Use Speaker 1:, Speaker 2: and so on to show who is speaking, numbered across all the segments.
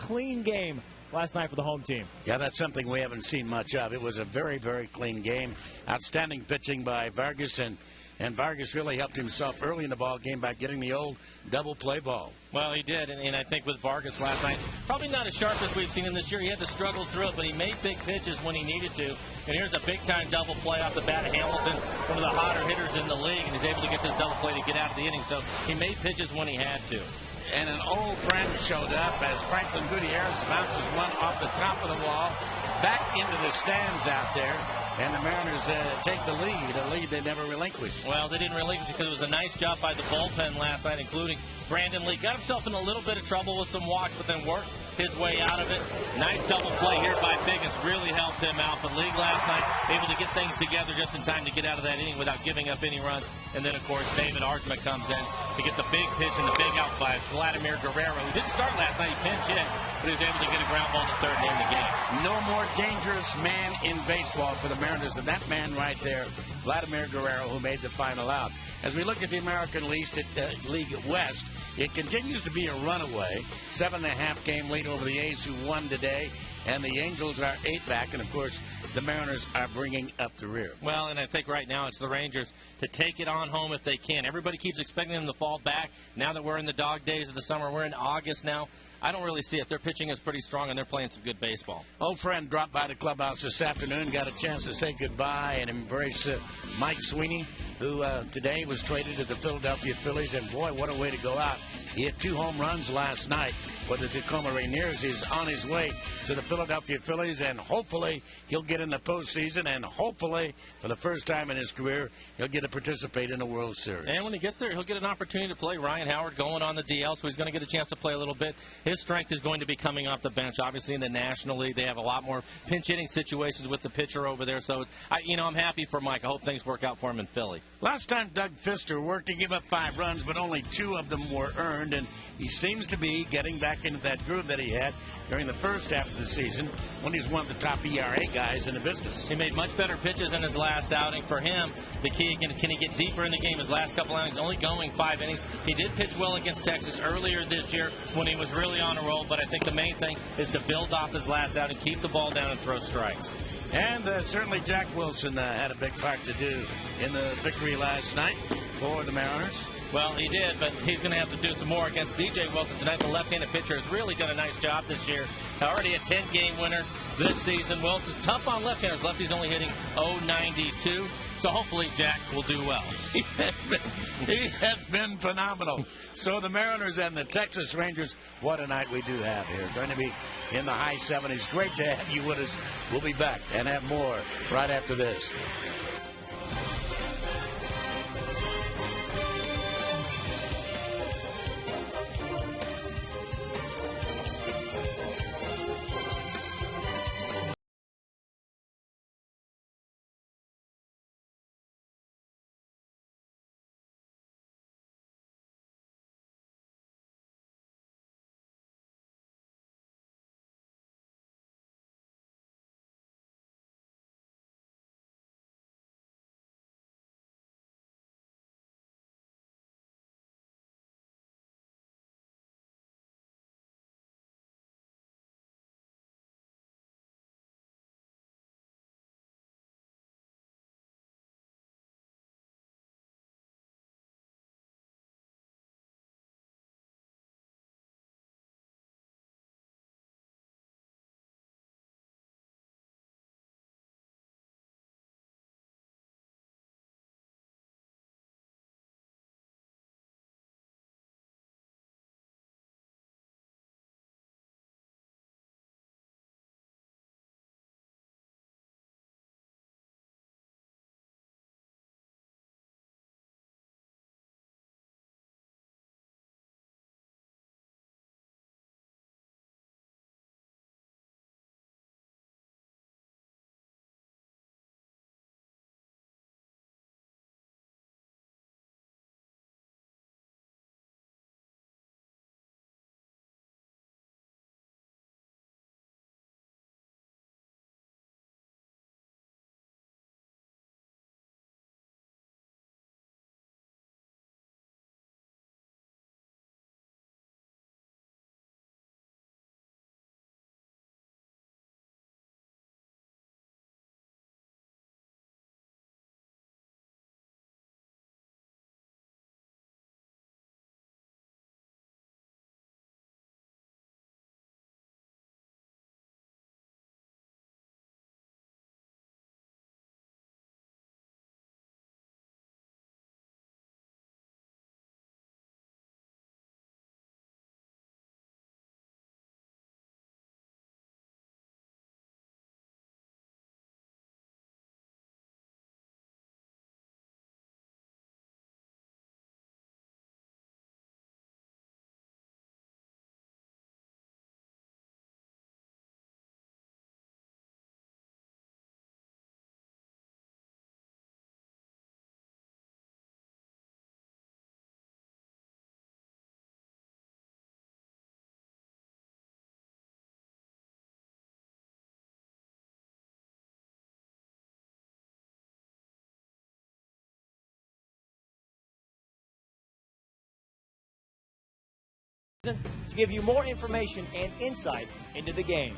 Speaker 1: clean game last night for the home team.
Speaker 2: Yeah, that's something we haven't seen much of. It was a very, very clean game. Outstanding pitching by Vargas, and Vargas really helped himself early in the ball game by getting the old double play ball.
Speaker 3: Well, he did, and I think with Vargas last night, probably not as sharp as we've seen him this year. He had to struggle through it, but he made big pitches when he needed to. And here's a big-time double play off the bat of Hamilton, one of the hotter hitters in the league, and he's able to get this double play to get out of the inning. So he made pitches when he had to.
Speaker 2: And an old friend showed up as Franklin Gutierrez bounces one off the top of the wall, back into the stands out there. And the Mariners take the lead, a lead they never relinquished.
Speaker 3: Well, they didn't relinquish because it was a nice job by the bullpen last night, including Brandon Lee. Got himself in a little bit of trouble with some walks, but then worked his way out of it. Nice double play here by Biggins. Really helped him out. But Lee last night able to get things together just in time to get out of that inning without giving up any runs. And then, of course, David Arjma comes in to get the big pitch and the big out by Vladimir Guerrero, who didn't start last night. He pinch hit, but he was able to get a ground ball to third and end the game.
Speaker 2: No more dangerous man in baseball for the Mariners than that man right there, Vladimir Guerrero, who made the final out. As we look at the American League West, it continues to be a runaway. 7.5-game lead over the A's, who won today. And the Angels are 8 back. And, of course, the Mariners are bringing up the rear.
Speaker 3: Well, and I think right now it's the Rangers to take it on home if they can. Everybody keeps expecting them to fall back. Now that we're in the dog days of the summer, we're in August now. I don't really see it. Their pitching is pretty strong, and they're playing some good baseball.
Speaker 2: Old friend dropped by the clubhouse this afternoon, got a chance to say goodbye and embrace Mike Sweeney, who today was traded to the Philadelphia Phillies. And, boy, what a way to go out. He hit 2 home runs last night. But the Tacoma Rainiers is on his way to the Philadelphia Phillies, and hopefully he'll get in the postseason, and hopefully for the first time in his career he'll get to participate in a World Series.
Speaker 3: And when he gets there, he'll get an opportunity to play. Ryan Howard going on the DL, so he's going to get a chance to play a little bit. His strength is going to be coming off the bench. Obviously in the National League, they have a lot more pinch hitting situations with the pitcher over there. So, I'm happy for Mike. I hope things work out for him in Philly.
Speaker 2: Last time Doug Fister worked to give up 5 runs, but only 2 of them were earned, and he seems to be getting back into that groove that he had during the first half of the season when he's one of the top ERA guys in the business.
Speaker 3: He made much better pitches in his last outing. For him, the key, can he get deeper in the game? His last couple outings, only going 5 innings. He did pitch well against Texas earlier this year when he was really on a roll, but I think the main thing is to build off his last outing, keep the ball down, and throw strikes.
Speaker 2: And certainly Jack Wilson had a big part to do in the victory last night for the Mariners.
Speaker 3: Well, he did, but he's going to have to do some more against C.J. Wilson tonight. The left-handed pitcher has really done a nice job this year. Already a 10-game winner this season. Wilson's tough on left-handers. Lefty's only hitting .092, so hopefully Jack will do well.
Speaker 2: He has been phenomenal. So the Mariners and the Texas Rangers, what a night we do have here. Going to be in the high 70s. Great to have you with us. We'll be back and have more right after this.
Speaker 1: to give you more information and insight into the game.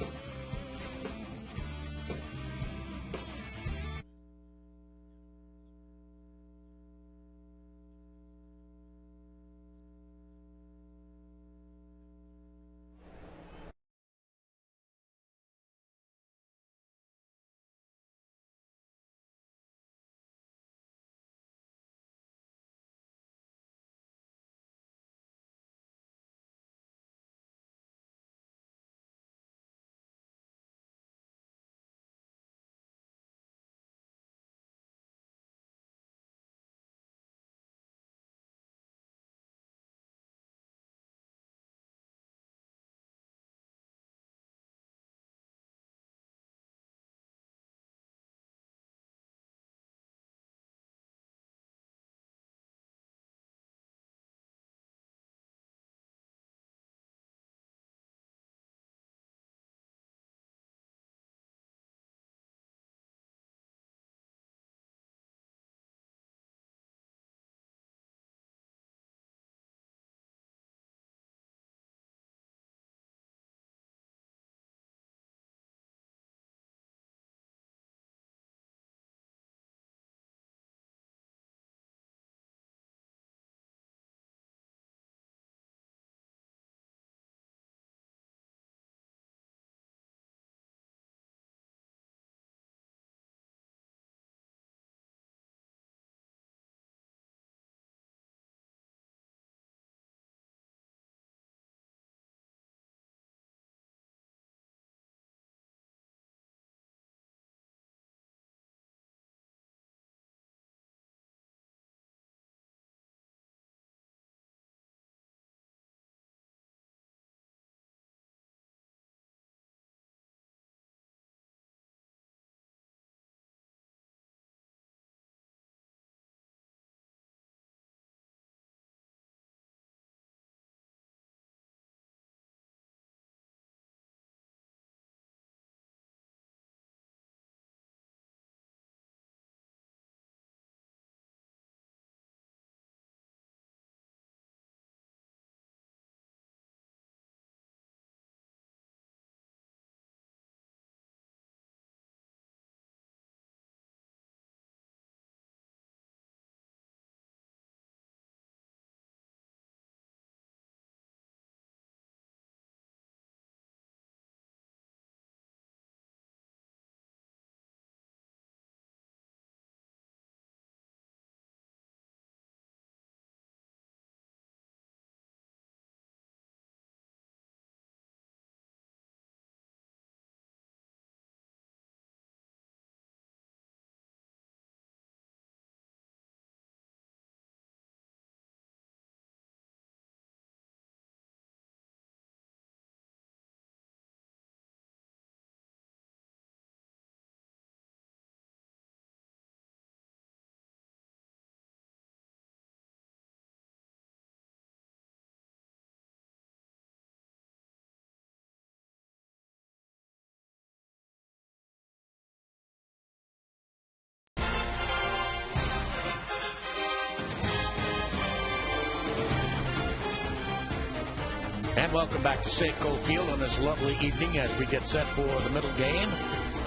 Speaker 2: And welcome back to Safeco Field on this lovely evening as we get set for the middle game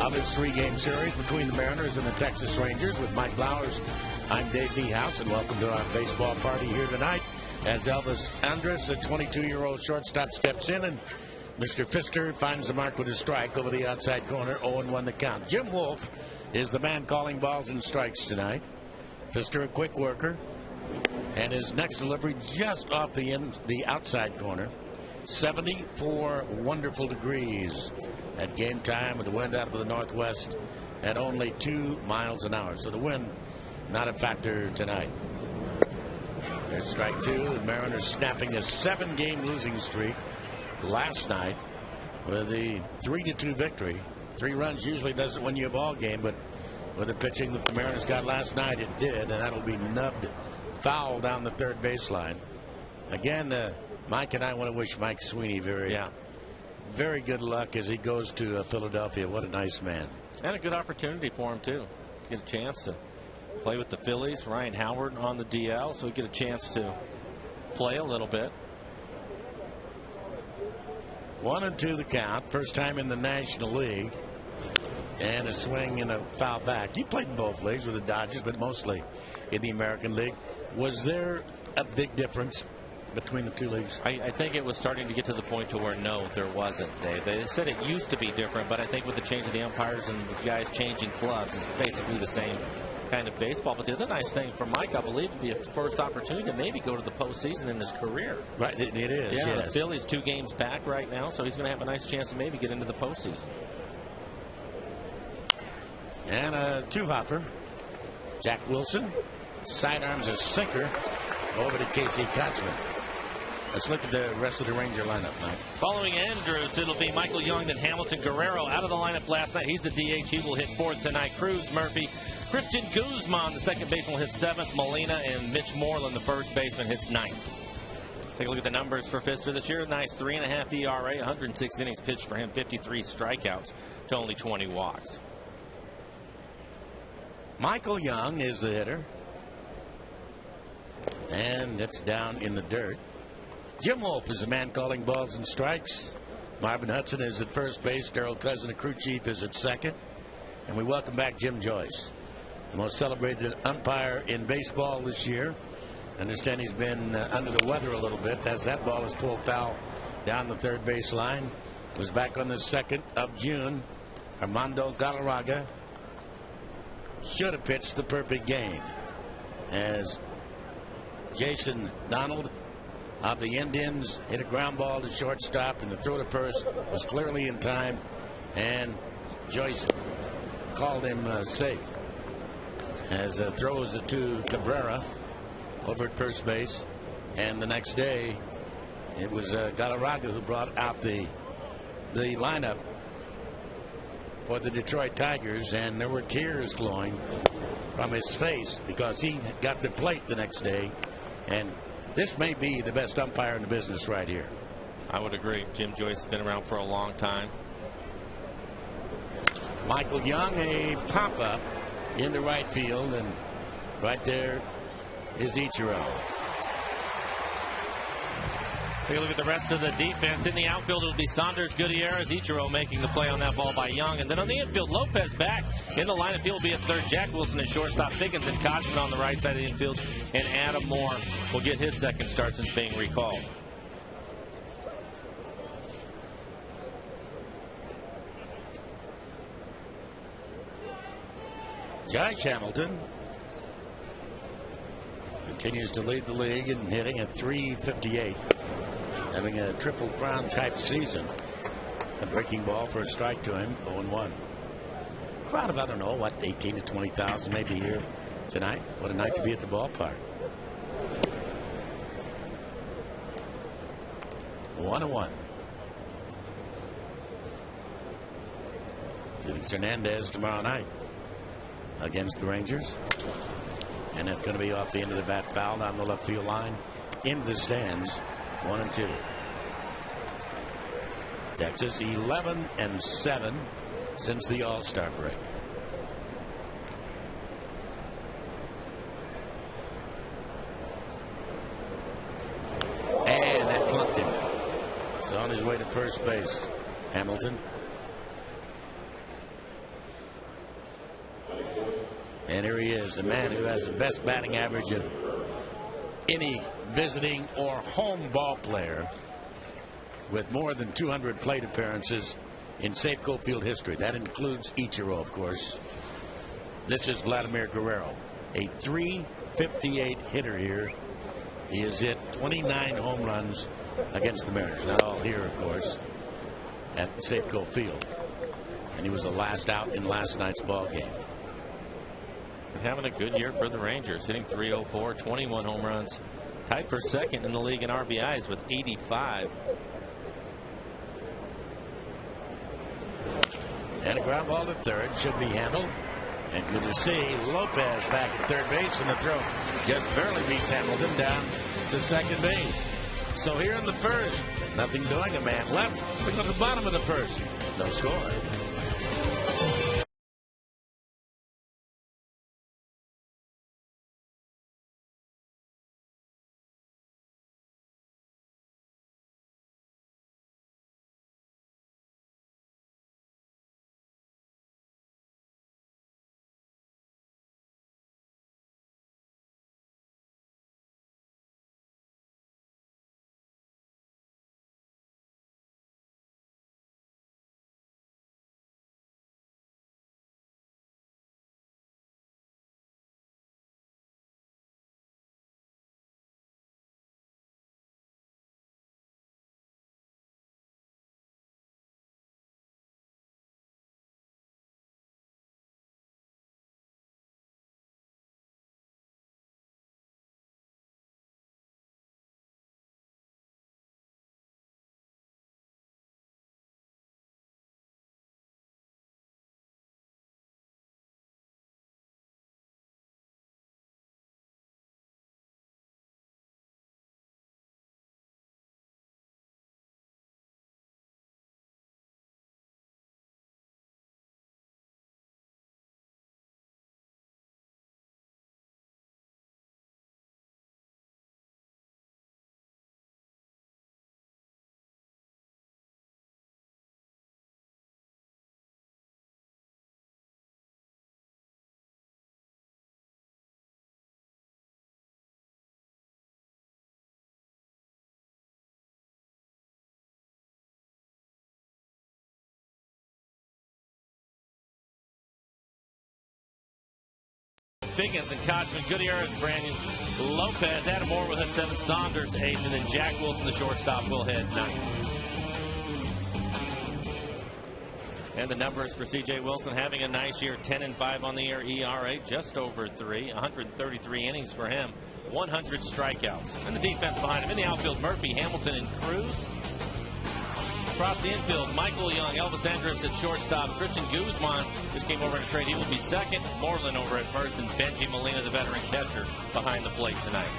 Speaker 2: of this three-game series between the Mariners and the Texas Rangers. With Mike Blowers, I'm Dave Niehaus, and welcome to our baseball party here tonight as Elvis Andrus, a 22-year-old shortstop, steps in, and Mr. Pfister finds the mark with a strike over the outside corner, 0-1 the count. Jim Wolf is the man calling balls and strikes tonight. Pfister, a quick worker, and his next delivery just off the outside corner. 74 wonderful degrees at game time with the wind out of the northwest at only 2 miles an hour. So the wind not a factor tonight. There's strike two. The Mariners snapping a 7-game losing streak last night with the 3-2 victory. 3 runs usually doesn't win you a ball game, but with the pitching that the Mariners got last night, it did, and that'll be nubbed foul down the third baseline. Again, Mike and I want to wish Mike Sweeney very good luck as he goes to Philadelphia. What a nice man.
Speaker 3: And a good opportunity for him, too. Get a chance to play with the Phillies. Ryan Howard on the DL, so he get a chance to play a little bit.
Speaker 2: 1-2 the count. First time in the National League. And a swing and a foul back. You played in both leagues with the Dodgers, but mostly in the American League. Was there a big difference between the two leagues?
Speaker 3: I think it was starting to get to the point to where no, there wasn't, Dave. They said it used to be different, but I think with the change of the umpires and with guys changing clubs, it's basically the same kind of baseball. But the other nice thing for Mike, I believe, would be a first opportunity to maybe go to the postseason in his career.
Speaker 2: Right, it is.
Speaker 3: Yeah,
Speaker 2: yes.
Speaker 3: The Phillies 2 games back right now, so he's going to have a nice chance to maybe get into the postseason.
Speaker 2: And a 2-hopper. Jack Wilson sidearms a sinker over to Casey Kotzman. Let's look at the rest of the Ranger lineup, Mike.
Speaker 3: Following Andrews, it'll be Michael Young, then Hamilton. Guerrero out of the lineup last night. He's the DH. He will hit 4th tonight. Cruz, Murphy, Christian Guzman, the second baseman, will hit 7th. Molina and Mitch Moreland, the first baseman, hits 9th. Take a look at the numbers for Fister this year. Nice 3.5 ERA, 106 innings pitched for him, 53 strikeouts to only 20 walks.
Speaker 2: Michael Young is the hitter. And it's down in the dirt. Jim Wolf is the man calling balls and strikes. Marvin Hudson is at first base. Darrell Cousin, the crew chief, is at second. And we welcome back Jim Joyce, the most celebrated umpire in baseball this year. I understand he's been under the weather a little bit as that ball is pulled foul down the third base line. Was back on the 2nd of June. Armando Galarraga should have pitched the perfect game, as Jason Donald of the Indians hit a ground ball to shortstop, and the throw to first was clearly in time, and Joyce called him safe. As throws it to Cabrera over at first base, and the next day it was Galarraga who brought out the lineup for the Detroit Tigers, and there were tears flowing from his face because he got the plate the next day. And this may be the best umpire in the business right here.
Speaker 3: I would agree. Jim Joyce has been around for a long time.
Speaker 2: Michael Young, a pop-up into right field, and right there is Ichiro.
Speaker 3: Take a look at the rest of the defense. In the outfield, it'll be Saunders, Gutierrez, Ichiro making the play on that ball by Young. And then on the infield, Lopez back in the lineup. He'll be at third. Jack Wilson at shortstop. Figgins and Kotzman on the right side of the infield. And Adam Moore will get his second start since being recalled.
Speaker 2: Josh Hamilton continues to lead the league in hitting at .358. Having a triple crown type season. A breaking ball for a strike to him, 0-1. Crowd of, I don't know, what, 18 to 20,000 maybe here tonight. What a night to be at the ballpark. 1-1. Felix Hernandez tomorrow night against the Rangers. And it's going to be off the end of the bat, foul down the left field line into the stands. 1-2. Texas 11-7 since the All-Star break. And that plunked him. He's on his way to first base. Hamilton. And here he is, the man who has the best batting average of any visiting or home ball player with more than 200 plate appearances in Safeco Field history. That includes Ichiro, of course. This is Vladimir Guerrero, a .358 hitter here. He has hit 29 home runs against the Mariners. Not all here, of course, at Safeco Field. And he was the last out in last night's ball game.
Speaker 3: Having a good year for the Rangers, hitting .304, 21 home runs. Tied for second in the league in RBIs with 85.
Speaker 2: And a ground ball to third should be handled. And good to see Lopez back at third base, and the throw just barely beats Hamilton down to second base. So here in the first, nothing doing, a man left. Look at the bottom of the first. No score.
Speaker 3: Figgins and Kochman. Gutierrez, Brandon Lopez, Adam Moore will hit 7th, Saunders 8th, and then Jack Wilson, the shortstop, will hit 9th. And the numbers for C.J. Wilson having a nice year, 10-5 on the year, ERA just over 3, 133 innings for him, 100 strikeouts. And the defense behind him in the outfield, Murphy, Hamilton, and Cruz. Across the infield, Michael Young, Elvis Andrus at shortstop, Christian Guzman just came over in a trade. He will be second. Moreland over at first, and Benji Molina, the veteran catcher, behind the plate tonight.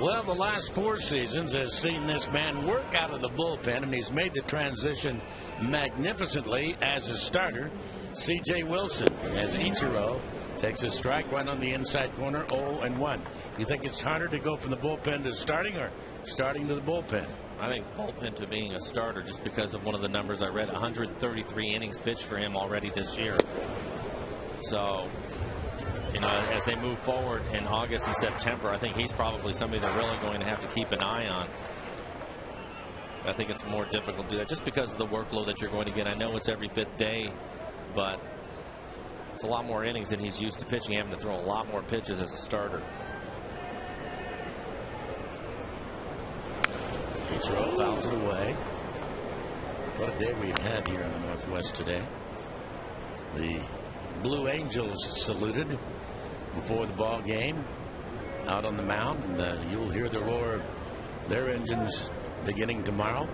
Speaker 2: Well, the last 4 seasons has seen this man work out of the bullpen, and he's made the transition magnificently as a starter. C.J. Wilson, as Ichiro takes a strike right on the inside corner, 0-1. You think it's harder to go from the bullpen to starting, or starting to the bullpen?
Speaker 3: I think bullpen to being a starter, just because of one of the numbers I read, 133 innings pitched for him already this year. So, you know, as they move forward in August and September, I think he's probably somebody they're really going to have to keep an eye on. I think it's more difficult to do that just because of the workload that you're going to get. I know it's every 5th day, but it's a lot more innings than he's used to pitching, having to throw a lot more pitches as a starter.
Speaker 2: Ichiro fouls it away. What a day we've had here in the Northwest today. The Blue Angels saluted before the ball game out on the mound, and you'll hear the roar of their engines beginning tomorrow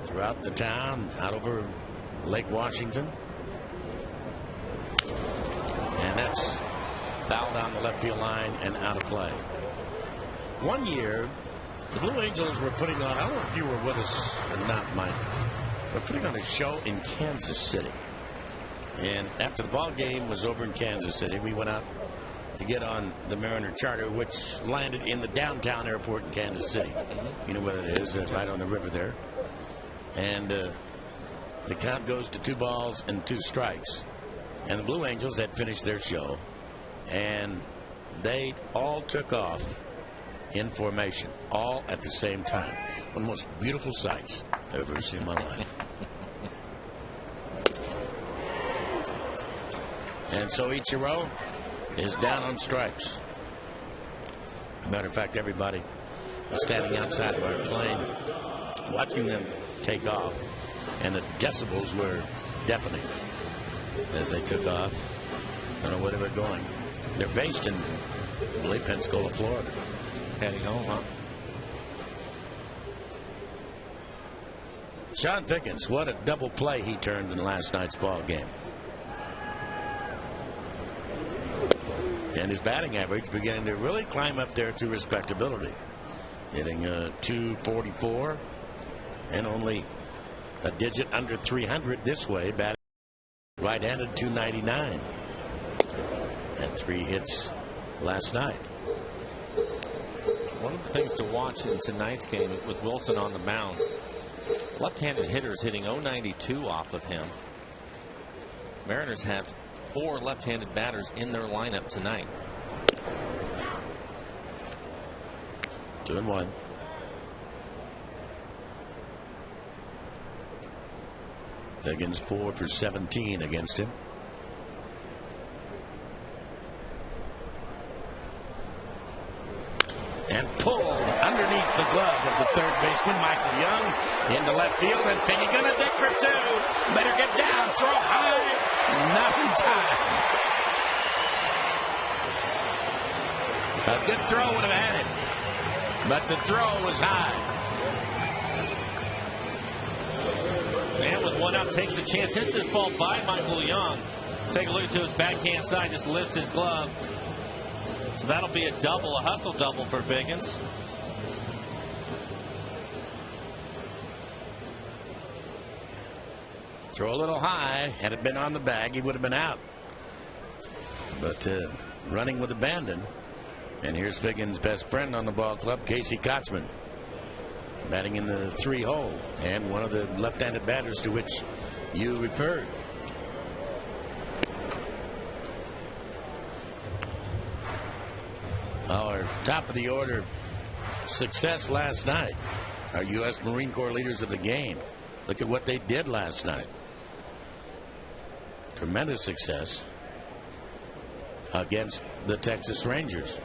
Speaker 2: throughout the town, out over Lake Washington. And that's foul down the left field line and out of play. One year, the Blue Angels were putting on, I don't know if you were with us or not, Mike, we're putting on a show in Kansas City. And after the ball game was over in Kansas City, we went out to get on the Mariner Charter, which landed in the downtown airport in Kansas City. You know where it is, right on the river there. And the count goes to 2 balls and 2 strikes. And the Blue Angels had finished their show, and they all took off in formation, all at the same time. One of the most beautiful sights I've ever seen in my life. And so Ichiro is down on strikes. Matter of fact, everybody was standing outside of our plane watching them take off, and the decibels were deafening as they took off. Don't know where they were going. They're based in, I believe, Pensacola, Florida.
Speaker 3: Heading home, huh?
Speaker 2: Sean Figgins, what a double play he turned in last night's ball game. And his batting average beginning to really climb up there to respectability. Hitting .244 and only a digit under 300 this way. Batting right-handed, .299. And 3 hits last night.
Speaker 3: One of the things to watch in tonight's game with Wilson on the mound, left-handed hitters hitting .092 off of him. Mariners have 4 left-handed batters in their lineup tonight.
Speaker 2: 2-1. Higgins 4 for 17 against him. And pulled underneath the glove of the third baseman, Michael Young, into left field, and Figgy gonna dig for 2. Better get down, throw high, not in time. A good throw would have had it, but the throw was high.
Speaker 3: Man with one out takes a chance, hits this ball by Michael Young. Take a look to his backhand side, just lifts his glove. So that'll be a double, a hustle double for Figgins.
Speaker 2: Throw a little high. Had it been on the bag, he would have been out. But running with abandon. And here's Figgins' best friend on the ball club, Casey Kochman, batting in the 3 hole, and one of the left-handed batters to which you referred. Our top of the order success last night. Our U.S. Marine Corps leaders of the game. Look at what they did last night. Tremendous success. against the Texas Rangers.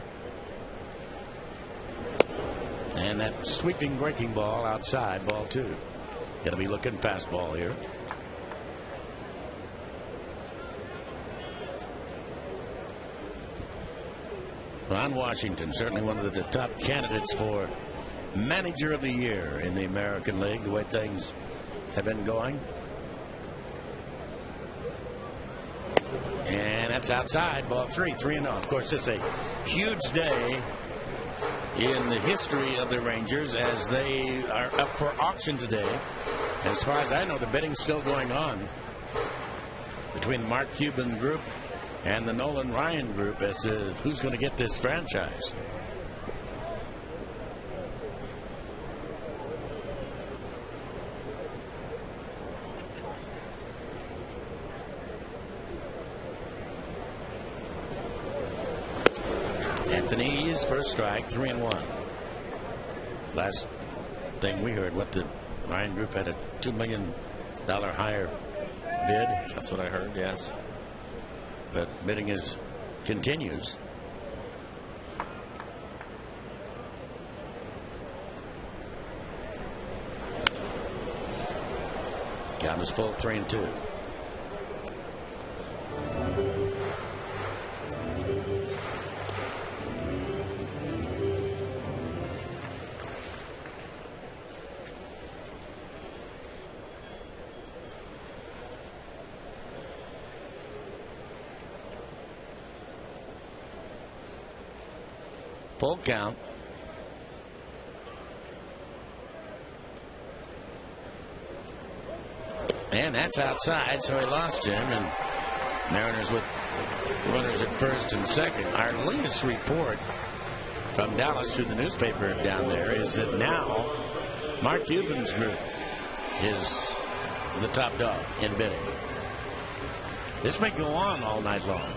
Speaker 2: And that sweeping breaking ball outside, ball 2. It'll be looking fastball here. Ron Washington, certainly one of the top candidates for manager of the year in the American League, the way things have been going. And that's outside, ball 3, 3-0. Of course, it's a huge day in the history of the Rangers as they are up for auction today. As far as I know, the bidding's still going on between the Mark Cuban group and the Nolan Ryan group as to who's going to get this franchise. Anthony's first strike, 3-1. Last thing we heard, what the Ryan group had a $2 million higher bid.
Speaker 3: That's what I heard, yes.
Speaker 2: But bidding continues. Count is full, 3-2. Full count. And that's outside, so he lost him. And Mariners with runners at first and second. Our latest report from Dallas through the newspaper down there is that now Mark Cuban's group is the top dog in bidding. This may go on all night long.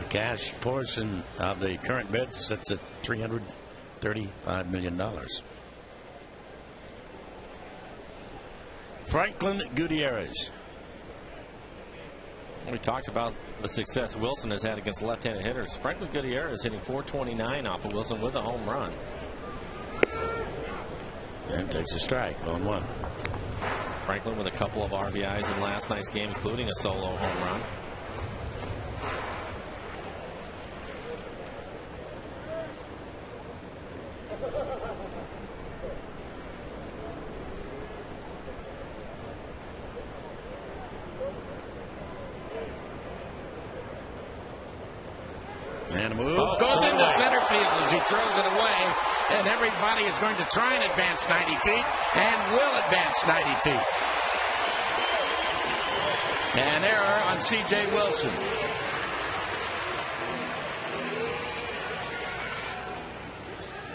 Speaker 2: Cash portion of the current bid sits at $335 million. Franklin Gutierrez.
Speaker 3: We talked about the success Wilson has had against left-handed hitters. Franklin Gutierrez hitting .429 off of Wilson with a home run.
Speaker 2: And takes a strike on 1.
Speaker 3: Franklin with a couple of RBIs in last night's game, including a solo home run.
Speaker 2: And a move goes into center field as he throws it away. And everybody is going to try and advance 90 feet and will advance 90 feet. An error on C.J. Wilson.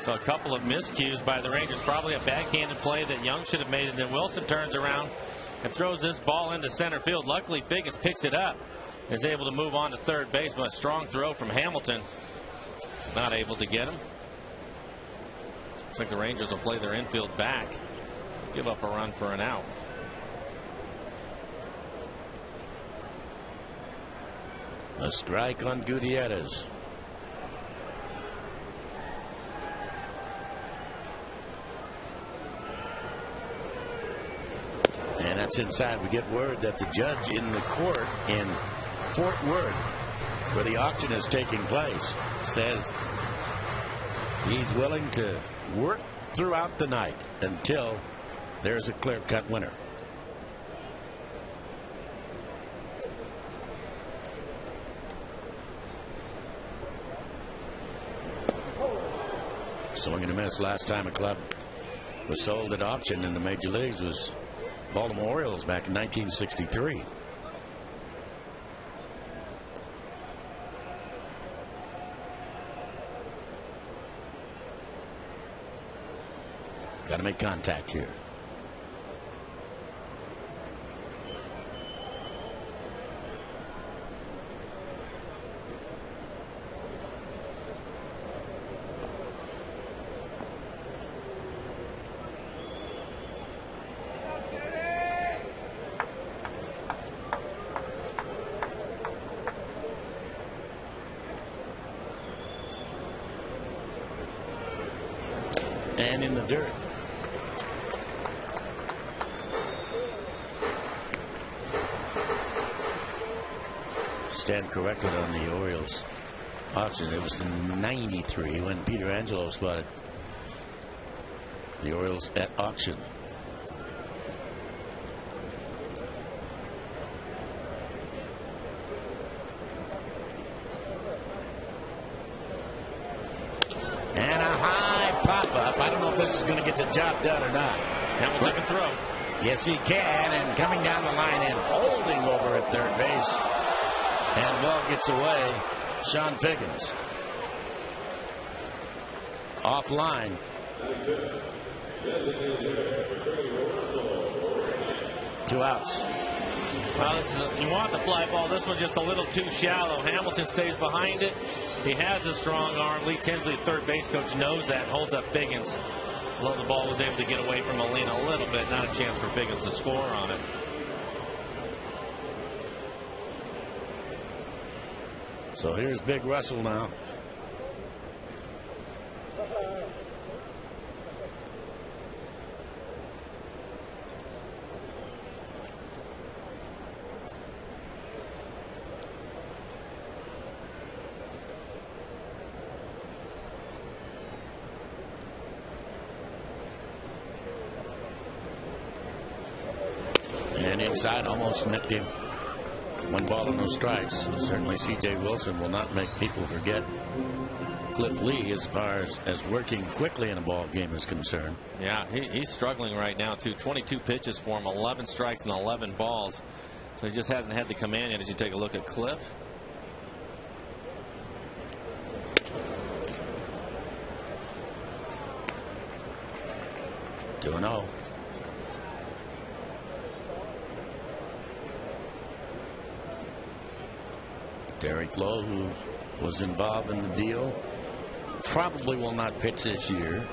Speaker 3: So a couple of miscues by the Rangers. Probably a backhanded play that Young should have made. And then Wilson turns around and throws this ball into center field. Luckily, Figgins picks it up. Is able to move on to third base, but a strong throw from Hamilton. Not able to get him. Looks like the Rangers will play their infield back. Give up a run for an out.
Speaker 2: A strike on Gutierrez. And that's inside. We get word that the judge in the court in Fort Worth, where the auction is taking place, says he's willing to work throughout the night until there's a clear-cut winner. Swing and a miss. Last time a club was sold at auction in the major leagues was Baltimore Orioles back in 1963. Got to make contact here. and in the dirt. Stand corrected on the Orioles auction. It was in '93 when Peter Angelo spotted the Orioles at auction. And a high pop-up. I don't know if this is going to get the job done or not.
Speaker 3: Hamilton can throw.
Speaker 2: Yes, he can. And coming down the line and holding over at third base. And ball gets away. Sean Figgins. Offline. Two outs.
Speaker 3: Well, you want the fly ball. This one's just a little too shallow. Hamilton stays behind it. He has a strong arm. Lee Tinsley, third base coach, knows that. Holds up Figgins. Although the ball was able to get away from Molina a little bit. Not a chance for Figgins to score on it.
Speaker 2: So here's Big Russell now. And inside, almost nipped him. 1 ball and no strikes. Certainly C.J. Wilson will not make people forget Cliff Lee as far as working quickly in a ball game is concerned.
Speaker 3: Yeah, he's struggling right now too. 22 pitches for him, 11 strikes and 11 balls. So he just hasn't had the command yet as you take a look at Cliff.
Speaker 2: Two 2-0. Derek Lowe, who was involved in the deal, probably will not pitch this year,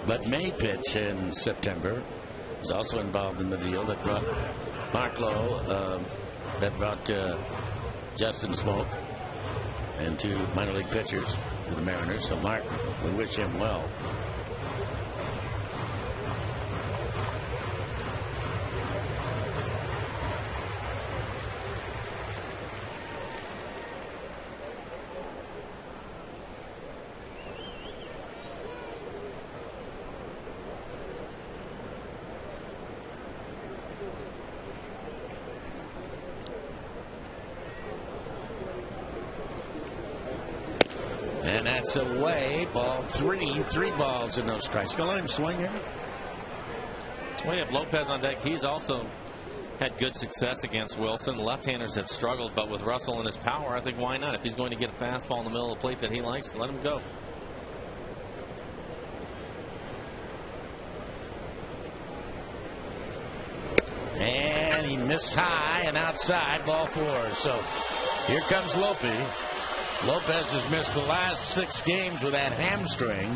Speaker 2: but may pitch in September. He's also involved in the deal that brought Mark Lowe, that brought Justin Smoke and 2 minor league pitchers to the Mariners. So Mark, we wish him well. And that's away. Ball 3. 3 balls and no strikes. Gonna let him swing here.
Speaker 3: Well, you have Lopez on deck. He's also had good success against Wilson. Left-handers have struggled, but with Russell and his power, I think why not? If he's going to get a fastball in the middle of the plate that he likes, let him go.
Speaker 2: And he missed high and outside. Ball 4. So here comes Lopez. Lopez has missed the last 6 games with that hamstring.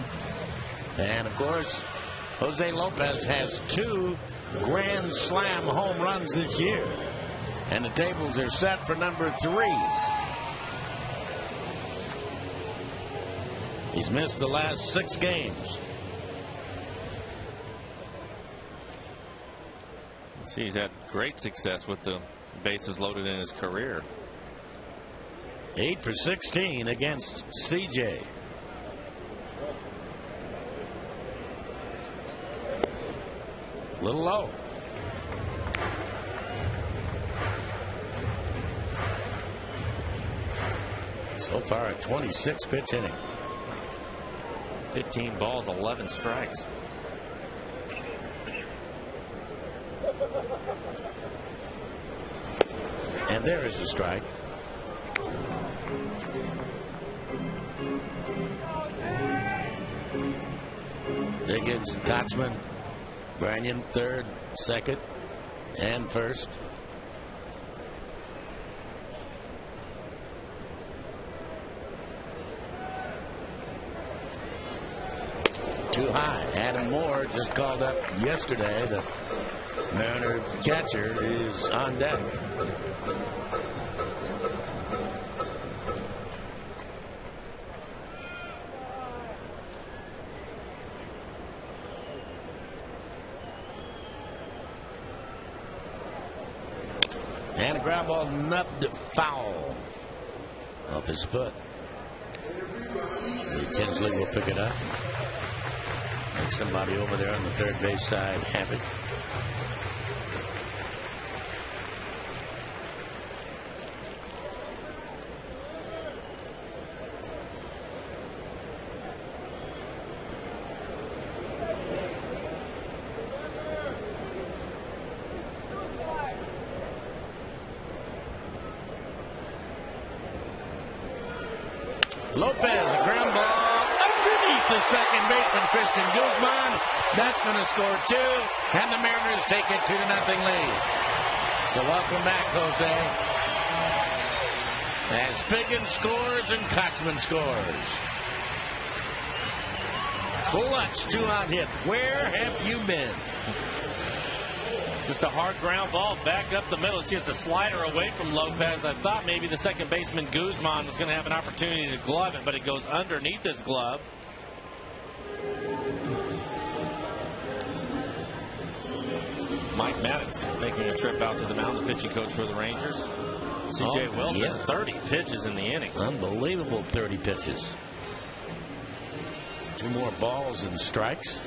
Speaker 2: And, of course, Jose Lopez has 2 Grand Slam home runs this year. And the tables are set for number 3. He's missed the last 6 games.
Speaker 3: See, he's had great success with the bases loaded in his career.
Speaker 2: 8 for 16 against CJ. A little low. So far a 26 pitch inning.
Speaker 3: 15 balls, 11 strikes.
Speaker 2: And there is a strike. Diggins, Kotzman, Branyan, third, second, and first. Too high. Adam Moore just called up yesterday. The Mariner catcher is on deck. ground ball, nubbed foul off his foot. Tinsley will pick it up. Make somebody over there on the third base side happy. Lopez, a ground ball underneath the second baseman, Christian Guzman. That's going to score 2, and the Mariners take a 2-0 lead. So welcome back, Jose. As Figgins scores and Coxman scores. Clutch 2-out hit. Where have you been?
Speaker 3: Just a hard ground ball back up the middle. It's just a slider away from Lopez. I thought maybe the second baseman Guzman was going to have an opportunity to glove it, but it goes underneath his glove. Mike Maddox making a trip out to the mound, the pitching coach for the Rangers. C.J. Wilson,
Speaker 2: yeah.
Speaker 3: 30 pitches in the inning.
Speaker 2: Unbelievable 30 pitches. 2 more balls and strikes.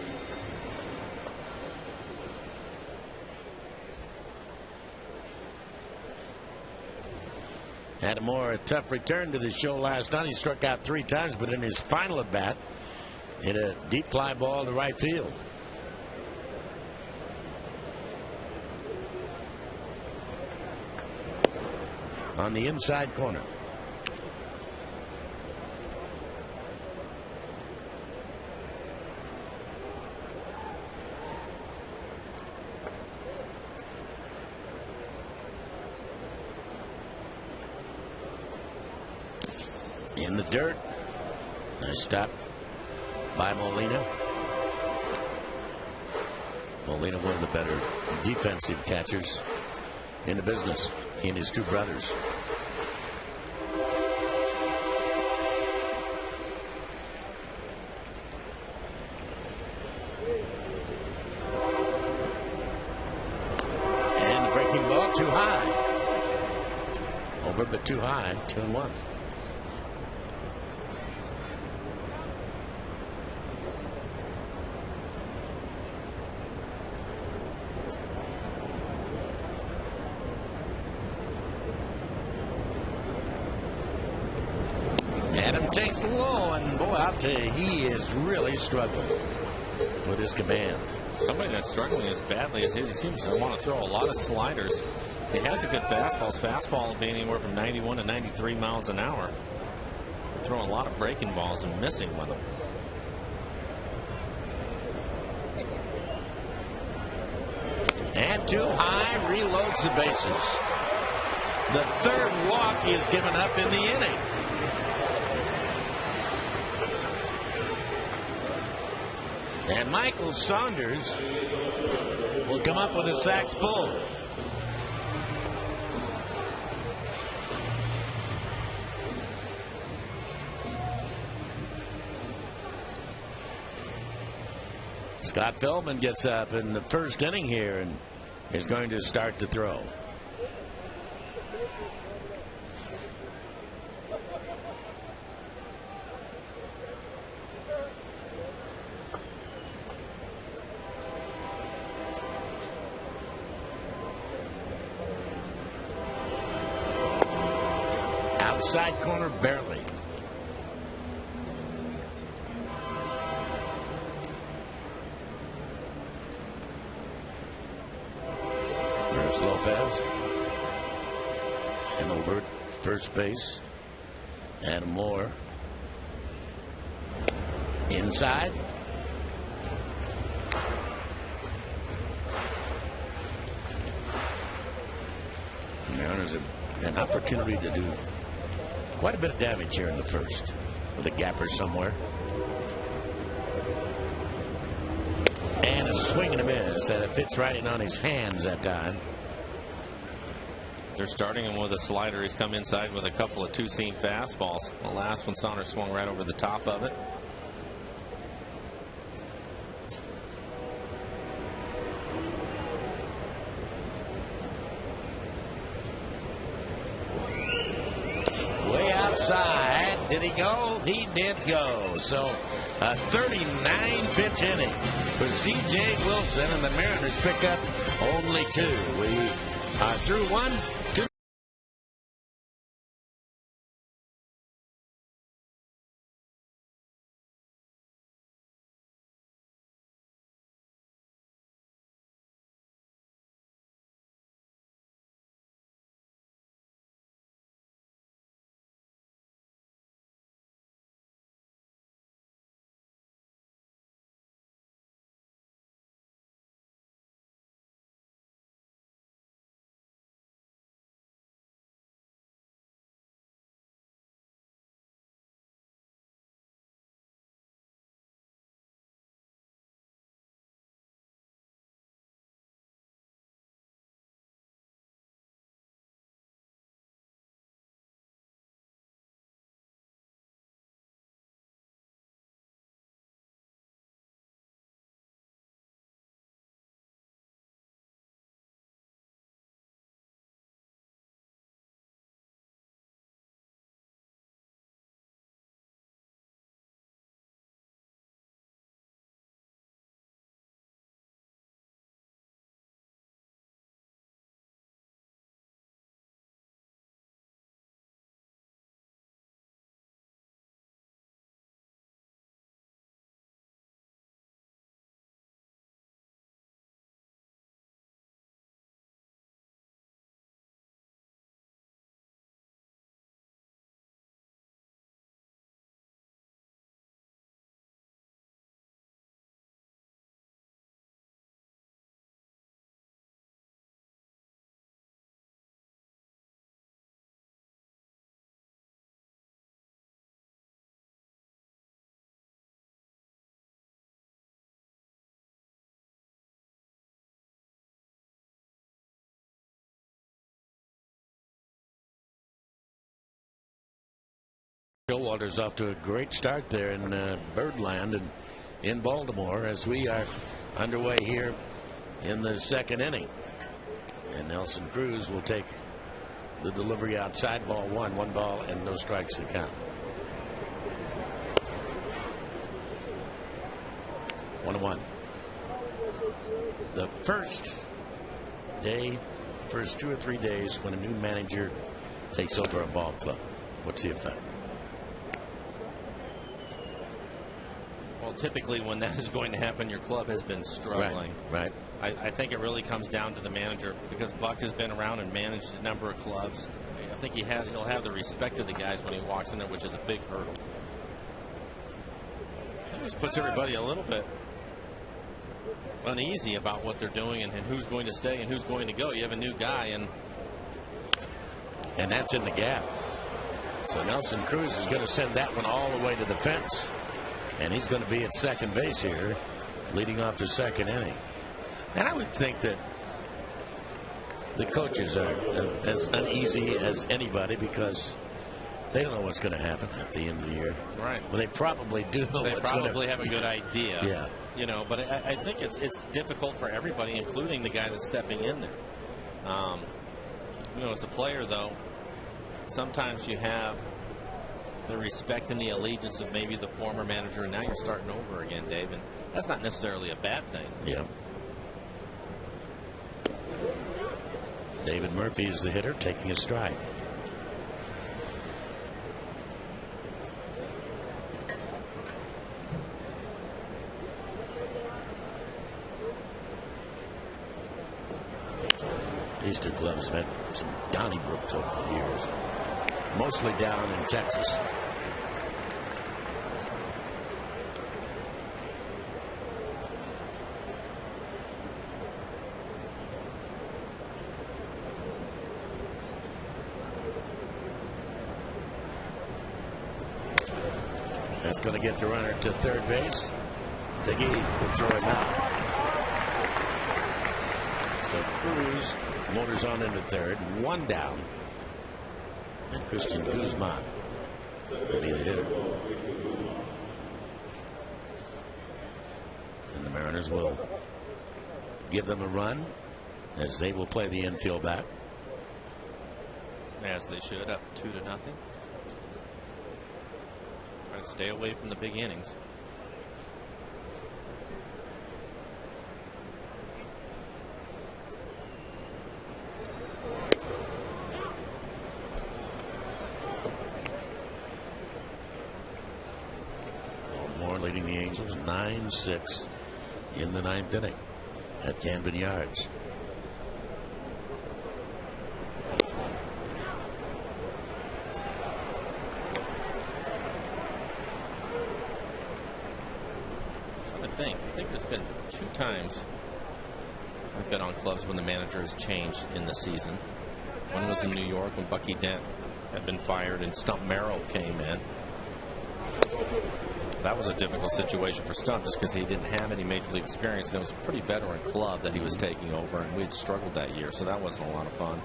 Speaker 2: Had a more tough return to the show last night. He struck out 3 times, but in his final at bat, hit a deep fly ball to right field. On the inside corner. In the dirt. Nice stop by Molina. Molina, one of the better defensive catchers in the business. He and his 2 brothers. And the breaking ball too high. Over but too high. 2-1. Takes low, and boy, I'll tell you, he is really struggling with his command.
Speaker 3: Somebody that's struggling as badly as he seems to want to throw a lot of sliders. He has a good fastball. His fastball being anywhere from 91 to 93 miles an hour. Throwing a lot of breaking balls and missing with them.
Speaker 2: And too high, reloads the bases. The 3rd walk is given up in the inning. And Michael Saunders will come up with his sacks full. Scott Feldman gets up in the 1st inning here and is going to start to throw. Outside corner, barely. There's Lopez. And over at first base. Adam Moore. Inside. Mariners have an opportunity to do quite a bit of damage here in the 1st with a gapper somewhere. And a swing and a miss. And it fits right in on his hands that time.
Speaker 3: They're starting him with a slider. He's come inside with a couple of 2-seam fastballs. The last one, Saunders swung right over the top of it.
Speaker 2: Did he go? He did go. So a 39-pitch inning for C.J. Wilson, and the Mariners pick up only 2. We are through 1, 2. Showalter's off to a great start there in Birdland and in Baltimore as we are underway here in the second inning. And Nelson Cruz will take the delivery outside, ball 1 ball and no strikes to count. 1-1. The first 2 or 3 days when a new manager takes over a ball club, what's the effect?
Speaker 3: Well, typically when that is going to happen, your club has been struggling.
Speaker 2: Right.
Speaker 3: I think it really comes down to the manager, because Buck has been around and managed a number of clubs. I think he'll have the respect of the guys when he walks in there, which is a big hurdle. It just puts everybody a little bit uneasy about what they're doing and who's going to stay and who's going to go. You have a new guy,
Speaker 2: and that's in the gap. So Nelson Cruz is going to send that one all the way to the fence. And he's going to be at second base here, leading off the second inning. And I would think that the coaches are as uneasy as anybody because they don't know what's going to happen at the end of the year.
Speaker 3: Right.
Speaker 2: Well, they probably do know
Speaker 3: They
Speaker 2: what's
Speaker 3: probably have a good idea.
Speaker 2: Yeah.
Speaker 3: You know, but I think it's difficult for everybody, including the guy that's stepping in there. As a player, though, sometimes you have the respect and the allegiance of maybe the former manager, and now you're starting over again, Dave, and that's not necessarily a bad thing.
Speaker 2: Yeah. David Murphy is the hitter, taking a strike. These two clubs have had some Donnybrooks over the years, mostly down in Texas. That's going to get the runner to third base. Diggy will throw it out. So Cruz motors on into third, one down. And Christian Guzman will be the hitter. And the Mariners will give them a run as they will play the infield back.
Speaker 3: As they should, up 2-0. Stay away from the big innings.
Speaker 2: Baltimore leading the Angels 9-6 in the 9th inning at Camden Yards.
Speaker 3: I think there's been 2 times I've been on clubs when the manager has changed in the season. One was in New York when Bucky Dent had been fired and Stump Merrill came in. That was a difficult situation for Stump just because he didn't have any major league experience. And it was a pretty veteran club that he was taking over, and we had struggled that year, so that wasn't a lot of fun.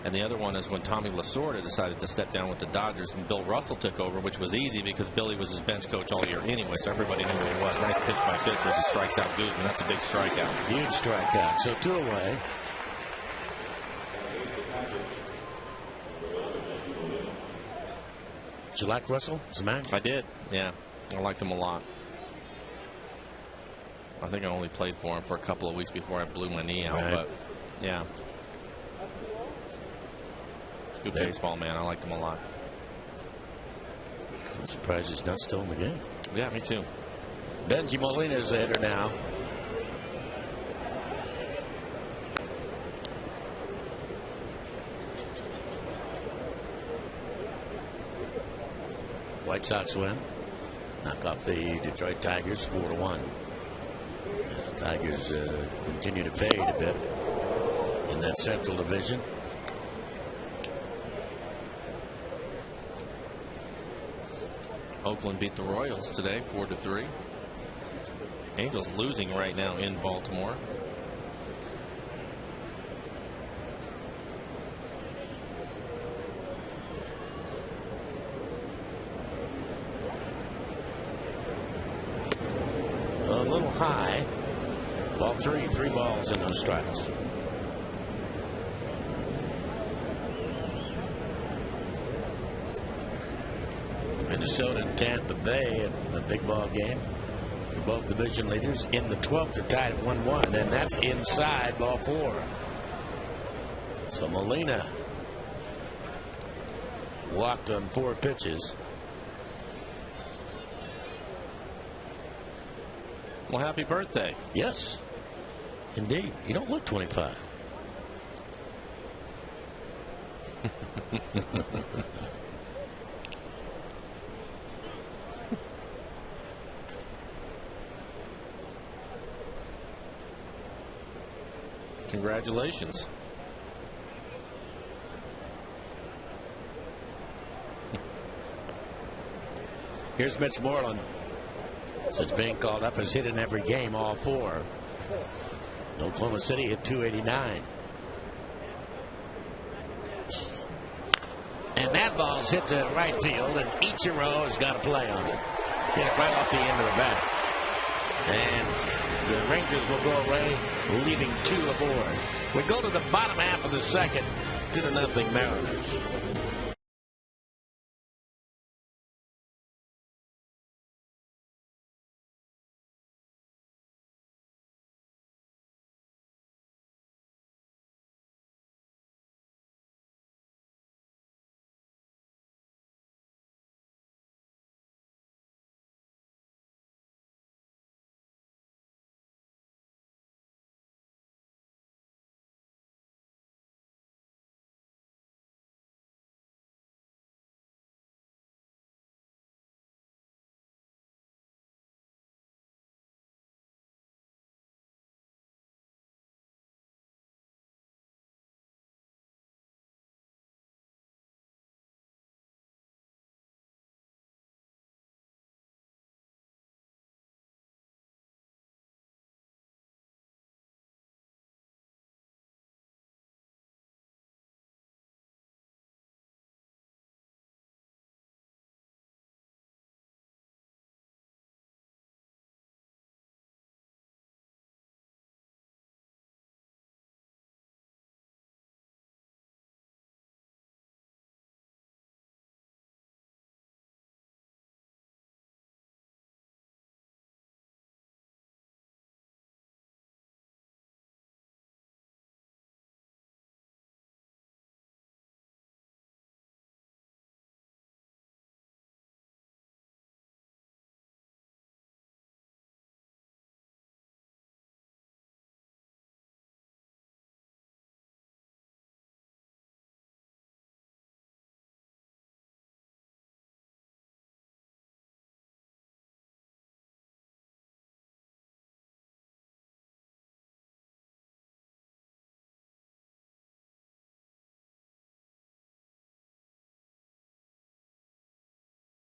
Speaker 3: And the other one is when Tommy Lasorda decided to step down with the Dodgers and Bill Russell took over, which was easy because Billy was his bench coach all year anyway, so everybody knew who he was. Nice pitch by pitcher as he strikes out Guzman. That's a big strikeout.
Speaker 2: Huge strikeout. So 2 away. Did you like Russell as a man?
Speaker 3: I did, yeah. I liked him a lot. I think I only played for him for a couple of weeks before I blew my knee out,
Speaker 2: right.
Speaker 3: But yeah. Good baseball man. I liked him a lot.
Speaker 2: I'm surprised he's not still in the game.
Speaker 3: Yeah, me too.
Speaker 2: Benji Molina is the hitter now. White Sox win. Knock off the Detroit Tigers 4-1. As the Tigers continue to fade a bit in that Central Division.
Speaker 3: Oakland beat the Royals today 4-3. Angels losing right now in Baltimore.
Speaker 2: A little high. Ball 3, 3 balls and no strikes. Minnesota and Tampa Bay in the big ball game. Both division leaders in the 12th are tied at 1-1, and that's inside ball 4. So Molina walked on 4 pitches.
Speaker 3: Well, happy birthday.
Speaker 2: Yes, indeed. You don't look 25.
Speaker 3: Congratulations.
Speaker 2: Here's Mitch Moreland. Since being called up, has hit in every game, all 4. Oklahoma City hit 289. And that ball's hit to right field, and Ichiro has got a play on it. Hit it right off the end of the bat. And the Rangers will go away, leaving 2 aboard. We go to the bottom half of the second, 2-0 Mariners.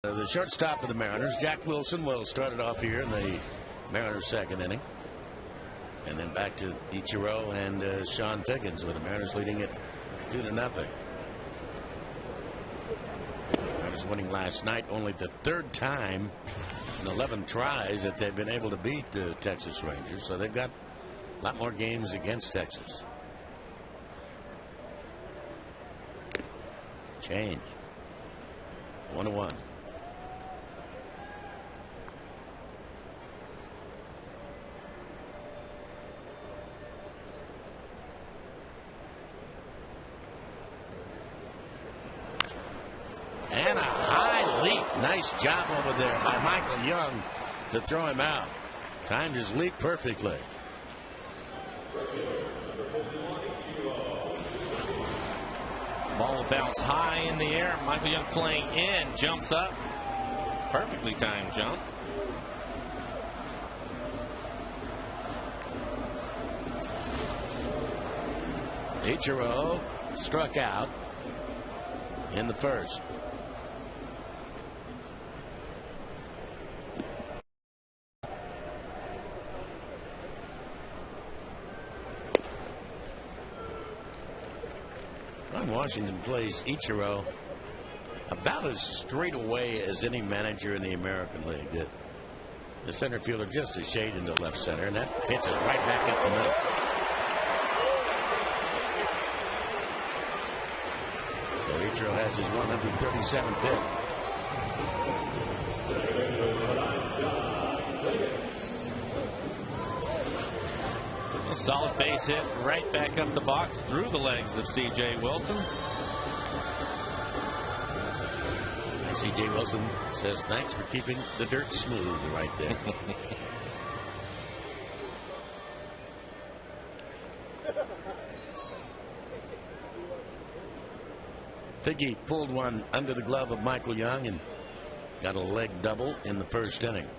Speaker 2: The shortstop of the Mariners, Jack Wilson, will start it off here in the Mariners' second inning. And then back to Ichiro and Sean Figgins, with the Mariners leading it 2-0. Mariners winning last night, only the third time in 11 tries that they've been able to beat the Texas Rangers. So they've got a lot more games against Texas. Change. 1-1. And a high leap. Nice job over there by Michael Young to throw him out. Timed his leap perfectly.
Speaker 3: Ball will bounce high in the air. Michael Young playing in. Jumps up. Perfectly timed jump.
Speaker 2: Ichiro struck out in the first. Ron Washington plays Ichiro about as straight away as any manager in the American League. The center fielder just a shade into left center, and that pitch is right back up the middle. So Ichiro has his 137th hit.
Speaker 3: A solid base hit right back up the box through the legs of C.J. Wilson.
Speaker 2: And C.J. Wilson says thanks for keeping the dirt smooth right there. Figgy pulled one under the glove of Michael Young and got a leg double in the first inning.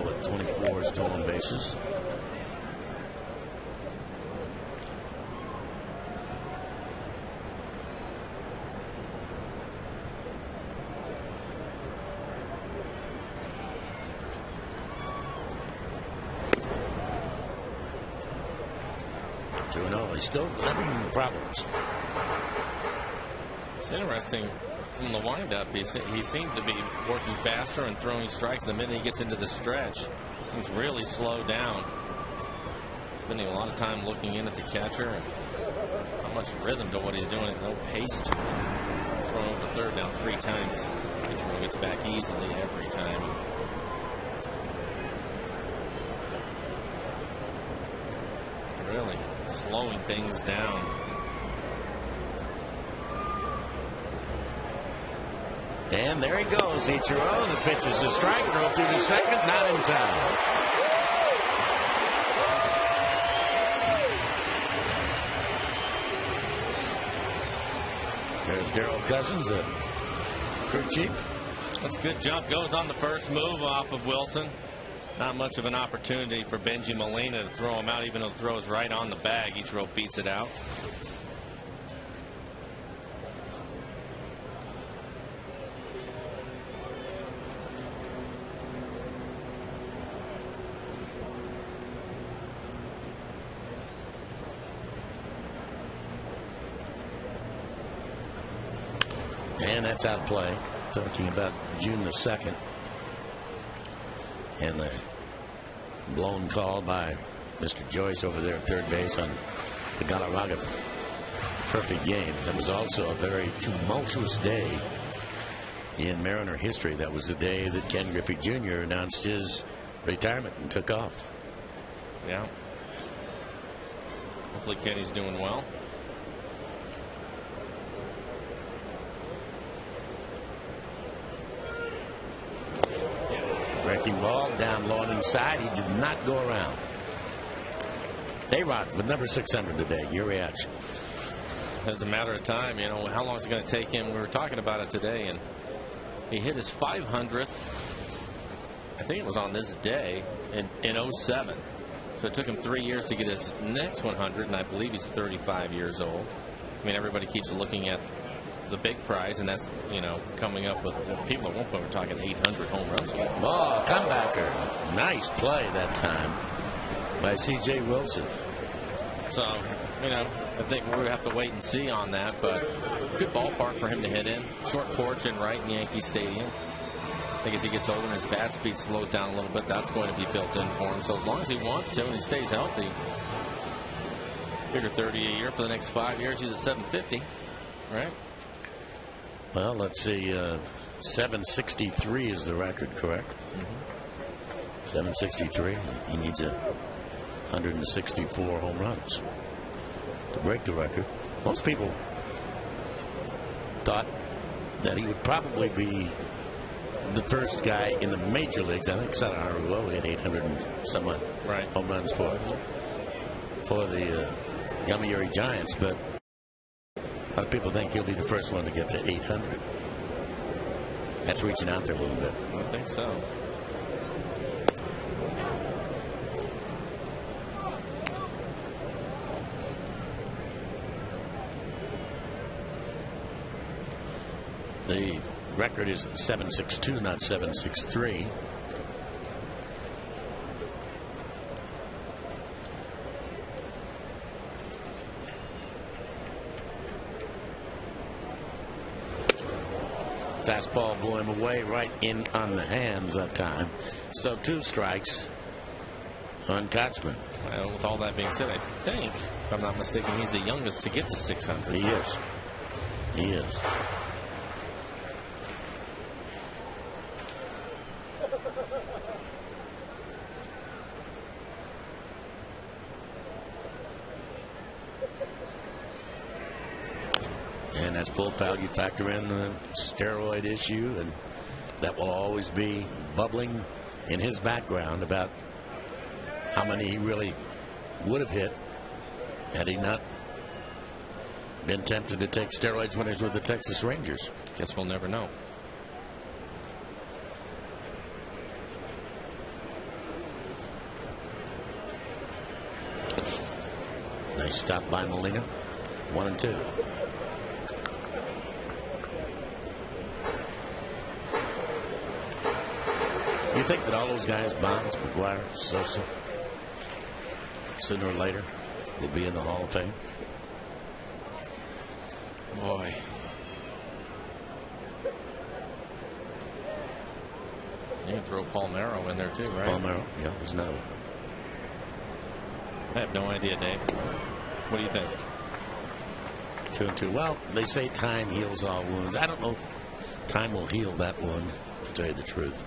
Speaker 2: With 24 stolen bases. He's still having problems.
Speaker 3: It's interesting. In the windup, he seemed to be working faster and throwing strikes. The minute he gets into the stretch, he's really slowed down. Spending a lot of time looking in at the catcher and not much rhythm to what he's doing. No pace to it. Thrown over third now 3 times. Pitcher gets back easily every time. Really slowing things down.
Speaker 2: And there he goes, Ichiro. The pitch is a strike. Throw through to second. Not in time. There's Darrell Cousins, the crew chief.
Speaker 3: That's a good jump. Goes on the first move off of Wilson. Not much of an opportunity for Benji Molina to throw him out, even though the throw is right on the bag. Ichiro beats it out.
Speaker 2: And that's out of play. Talking about June the 2nd. And the blown call by Mr. Joyce over there at third base on the In Mariner history, that was the day that Ken Griffey Jr. announced his retirement and took off.
Speaker 3: Yeah. Hopefully Kenny's doing well.
Speaker 2: Breaking ball down low and inside. He did not go around. A-Rod with number 600 today. Your reaction?
Speaker 3: It's a matter of time. You know, how long is it going to take him? We were talking about it today, and he hit his 500th. I think it was on this day in 07. So it took him 3 years to get his next 100, and I believe he's 35 years old. I mean, everybody keeps looking at the big prize, and that's, you know, coming up with people at one point were talking 800 home runs.
Speaker 2: Oh, comebacker. Nice play that time by C.J. Wilson.
Speaker 3: So, you know, I think we'll have to wait and see on that, but good ballpark for him to hit in. Short porch and right in Yankee Stadium. I think as he gets older and his bat speed slows down a little bit, that's going to be built in for him. So as long as he wants to and he stays healthy, figure 30 a year for the next 5 years, he's at 750, right?
Speaker 2: Well, let's see. 763 is the record, correct? 763. He needs 164 home runs to break the record. Most people thought that he would probably be the first guy in the major leagues. I think Sadaharu had 800 and some odd home runs for the Yomiuri Giants, but a lot of people think he'll be the first one to get to 800. That's reaching out there a little bit.
Speaker 3: I think so.
Speaker 2: The record is 762, not 763. Fastball blew him away right in on the hands that time. So 2 strikes on Kotzman.
Speaker 3: Well, with all that being said, I think, if I'm not mistaken, he's the youngest to get to 600.
Speaker 2: He is. He is. And that's pulled foul. You factor in the steroid issue, and that will always be bubbling in his background about how many he really would have hit had he not been tempted to take steroids when he was with the Texas Rangers.
Speaker 3: Guess we'll never know.
Speaker 2: Nice stop by Molina. 1-2. You think that all those guys, Bonds, McGuire, Sosa, sooner or later will be in the Hall of Fame?
Speaker 3: Boy. You can throw Palmeiro in there too, right?
Speaker 2: Palmeiro, yeah, there's no.
Speaker 3: I have no idea, Dave. What do you think?
Speaker 2: 2-2. Well, they say time heals all wounds. I don't know if time will heal that wound, to tell you the truth,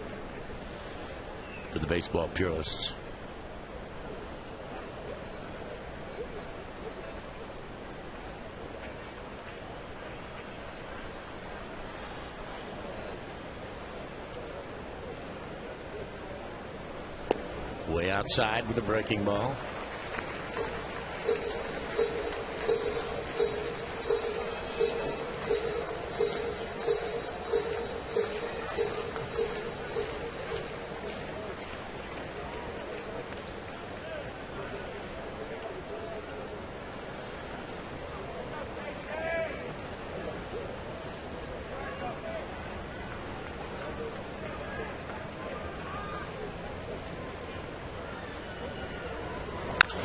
Speaker 2: to the baseball purists. Way outside with the breaking ball.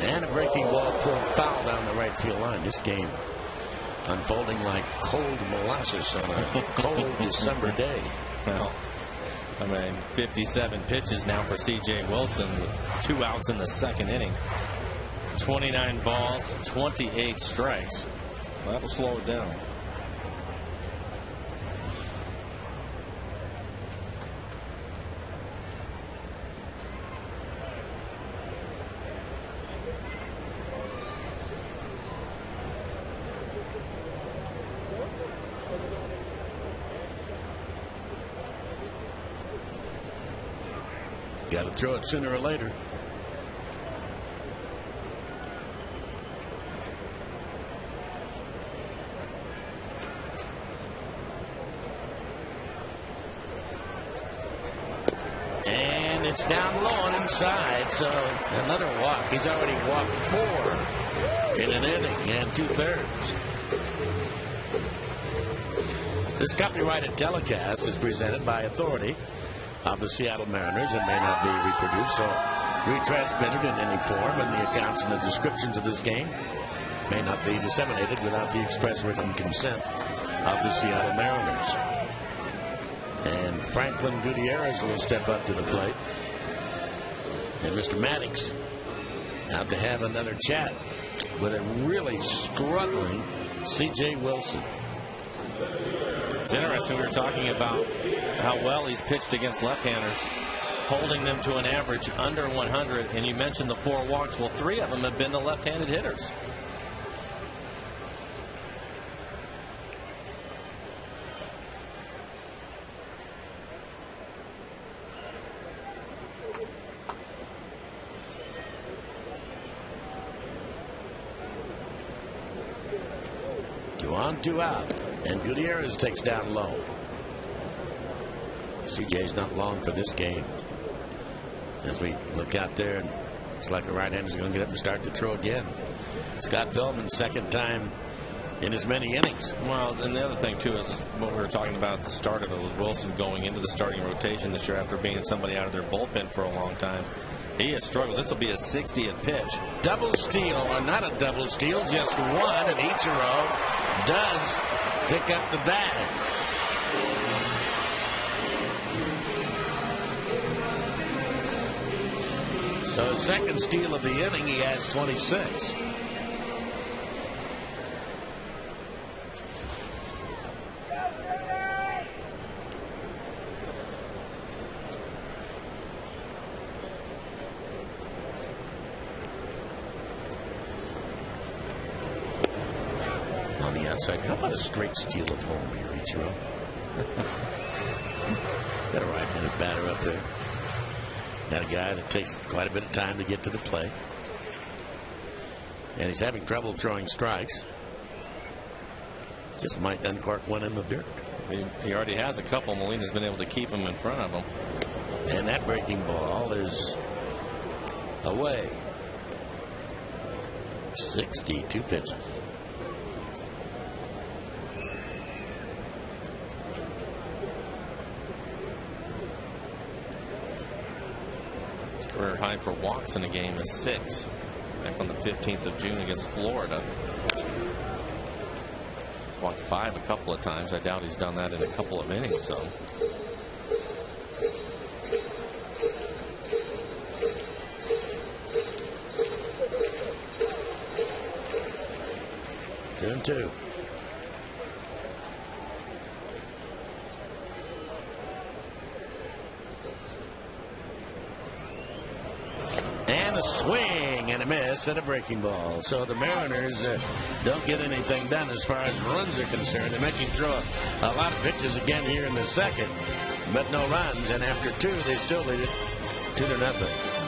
Speaker 2: And a breaking ball pulled foul down the right field line. This game unfolding like cold molasses on a cold December day.
Speaker 3: Well, I mean, 57 pitches now for C.J. Wilson with 2 outs in the second inning. 29 balls, 28 strikes. Well, that'll slow it down.
Speaker 2: Got to throw it sooner or later. And it's down low and inside, so another walk. He's already walked 4 in an inning and 2/3. This copyrighted telecast is presented by authority of the Seattle Mariners and may not be reproduced or retransmitted in any form, and the accounts and the descriptions of this game may not be disseminated without the express written consent of the Seattle Mariners. And Franklin Gutierrez will step up to the plate. And Mr. Maddox out to have another chat with a really struggling C.J. Wilson.
Speaker 3: It's interesting. We were talking about how well he's pitched against left-handers, holding them to an average under 100. And you mentioned the 4 walks. Well, 3 of them have been to left-handed hitters.
Speaker 2: Two on, 2 out. And Gutierrez takes down low. CJ's not long for this game. As we look out there, and looks like the right-hander's going to get up and start to throw again. Scott Feldman's second time in as many innings.
Speaker 3: Well, and the other thing, too, is what we were talking about at the start of it was Wilson going into the starting rotation this year after being somebody out of their bullpen for a long time. He has struggled. This will be a 60th pitch.
Speaker 2: Double steal, or not a double steal, just one, and Ichiro does pick up the bag. So second steal of the inning, he has 26. Outside. How about a straight steal of home here, Ichiro? Got a right-handed batter up there. Got a guy that takes quite a bit of time to get to the plate. And he's having trouble throwing strikes. Just might uncork one in the dirt.
Speaker 3: He already has a couple. Molina's been able to keep him in front of him.
Speaker 2: And that breaking ball is away. 62 pitches.
Speaker 3: Career high for walks in a game is 6. Back on the 15th of June against Florida. Walked 5 a couple of times. I doubt he's done that in a couple of innings, so.
Speaker 2: Two and 2. And a swing and a miss at a breaking ball. So the Mariners don't get anything done as far as runs are concerned. They're making throw a lot of pitches again here in the second, but no runs. And after 2, they still lead it 2-0.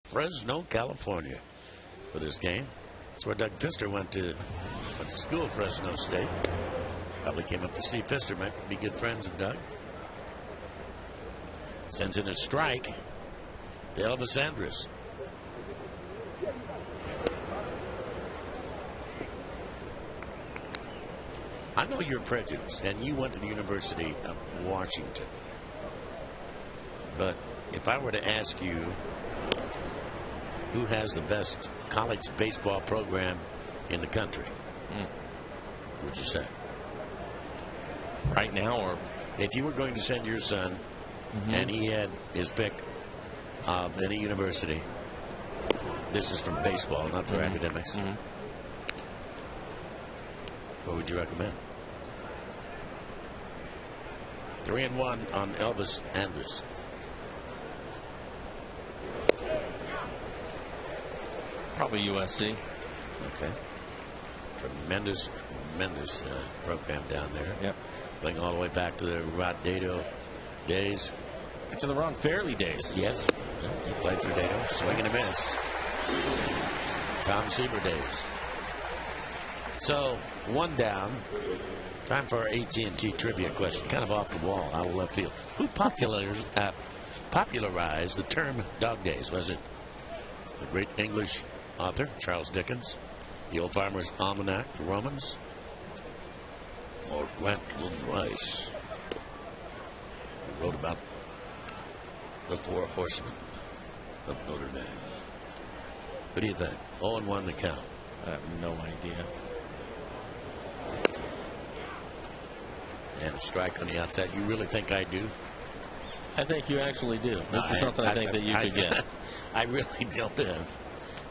Speaker 2: Fresno, California for this game. That's where Doug Pfister went to school, Fresno State. Probably came up to see Pfister. Might be good friends of Doug. Sends in a strike to Elvis Andrus. I know you're prejudiced, and you went to the University of Washington. But if I were to ask you who has the best college baseball program in the country, what would you say?
Speaker 3: Right now, or
Speaker 2: if you were going to send your son and he had his pick of any university, this is from baseball, not for academics, what would you recommend? 3-1 on Elvis Andrus.
Speaker 3: Probably USC.
Speaker 2: Okay. Tremendous program down there.
Speaker 3: Yep.
Speaker 2: Going all the way back to the Rod Dado days.
Speaker 3: To the Ron Fairley days.
Speaker 2: Yes. He played for Dado. Swing and a miss. Tom Seaver days. So, one down. Time for our AT&T trivia question. Kind of off the wall, out of left field. Who popularized the term dog days? Was it the great English author, Charles Dickens, the Old Farmer's Almanac, the Romans, or Grantland Rice, who wrote about the four horsemen of Notre Dame? What do you think? 0-1 the count.
Speaker 3: I have no idea.
Speaker 2: And a strike on the outside. You really think I do?
Speaker 3: I think you actually do. This is something I think that you could get.
Speaker 2: I really don't have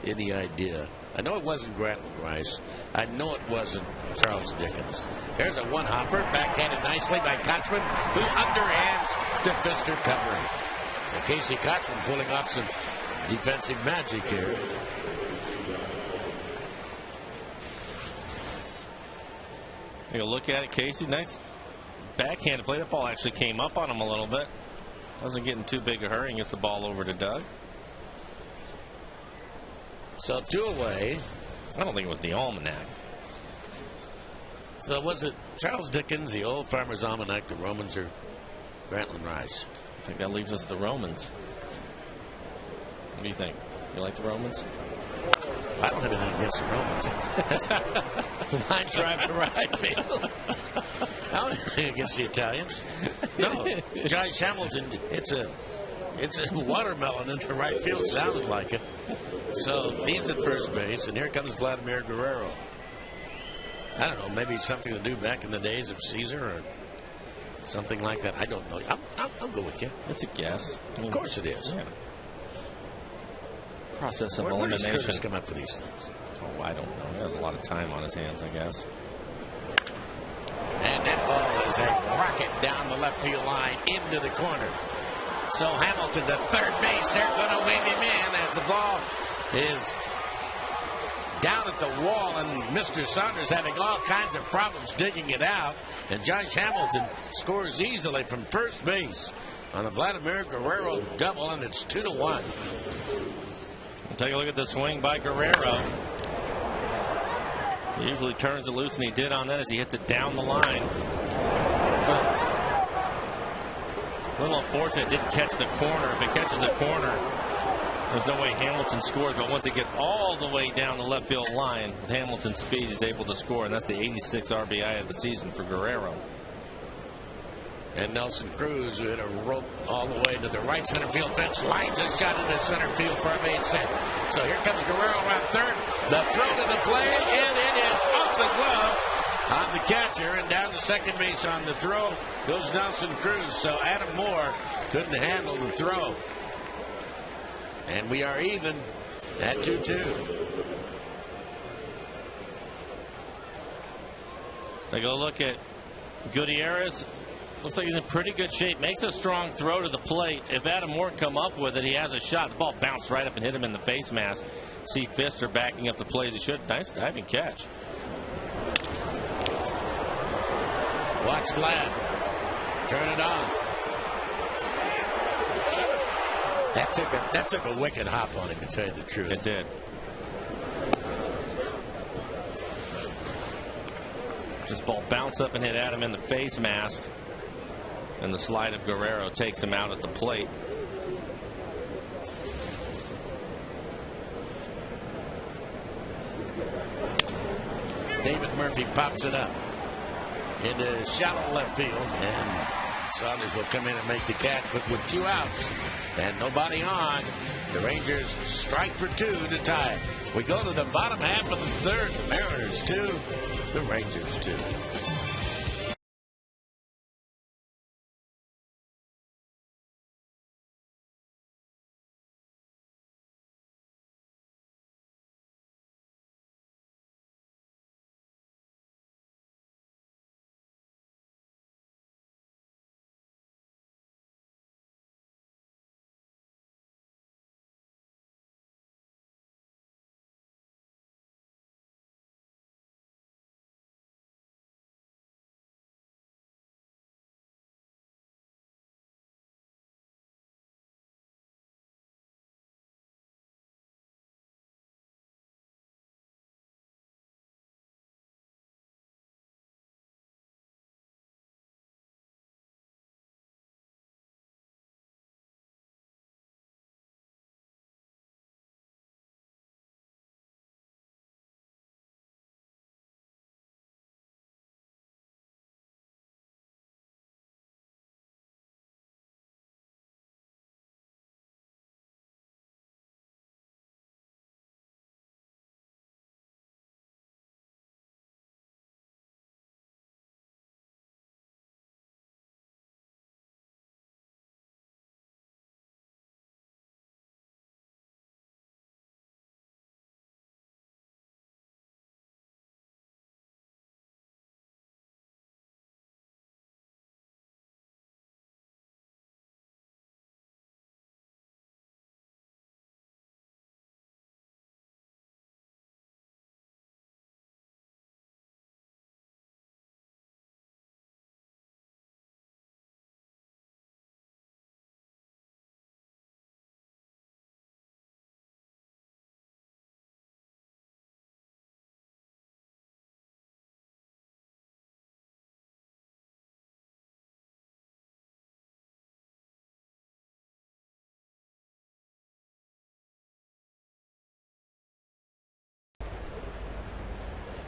Speaker 2: any idea. I know it wasn't Grantland Rice. I know it wasn't Charles Dickens. There's a one-hopper, backhanded nicely by Kochman, who underhands to Pfister covering. So Casey Kochman pulling off some defensive magic here.
Speaker 3: You look at it, Casey. Nice backhanded play. That ball actually came up on him a little bit. Wasn't getting too big a hurry and gets the ball over to Doug.
Speaker 2: So 2 away.
Speaker 3: I don't think it was the Almanac.
Speaker 2: So was it Charles Dickens, the Old Farmer's Almanac, the Romans, or Grantland Rice?
Speaker 3: I think that leaves us the Romans. What do you think? You like the Romans?
Speaker 2: I don't have anything against the Romans. Line drive to right field. I don't have anything against the Italians. No. Josh Hamilton, it's a watermelon into right field. Sounded like it. So he's at first base, and here comes Vladimir Guerrero. I don't know, maybe something to do back in the days of Caesar or something like that. I don't know. I'll go with you.
Speaker 3: It's a guess.
Speaker 2: Of course it is.
Speaker 3: Yeah. Process of
Speaker 2: Where does
Speaker 3: elimination.
Speaker 2: Curtis come up with these things?
Speaker 3: Oh, I don't know. He has a lot of time on his hands, I guess.
Speaker 2: And that ball is a rocket down the left field line into the corner. So Hamilton to third base. They're going to wave him in as the ball is down at the wall, and Mr. Saunders having all kinds of problems digging it out. And Josh Hamilton scores easily from first base on a Vladimir Guerrero double, and it's 2-1.
Speaker 3: Take a look at the swing by Guerrero. He usually turns it loose, and he did on that as he hits it down the line. A little unfortunate, didn't catch the corner. If it catches the corner, there's no way Hamilton scores. But once it gets all the way down the left field line, with Hamilton's speed, he's able to score. And that's the 86th RBI of the season for Guerrero.
Speaker 2: And Nelson Cruz, who hit a rope all the way to the right center field fence, lines a shot into center field for a base hit. So here comes Guerrero around third. The throw to the plate, and it is off the glove on the catcher, and down to second base on the throw goes Nelson Cruz. So Adam Moore couldn't handle the throw. And we are even at 2-2.
Speaker 3: Take a look at Gutierrez. Looks like he's in pretty good shape. Makes a strong throw to the plate. If Adam Moore can come up with it, he has a shot. The ball bounced right up and hit him in the face mask. See Pfister backing up the play as he should. Nice diving catch.
Speaker 2: Watch Vlad. Turn it on. That took a wicked hop on him, to tell you the truth.
Speaker 3: It did. This ball bounced up and hit Adam in the face mask. And the slide of Guerrero takes him out at the plate.
Speaker 2: David Murphy pops it up into shallow left field, and Saunders will come in and make the catch, but with 2 outs and nobody on, the Rangers strike for 2 to tie it. We go to the bottom half of the third. The Mariners 2, the Rangers 2.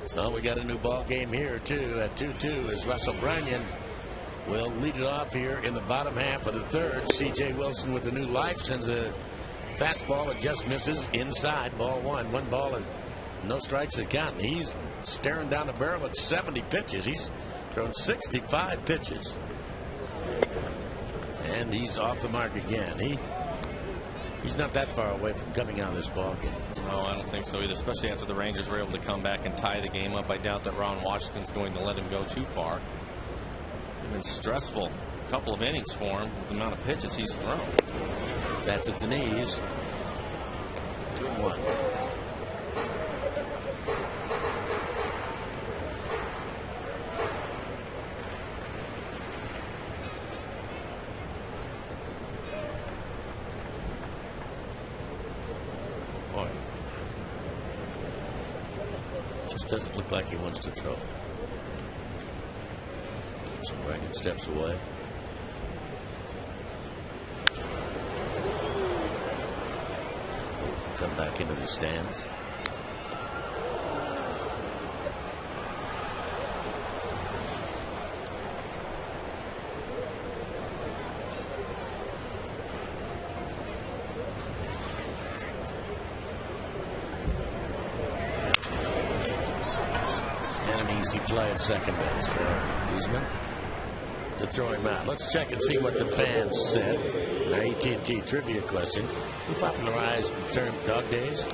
Speaker 2: So we got a new ball game here, too, at 2-2 as Russell Branyan will lead it off here in the bottom half of the third. C.J. Wilson with the new life sends a fastball that just misses inside. Ball 1. 1 ball and no strikes to count. He's staring down the barrel at 70 pitches. He's thrown 65 pitches. And he's off the mark again. He's not that far away from coming out of this ball game.
Speaker 3: No, I don't think so either, especially after the Rangers were able to come back and tie the game up. I doubt that Ron Washington's going to let him go too far. It's been stressful couple of innings for him with the amount of pitches he's thrown.
Speaker 2: That's at the knees. 2-1. Doesn't look like he wants to throw. So Branyan steps away. Come back into the stands. Play at second base for Guzman to throw him out. Let's check and see what the fans said. Our AT&T trivia question: who popularized the term dog days?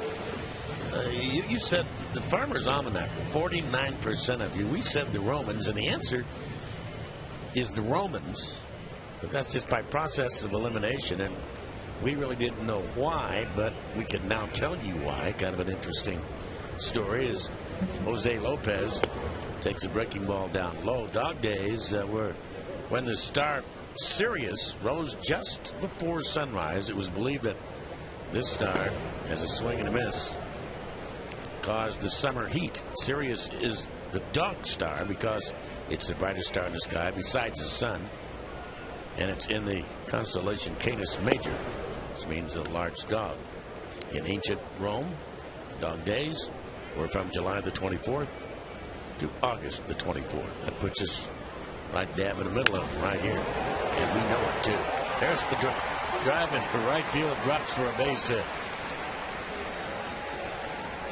Speaker 2: You said the Farmer's Almanac. 49% of you. We said the Romans, and the answer is the Romans. But that's just by process of elimination, and we really didn't know why, but we can now tell you why. Kind of an interesting story is Jose Lopez takes a breaking ball down low. Dog days were when the star Sirius rose just before sunrise. It was believed that this star, as a swing and a miss, caused the summer heat. Sirius is the dog star because it's the brightest star in the sky besides the sun, and it's in the constellation Canis Major, which means a large dog. In ancient Rome, dog days were from July the 24th to August the 24th. That puts us right dab in the middle of them right here, and we know it too. There's the drive into right field, drops for a base hit.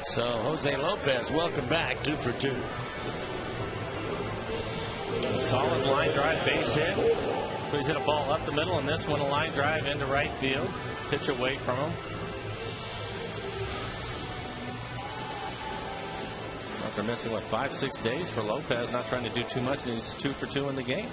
Speaker 2: So Jose Lopez, welcome back, 2 for 2.
Speaker 3: Solid line drive base hit. So he's hit a ball up the middle, and this one a line drive into right field. Pitch away from him. After missing, 5-6 days for Lopez, not trying to do too much, and he's 2 for 2 in the game.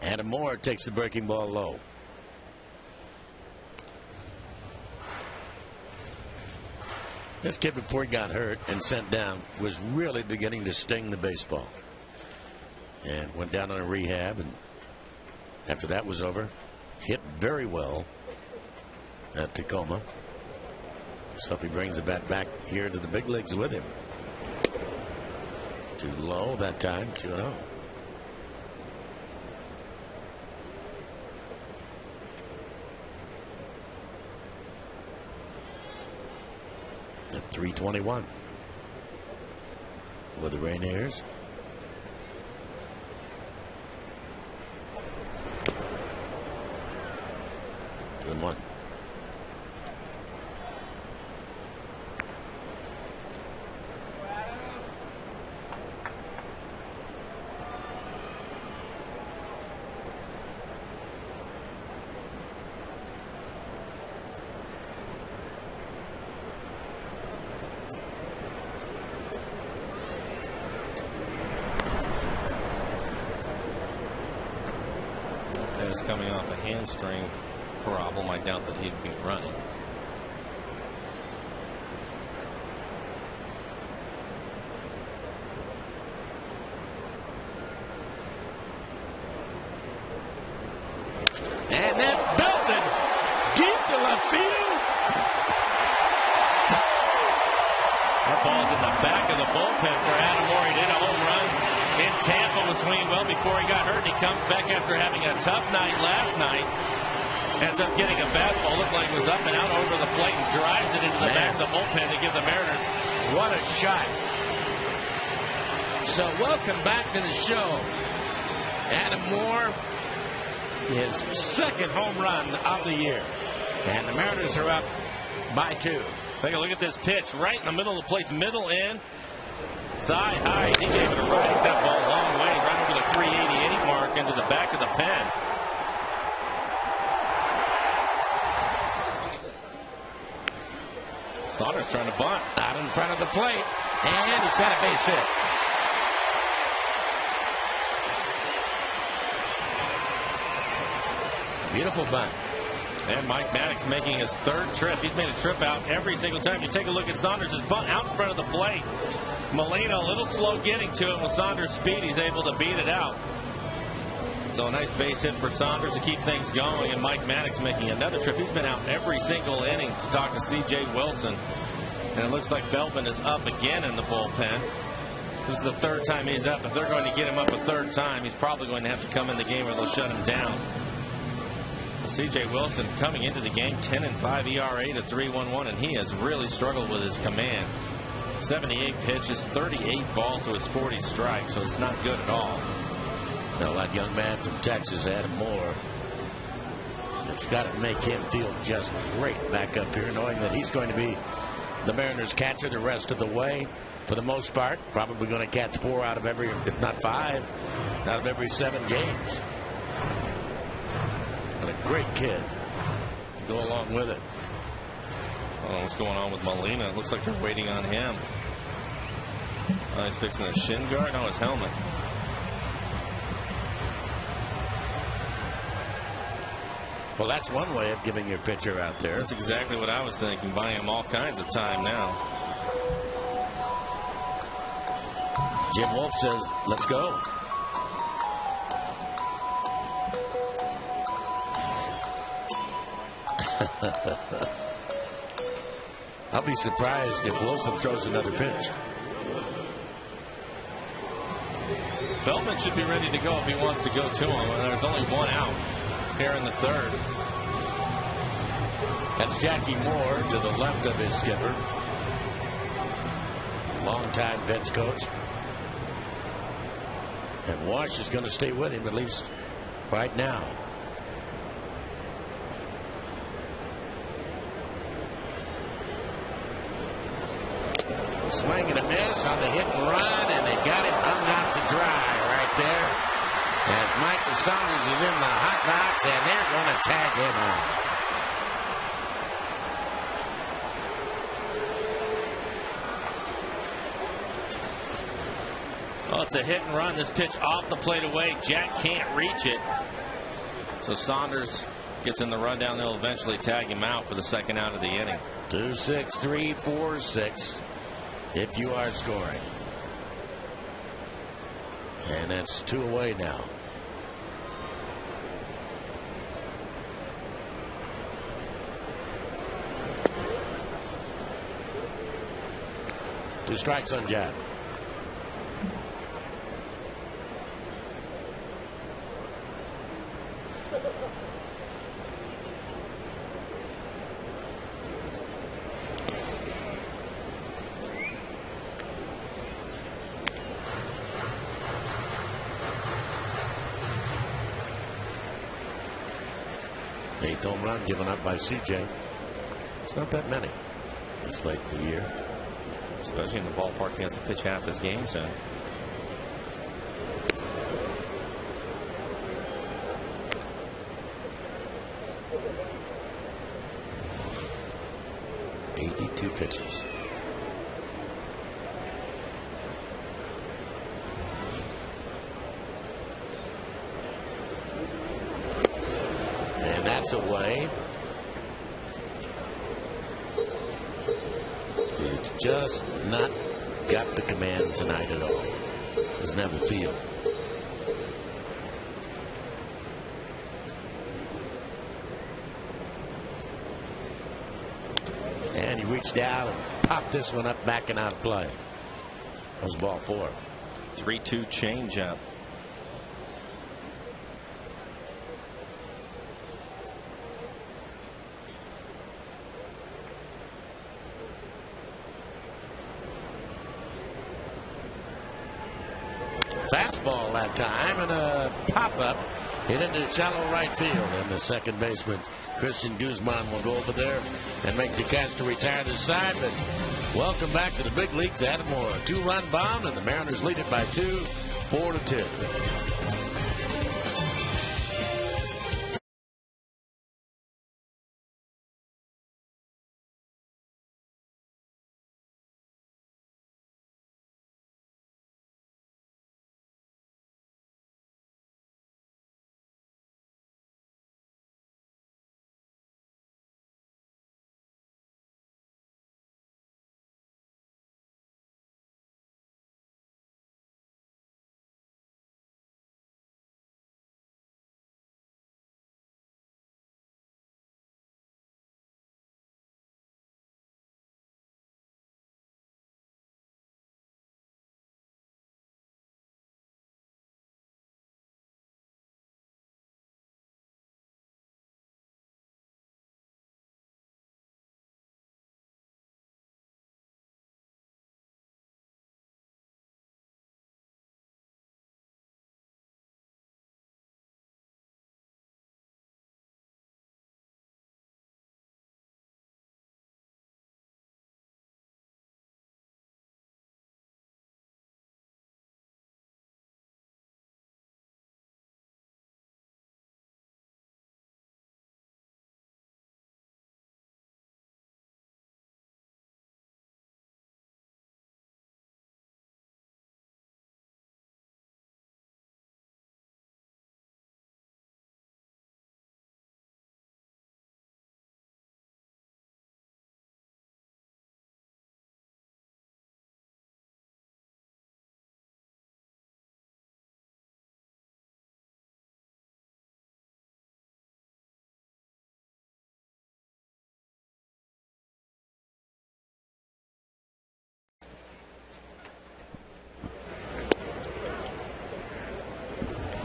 Speaker 2: Adam Moore takes the breaking ball low. This kid, before he got hurt and sent down, was really beginning to sting the baseball. And went down on a rehab, and after that was over, hit very well at Tacoma. Let's hope he brings the bat back here to the big leagues with him. Too low that time, 2-0. At 3:21 with the Rainiers. And 1.
Speaker 3: Lopez coming off a hamstring problem. I doubt that he'd be running.
Speaker 2: And that's belted deep to left field.
Speaker 3: That ball's in the back of the bullpen for Adam Moore. He did a home run in Tampa with swinging well before he got hurt. And he comes back after having a tough night last night. Ends up getting a fastball, looked like it was up and out over the plate, and drives it into the back of the bullpen to give the Mariners.
Speaker 2: What a shot. So welcome back to the show. Adam Moore, his second home run of the year. And the Mariners are up by 2.
Speaker 3: Take a look at this pitch right in the middle of the place, middle in. Side high. He gave it a right. That ball a long way, right over the 388 mark into the back of the pen. Saunders trying to bunt.
Speaker 2: Out in front of the plate. And he's got a base hit. Beautiful bunt.
Speaker 3: And Mike Maddox making his 3rd trip. He's made a trip out every single time. You take a look at Saunders' bunt out in front of the plate. Molina a little slow getting to it. With Saunders' speed, he's able to beat it out. So a nice base hit for Saunders to keep things going. And Mike Maddox making another trip. He's been out every single inning to talk to C.J. Wilson. And it looks like Belvin is up again in the bullpen. This is the 3rd time he's up. If they're going to get him up a 3rd time, he's probably going to have to come in the game or they'll shut him down. C.J. Wilson coming into the game, 10-5 ERA to 3.11, and he has really struggled with his command. 78 pitches, 38 balls to his 40 strikes, so it's not good at all.
Speaker 2: Now, that young man from Texas, Adam Moore, it's got to make him feel just great back up here, knowing that he's going to be the Mariners catcher the rest of the way. For the most part, probably going to catch 4 out of every, if not 5, out of every 7 games. And a great kid to go along with it.
Speaker 3: Oh, what's going on with Molina? It looks like they're waiting on him. Oh, he's fixing his shin guard. No, his helmet.
Speaker 2: Well, that's one way of giving your pitcher out there.
Speaker 3: That's exactly what I was thinking. Buying him all kinds of time now.
Speaker 2: Jim Wolf says, let's go. I'll be surprised if Wilson throws another pitch.
Speaker 3: Feldman should be ready to go if he wants to go to him. And there's only one out here in the third.
Speaker 2: That's Jackie Moore to the left of his skipper. Longtime bench coach. And Wash is going to stay with him, at least right now. Swing and a miss on the hit and run, and they got him hung out to dry right there. As Michael Saunders is in the hot box, and they're going to tag him out.
Speaker 3: Oh, it's a hit and run. This pitch off the plate away. Jack can't reach it. So Saunders gets in the rundown. They'll eventually tag him out for the second out of the inning.
Speaker 2: 2-6, 3-4-6 if you are scoring. And that's 2 away now. Two strikes on Jack. Eighth home run given up by CJ. It's not that many this late in the year.
Speaker 3: Especially in the ballpark he has to pitch half his games in.
Speaker 2: .82 pitches. And that's away. He's just not got the command tonight at all. Doesn't have the feel. And he reached down and popped this one up back and out of play. That was ball 4.
Speaker 3: 3-2 changeup.
Speaker 2: Fastball that time, and a pop-up hit into shallow right field. And the second baseman, Christian Guzman, will go over there and make the catch to retire this side. But welcome back to the big leagues, Adam Moore. A 2-run bomb, and the Mariners lead it by 2, 4-2.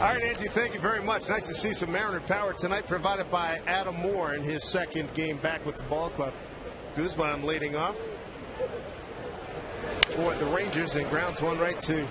Speaker 4: All right, Angie, thank you very much. Nice to see some Mariner power tonight, provided by Adam Moore in his second game back with the ball club. Guzman leading off for the Rangers and grounds one right to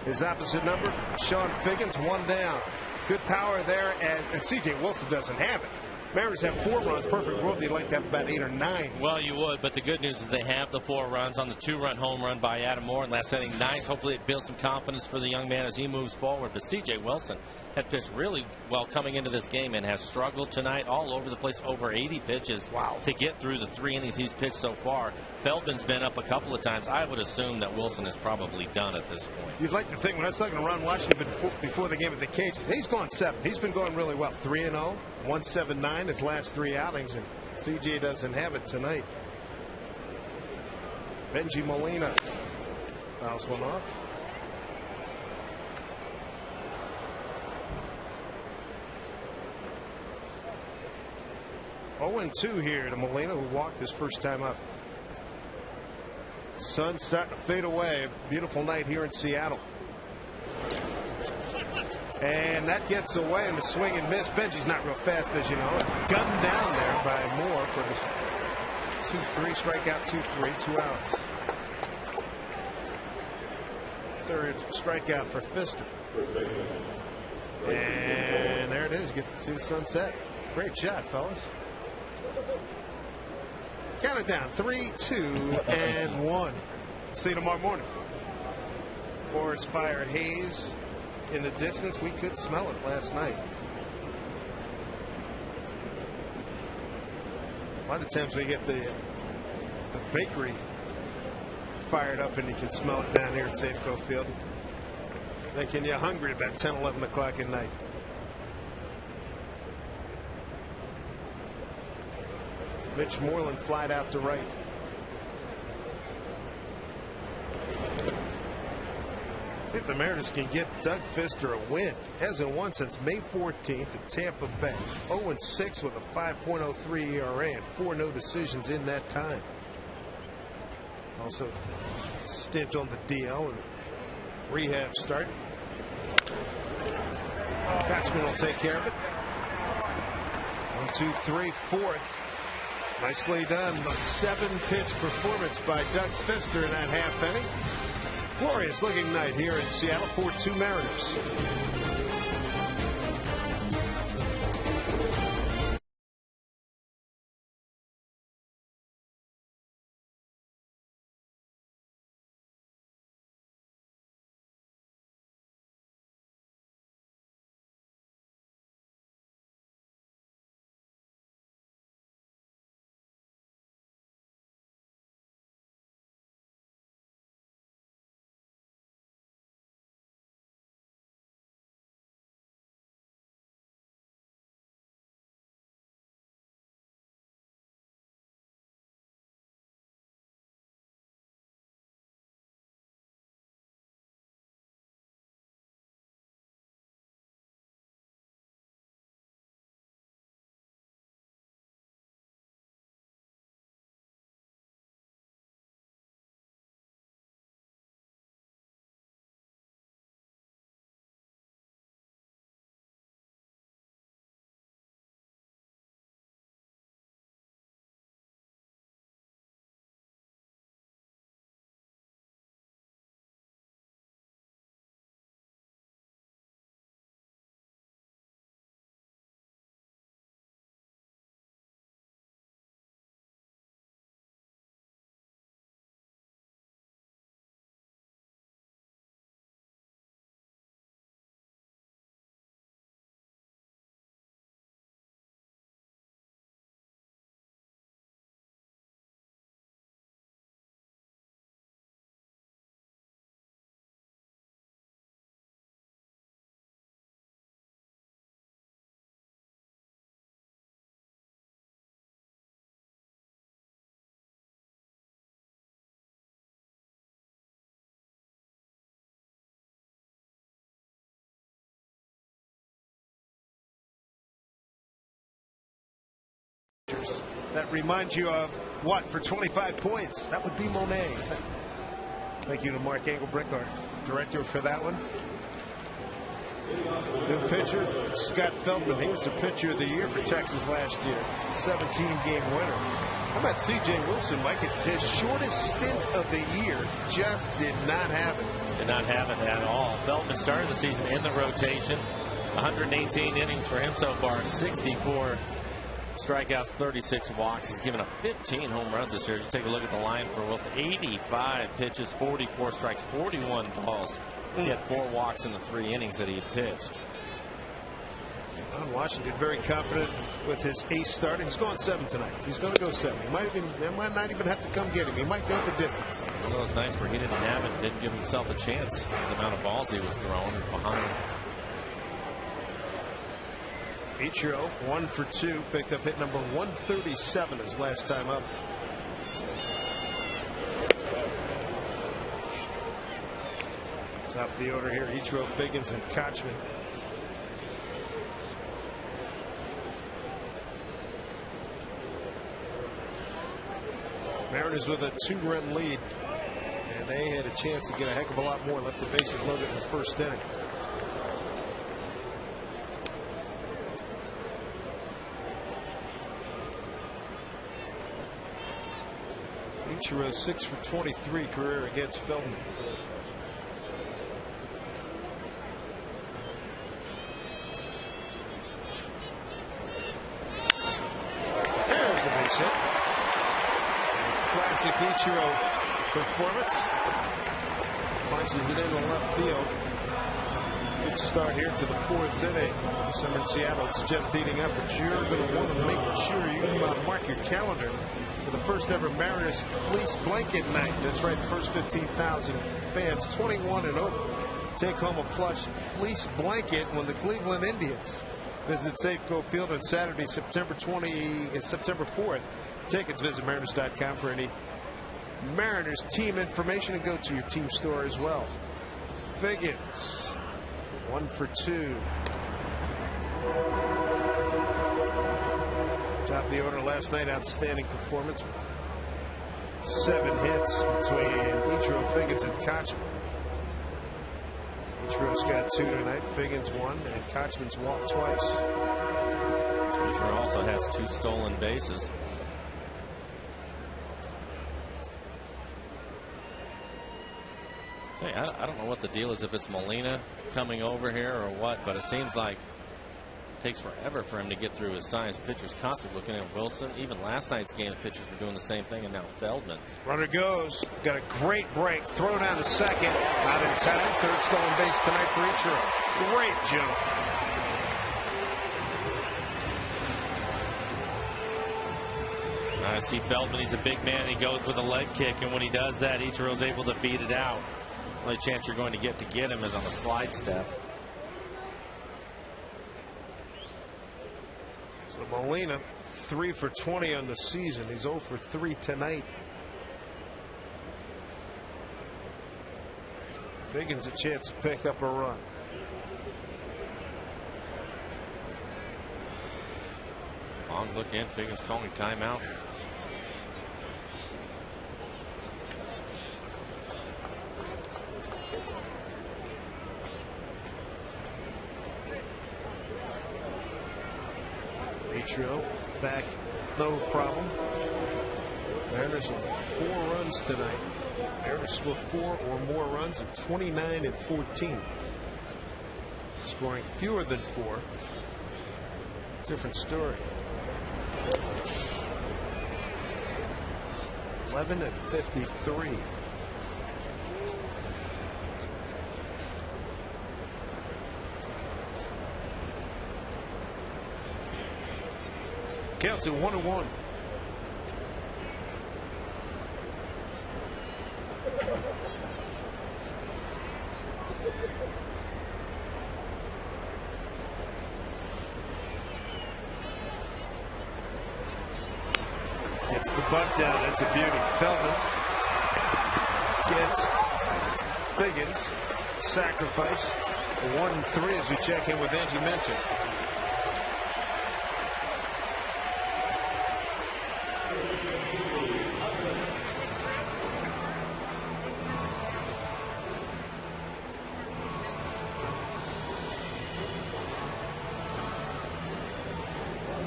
Speaker 4: his opposite number, Sean Figgins, one down. Good power there, and C.J. Wilson doesn't have it. Mariners have 4 runs. Perfect world, they'd like to have about 8 or 9.
Speaker 3: Well, you would, but the good news is they have the 4 runs on the 2-run home run by Adam Moore in last inning. Nice. Hopefully it builds some confidence for the young man as he moves forward. But C.J. Wilson had pitched really well coming into this game and has struggled tonight all over the place. Over 80 pitches to get through the 3 innings he's pitched so far. Feldman's been up a couple of times. I would assume that Wilson is probably done at this point.
Speaker 4: You'd like to think, when I was talking to Ron Washington before the game at the cage, he's gone 7. He's been going really well. 3-0, 179 his last 3 outings, and CJ doesn't have it tonight. Benji Molina fouls one off. Oh, 2 here to Molina, who walked his first time up. Sun starting to fade away. Beautiful night here in Seattle. And that gets away in the swing and miss. Benji's not real fast, as you know. Gunned down there by Moore for the 2-3 strikeout, 2-3, 2 outs. Third strikeout for Fister. And there it is. You get to see the sunset. Great shot, fellas. Count it down. 3, 2, and 1. See you tomorrow morning. Forest fire haze in the distance. We could smell it last night. A lot of times we get the bakery fired up and you can smell it down here at Safeco Field. Making you hungry about 10, 11 o'clock at night. Mitch Moreland flied out to right. See if the Mariners can get Doug Fister a win. Hasn't won since May 14th at Tampa Bay. 0-6 with a 5.03 ERA and 4 no decisions in that time. Also stint on the DL and rehab start. Kotchman will take care of it. 1, 2, 3, 4th. Nicely done. A 7-pitch performance by Doug Fister in that half inning. Glorious looking night here in Seattle. 4-2 Mariners. That reminds you of what for 25 points? That would be Monet. Thank you to Mark Engelbrick, our director, for that one. New pitcher, Scott Feldman. He was the pitcher of the year for Texas last year. 17-game winner. How about C.J. Wilson, Mike? His shortest stint of the year just did not have it.
Speaker 3: Did not have it at all. Feldman started the season in the rotation. 118 innings for him so far. 64 strikeouts, 36 walks. He's given up 15 home runs this year. Just take a look at the line for Wilson. 85 pitches, 44 strikes, 41 balls. He had 4 walks in the 3 innings that he had pitched.
Speaker 4: Ron Washington very confident with his ace start. He's going 7 tonight. He's going to go 7. He might not even have to come get him. He might go the distance.
Speaker 3: One of those nights where he didn't have it and didn't give himself a chance. The amount of balls he was throwing is behind.
Speaker 4: Ichiro 1 for 2, picked up hit number 137 his last time up. Top of the order here, Ichiro, Figgins, and Kochman. Mariners with a 2-run lead, and they had a chance to get a heck of a lot more. Left the bases loaded in the first inning. Ichiro 6 for 23 career against Feldman. There's a base hit. Classic Ichiro performance. Punches it into left field. Good start here to the 4th inning. Summer in Seattle, it's just heating up, but you're going to want to make sure you mark your calendar for the first ever Mariners fleece blanket night. That's right, the first 15,000 fans, 21 and over, take home a plush fleece blanket when the Cleveland Indians visit Safeco Field on Saturday, September 4th. Tickets, visit Mariners.com for any Mariners team information, and go to your team store as well. Figgins 1 for 2. Top of the order last night, outstanding performance. 7 hits between Ichiro, Figgins, and Kochman. Ichiro's got 2 tonight, Figgins 1, and Kochman's walked twice.
Speaker 3: Ichiro also has 2 stolen bases. I don't know what the deal is, if it's Molina coming over here or what, but it seems like it takes forever for him to get through his signs. Pitchers constantly looking at Wilson. Even last night's game, the pitchers were doing the same thing, and now Feldman.
Speaker 4: Runner goes. Got a great break. Throw down to second. Not in time. 3rd stolen base tonight for Ichiro. Great jump.
Speaker 3: I see Feldman. He's a big man. He goes with a leg kick, and when he does that, Ichiro's able to beat it out. The only chance you're going to get him is on a slide step.
Speaker 4: So Molina 3 for 20 on the season. He's 0 for 3 tonight. Figgins a chance to pick up a run.
Speaker 3: Long look in. Figgins calling timeout.
Speaker 4: Ichiro back, no problem. Mariners with 4 runs tonight. Mariners scored 4 or more runs at 29 and 14. Scoring fewer than 4. Different story. 11 and 53. Counts at 1-1. Gets the bunt down. That's a beauty. Feldman gets Figgins. Sacrifice. 1-3 as we check in with Angie Mentor.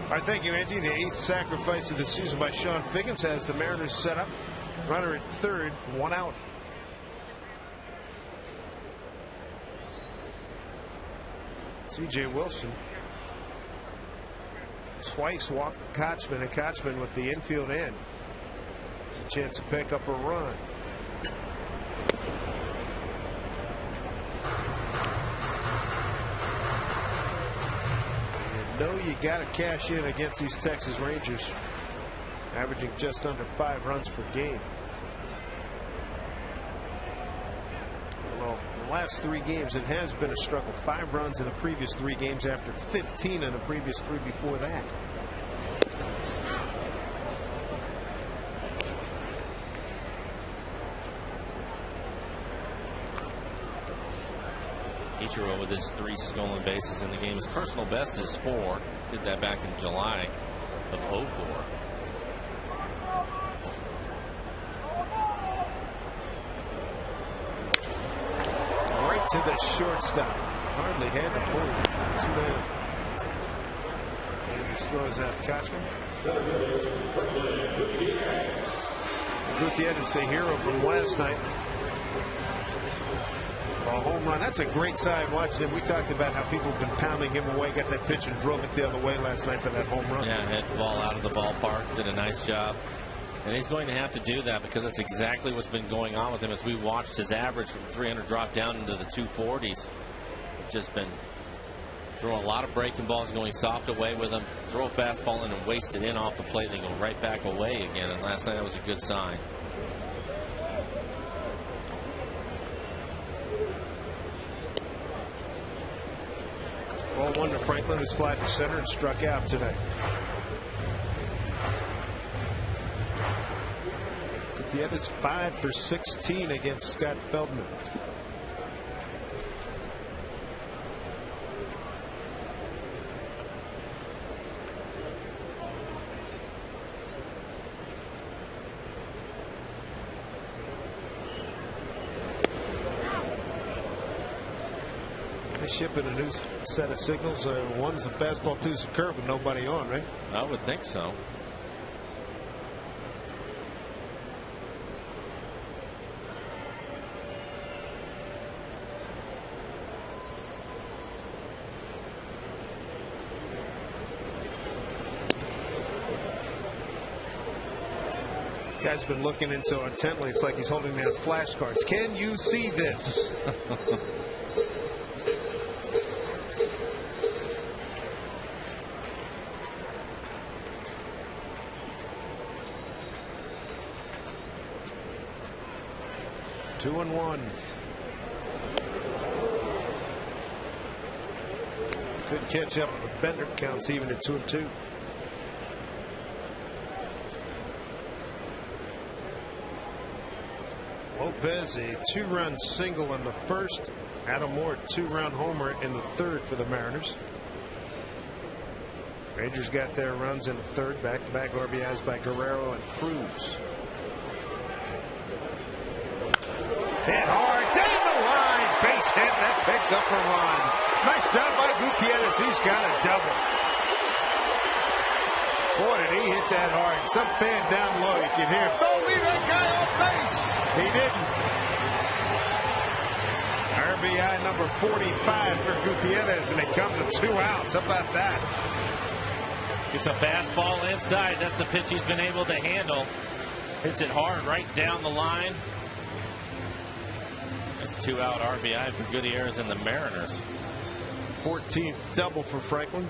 Speaker 4: All right, thank you, Andy. The 8th sacrifice of the season by Sean Figgins has the Mariners set up. Runner at third, 1 out. C.J. Wilson twice walked Kochman, and Kochman with the infield end. It's a chance to pick up a run. You know you got to cash in against these Texas Rangers, averaging just under 5 runs per game. Well, the last 3 games, it has been a struggle. 5 runs in the previous 3 games after 15 in the previous 3 before that.
Speaker 3: Ichiro with his 3 stolen bases in the game. His personal best is 4. Did that back in July of 2004.
Speaker 4: Right to the shortstop. Hardly had the pull. 2 down. And he throws out Kochman. Gutierrez, the hero from last night. A home run. That's a great sign watching him. We talked about how people have been pounding him away. Got that pitch and drove it the other way last night for that home run.
Speaker 3: Yeah, hit the ball out of the ballpark. Did a nice job. And he's going to have to do that because that's exactly what's been going on with him as we watched his average from 300 drop down into the 240s. Just been throwing a lot of breaking balls, going soft away with him. Throw a fastball in and waste it in off the plate, then go right back away again. And last night that was a good sign.
Speaker 4: Ball 1 to Franklin, who's fly to center and struck out today. Gutierrez 5 for 16 against Scott Feldman. Shipping a new set of signals. One's a fastball, two's a curve with nobody on, right?
Speaker 3: I would think so.
Speaker 4: Guy's been looking in so intently, it's like he's holding down flashcards. Can you see this? 2-1. Could catch up with Bender. Counts even at 2-2. Lopez, a 2-run single in the first. Adam Moore, 2-run homer in the third for the Mariners. Rangers got their runs in the third. Back-to-back RBIs by Guerrero and Cruz. Hit hard down the line. Base hit. That picks up a run. Nice job by Gutierrez. He's got a double. Boy, did he hit that hard. Some fan down low, you can hear him. Don't leave that guy off base. He didn't. RBI number 45 for Gutierrez, and it comes with 2 outs. How about that?
Speaker 3: It's a fastball inside. That's the pitch he's been able to handle. Hits it hard right down the line. That's 2-out RBI for Gutierrez and the Mariners.
Speaker 4: 14th double for Franklin.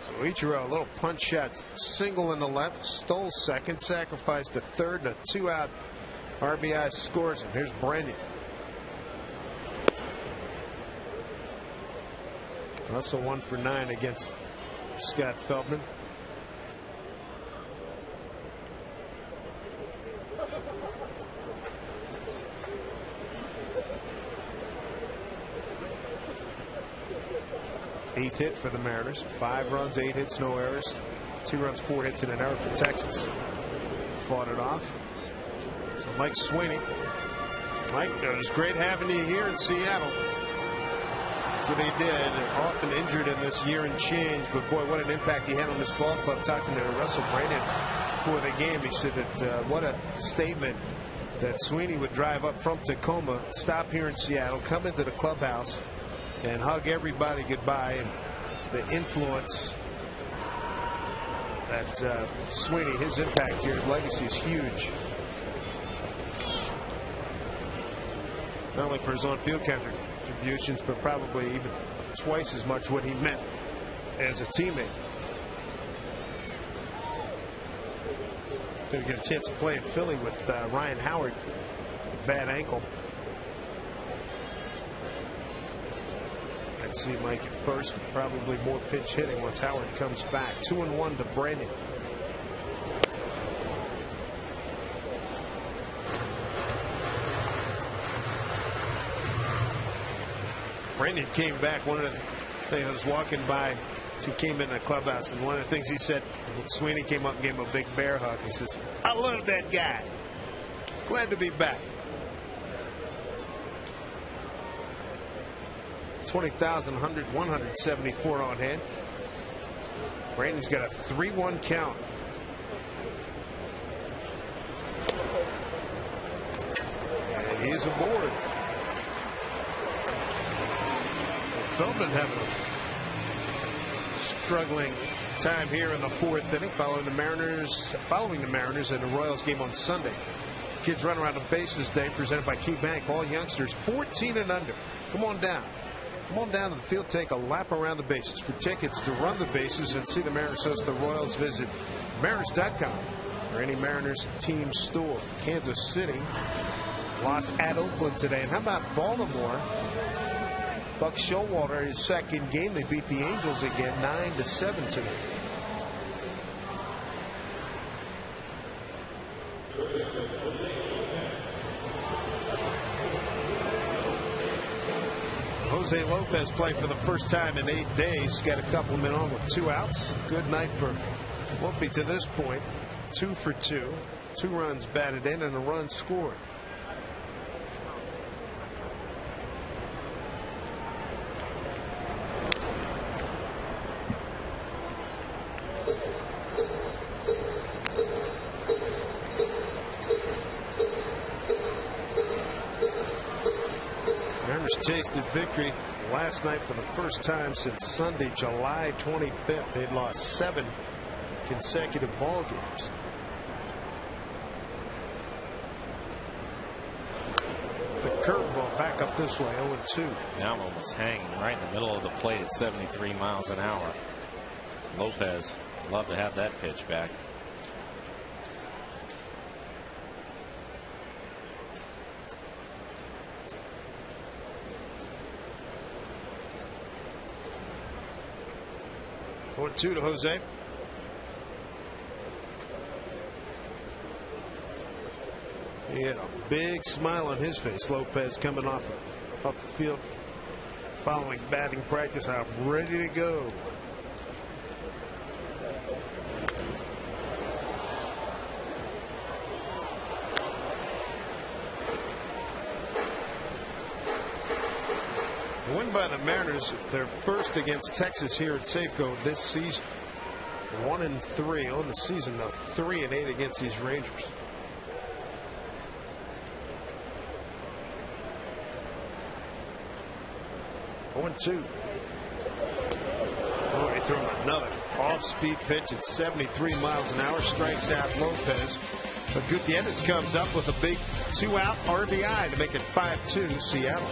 Speaker 4: So Ichiro, a little punch shot single in the left, stole second, sacrificed the third, and a 2-out RBI scores. And here's Brandon. Russell 1 for 9 against Scott Feldman. Eighth hit for the Mariners. 5 runs, 8 hits, no errors. 2 runs, 4 hits, and an error for Texas. Fought it off. So Mike Sweeney Mike, it was great having you here in Seattle. That's what he did. Often injured in this year and change, but boy, what an impact he had on this ball club. Talking to Russell Brandon before the game, he said that what a statement that Sweeney would drive up from Tacoma, stop here in Seattle, come into the clubhouse, and hug everybody goodbye. And the influence that Sweeney, his impact here, his legacy is huge. Not only for his on-field contributions, but probably even twice as much what he meant as a teammate. Going to get a chance to play in Philly with Ryan Howard, bad ankle. I'd see Mike at first, and probably more pinch hitting once Howard comes back. 2-1 to Brandon. Brandon came back. One of the things I was walking by, he came in the clubhouse, and one of the things he said when Sweeney came up and gave him a big bear hug, he says, "I love that guy. Glad to be back." 20,174 on hand. Brandon's got a 3-1 count. And he's aboard. Feldman having a struggling time here in the fourth inning, following the Mariners and the Royals game on Sunday. Kids run around the bases day, presented by Key Bank. All youngsters 14 and under. Come on down. Come on down to the field, take a lap around the bases. For tickets to run the bases and see the Mariners host the Royals, visit Mariners.com or any Mariners team store. Kansas City lost at Oakland today. And how about Baltimore? Buck Showalter, his second game, they beat the Angels again 9-7 tonight. Jose Lopez playing for the first time in 8 days. Got a couple of men on with 2 outs. Good night for Lumpy to this point. 2 for 2. 2 runs batted in and a run scored. Tasted victory last night for the first time since Sunday, July 25th. They'd lost 7 consecutive ball games. The curveball back up this way, 0-2.
Speaker 3: That one was hanging right in the middle of the plate at 73 miles an hour. Lopez love to have that pitch back.
Speaker 4: Two to Jose. He had a big smile on his face. Lopez coming off the field following batting practice. I'm ready to go. The win by the Mariners, their first against Texas here at Safeco this season. 1-3 on the season, though. 3-8 against these Rangers. Oh, he threw him another off-speed pitch at 73 miles an hour. Strikes out Lopez. But Gutierrez comes up with a big 2-out RBI to make it 5-2 Seattle.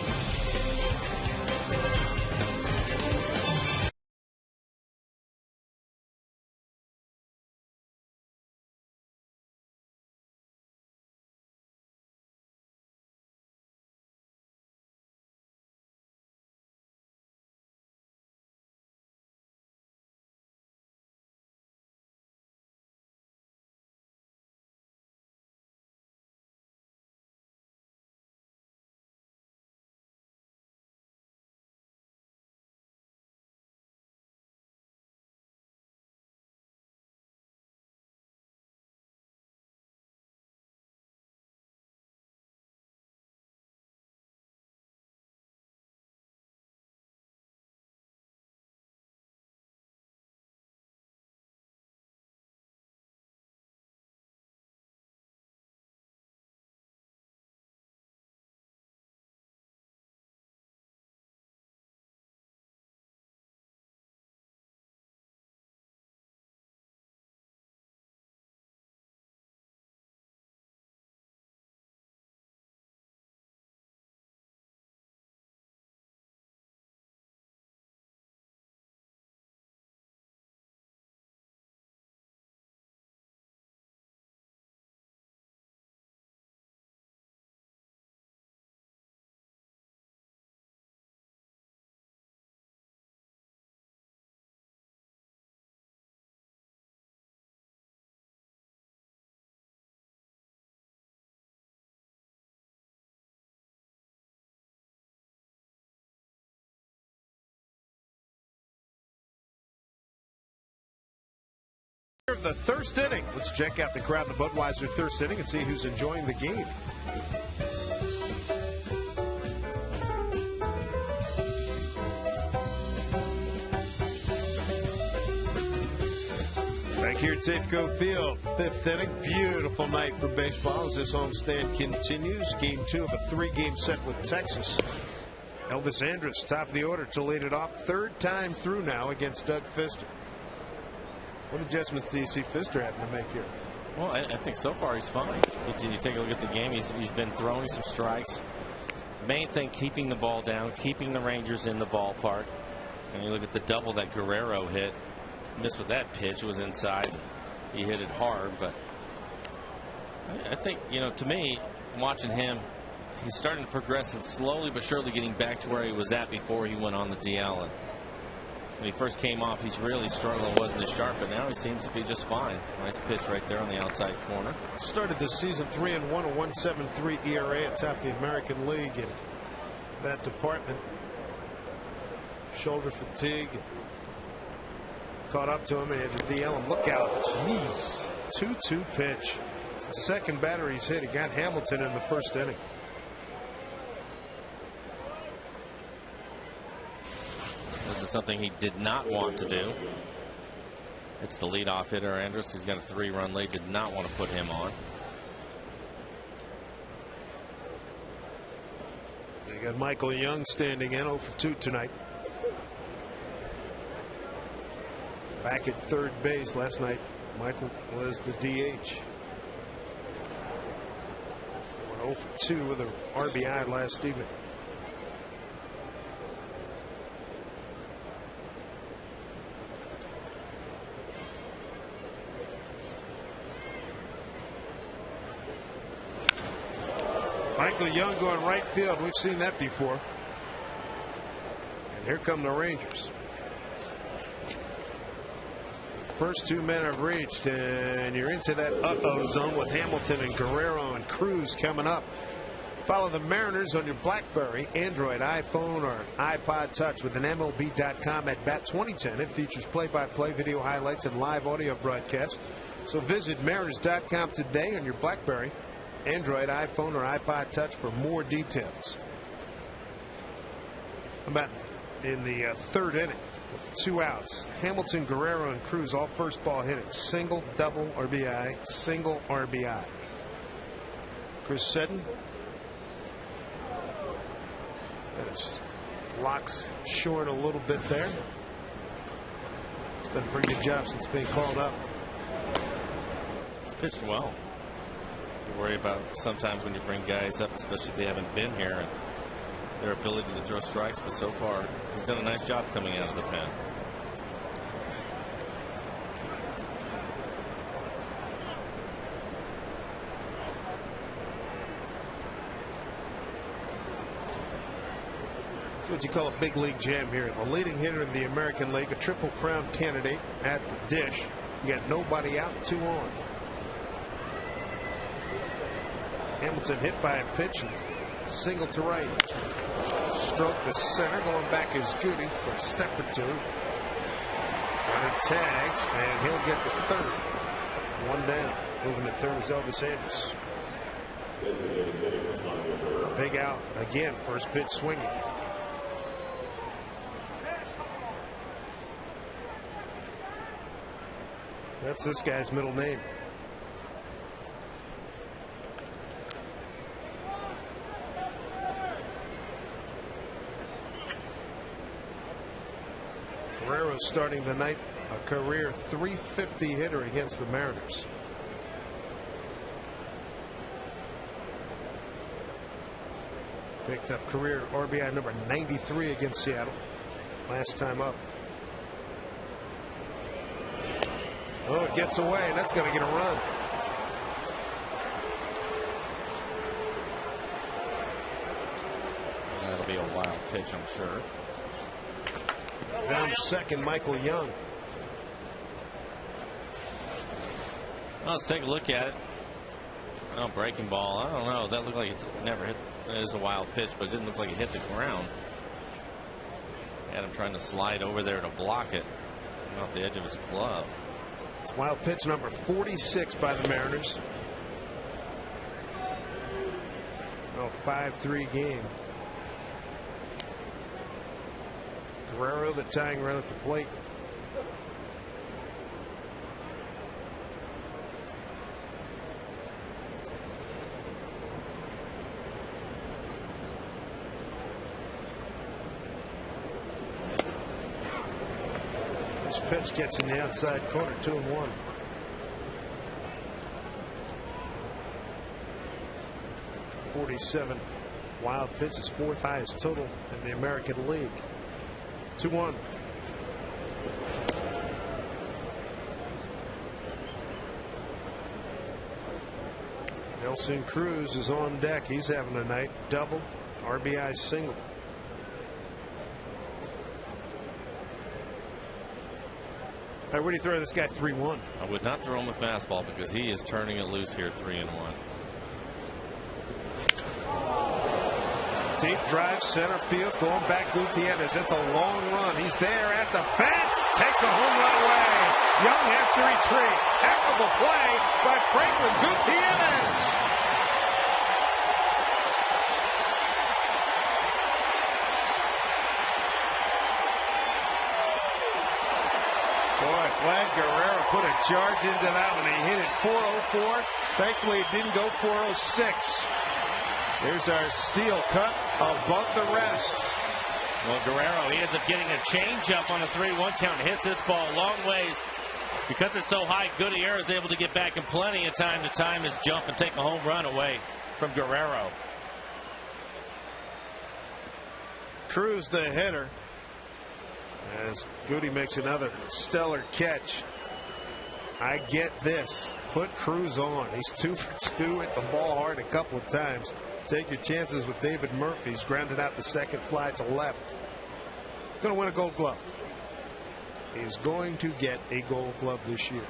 Speaker 4: The thirst inning. Let's check out the crowd in the Budweiser thirst inning and see who's enjoying the game. Back here at Safeco Field, fifth inning. Beautiful night for baseball as this homestand continues. Game 2 of a 3-game set with Texas. Elvis Andrus, top of the order to lead it off. Third time through now against Doug Fister. What adjustments do you see Fister having to make here?
Speaker 3: Well, I think so far he's fine. You take a look at the game, he's been throwing some strikes. Main thing, keeping the ball down, keeping the Rangers in the ballpark. And you look at the double that Guerrero hit. Missed with that pitch, was inside. He hit it hard, but I think, to me, watching him, he's starting to progress and slowly but surely getting back to where he was at before he went on the DL. And when he first came off, he's really struggling, wasn't as sharp, but now he seems to be just fine. Nice pitch right there on the outside corner.
Speaker 4: Started the season 3-1, a 1.73 ERA atop the American League in that department. Shoulder fatigue caught up to him and had to DL him. Look out. Jeez. 2-2 pitch. It's the second batter he's hit. He got Hamilton in the first inning.
Speaker 3: This is something he did not want to do. It's the leadoff hitter, Andrus. He's got a 3-run lead. Did not want to put him on.
Speaker 4: They got Michael Young standing in 0 for 2 tonight. Back at third base last night, Michael was the DH. 0 for 2 with an RBI last evening. Michael Young going right field. We've seen that before. And here come the Rangers. First 2 men have reached, and you're into that uh-oh zone with Hamilton and Guerrero and Cruz coming up. Follow the Mariners on your BlackBerry, Android, iPhone, or iPod Touch with an MLB.com at Bat 2010. It features play-by-play video highlights and live audio broadcasts. So visit Mariners.com today on your BlackBerry, Android, iPhone, or iPod Touch for more details. About in the third inning. With 2 outs, Hamilton, Guerrero, and Cruz all first ball hitting. Single, double, RBI, single, RBI. Chris Seddon. Got his locks short a little bit there. He's done a pretty good job since being called up.
Speaker 3: He's pitched well. You worry about sometimes when you bring guys up, especially if they haven't been here, and their ability to throw strikes, but so far he's done a nice job coming out of the pen.
Speaker 4: That's what you call a big league jam here. The leading hitter in the American League, a Triple Crown candidate at the dish. You got nobody out, 2 on. Hamilton hit by a pitch and single to right. Stroke to center, going back is Goody for a step or 2. Runner tags, and he'll get the third. 1 down. Moving to third is Elvis Andrus. Big out again. First pitch swinging. That's this guy's middle name. Guerrero starting the night, a career .350 hitter against the Mariners. Picked up career RBI number 93 against Seattle last time up. Oh, it gets away, and that's going to get a run.
Speaker 3: That'll be a wild pitch, I'm sure.
Speaker 4: Down to second, Michael Young.
Speaker 3: Well, let's take a look at it. Oh, breaking ball. I don't know. That looked like it never hit. It was a wild pitch, but it didn't look like it hit the ground. Had him trying to slide over there to block it off the edge of his glove.
Speaker 4: It's wild pitch number 46 by the Mariners. Oh, 5-3 game. Guerrero, the tying run at the plate. This pitch gets in the outside corner, 2-1. .47 wild pitches, fourth highest total in the American League. 2-1. Nelson Cruz is on deck. He's having a night. Double, RBI single. Hey, where do you throw this guy? 3-1.
Speaker 3: I would not throw him a fastball because he is turning it loose here, 3-1.
Speaker 4: Deep drive, center field, going back Gutierrez. It's a long run. He's there at the fence. Takes a home run away. Young has to retreat. Heck of a play by Franklin Gutierrez. Boy, Vlad Guerrero put a charge into that one. He hit it 404. Thankfully, it didn't go 406. Here's our steal cut above the rest.
Speaker 3: Well, Guerrero, he ends up getting a changeup on a 3-1 count. Hits this ball a long ways. Because it's so high, Gutierrez is able to get back in plenty of time to time his jump and take a home run away from Guerrero.
Speaker 4: Cruz the hitter. As Goody makes another stellar catch. I get this. Put Cruz on. He's 2 for 2. Hit the ball hard a couple of times. Take your chances with David Murphy. He's grounded out the second fly to left. Going to win a Gold Glove. He's going to get a Gold Glove this year.